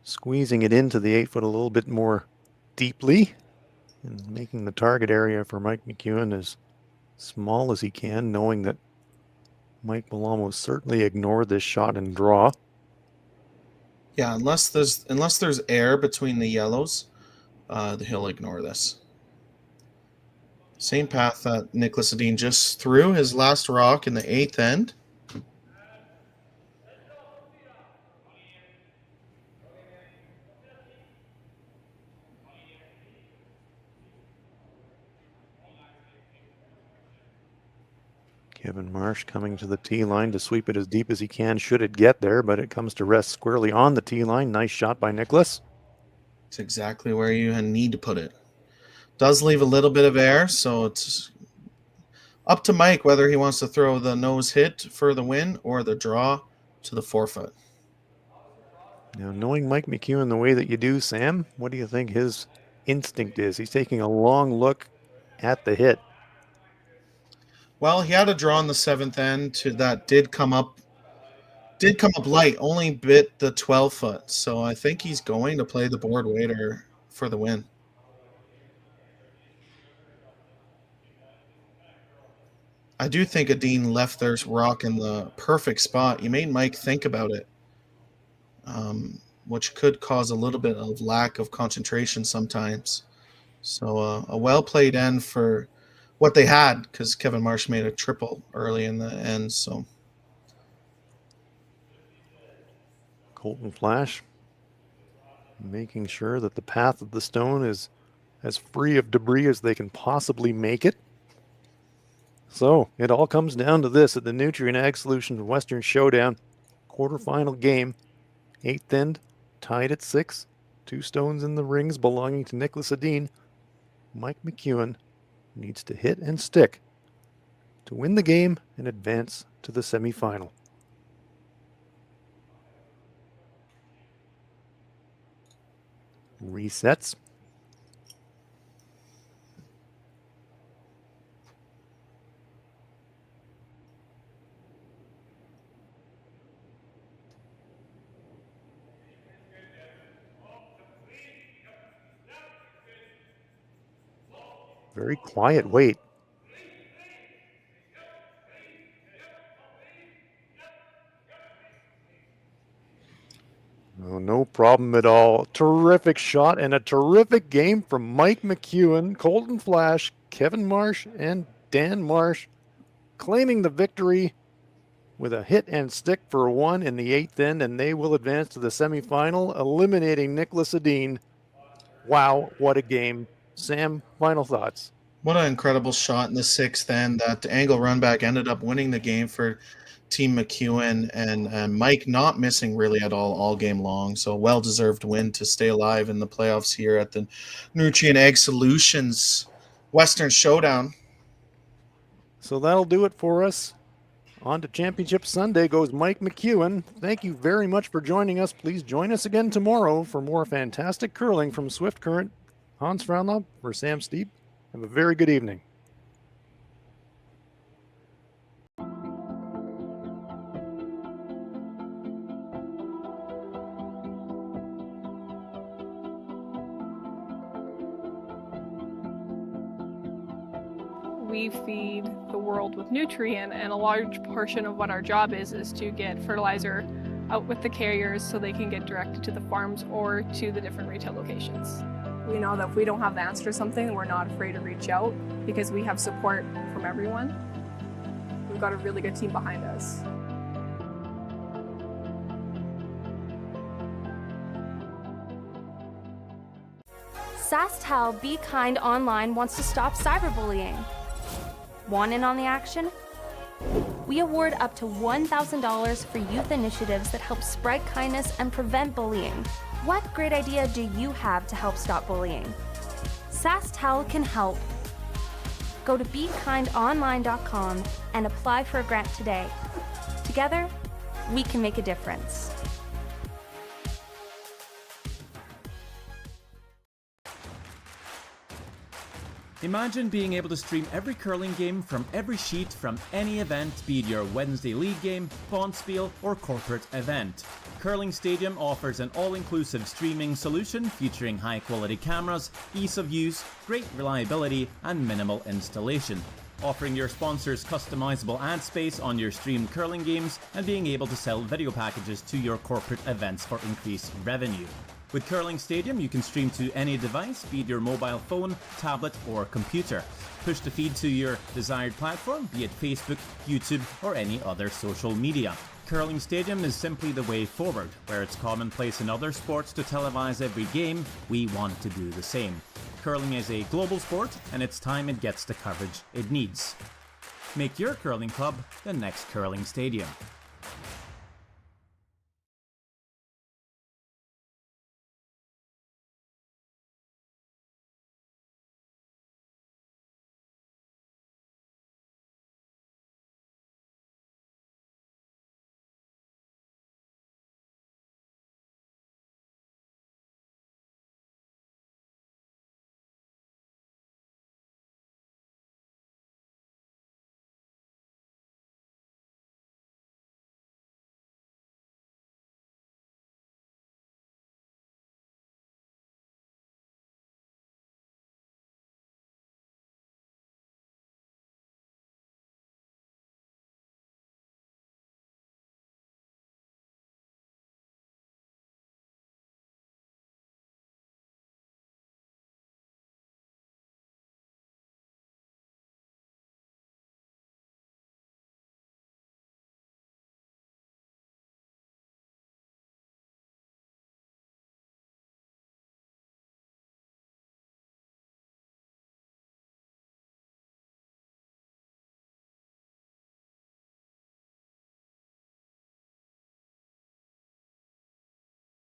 squeezing it into the 8-foot a little bit more deeply and making the target area for Mike McEwen as small as he can, knowing that Mike will almost certainly ignore this shot and draw. Yeah, unless there's air between the yellows, he'll ignore this. Same path that Niklas Edin just threw his last rock in the 8th end. Kevin Marsh coming to the tee line to sweep it as deep as he can should it get there, but it comes to rest squarely on the tee line. Nice shot by Niklas. It's exactly where you need to put it. Does leave a little bit of air, so it's up to Mike whether he wants to throw the nose hit for the win or the draw to the forefoot. Now, knowing Mike McEwen the way that you do, Sam, what do you think his instinct is? He's taking a long look at the hit. Well, he had a draw on the 7th end that did come up light, only bit the 12-foot. So I think he's going to play the board waiter for the win. I do think Edin left their rock in the perfect spot. He made Mike think about it, which could cause a little bit of lack of concentration sometimes. So a well-played end for what they had, because Kevin Marsh made a triple early in the end. So Colton Flash making sure that the path of the stone is as free of debris as they can possibly make it. So it all comes down to this at the Nutrien Ag Solutions Western Showdown quarterfinal game. 8th end, tied at 6. 2 stones in the rings belonging to Niklas Edin. Mike McEwen needs to hit and stick to win the game and advance to the semifinal. Resets. Very quiet wait. Oh, no problem at all. Terrific shot and a terrific game from Mike McEwen, Colton Flash, Kevin Marsh, and Dan Marsh claiming the victory with a hit and stick for 1 in the 8th end, and they will advance to the semifinal, eliminating Niklas Edin. Wow, what a game. Sam, final thoughts. What an incredible shot in the 6th end. That angle run back ended up winning the game for Team McEwen, and Mike not missing really at all game long. So a well-deserved win to stay alive in the playoffs here at the Nutrien Ag Solutions Western Showdown. So that'll do it for us. On to Championship Sunday goes Mike McEwen. Thank you very much for joining us. Please join us again tomorrow for more fantastic curling from Swift Current. Hans Frauenlaub for Sam Steep. Have a very good evening. We feed the world with Nutrien, and a large portion of what our job is to get fertilizer out with the carriers so they can get directed to the farms or to the different retail locations. We know that if we don't have the answer to something, we're not afraid to reach out because we have support from everyone. We've got a really good team behind us. SaskTel Be Kind Online wants to stop cyberbullying. Want in on the action? We award up to $1,000 for youth initiatives that help spread kindness and prevent bullying. What great idea do you have to help stop bullying? SaskTel can help. Go to BeKindOnline.com and apply for a grant today. Together, we can make a difference. Imagine being able to stream every curling game from every sheet from any event, be it your Wednesday league game, bonspiel, or corporate event. Curling Stadium offers an all-inclusive streaming solution featuring high-quality cameras, ease of use, great reliability, and minimal installation. Offering your sponsors customizable ad space on your streamed curling games and being able to sell video packages to your corporate events for increased revenue. With Curling Stadium, you can stream to any device, be it your mobile phone, tablet, or computer. Push the feed to your desired platform, be it Facebook, YouTube, or any other social media. Curling Stadium is simply the way forward. Where it's commonplace in other sports to televise every game, we want to do the same. Curling is a global sport, and it's time it gets the coverage it needs. Make your curling club the next Curling Stadium.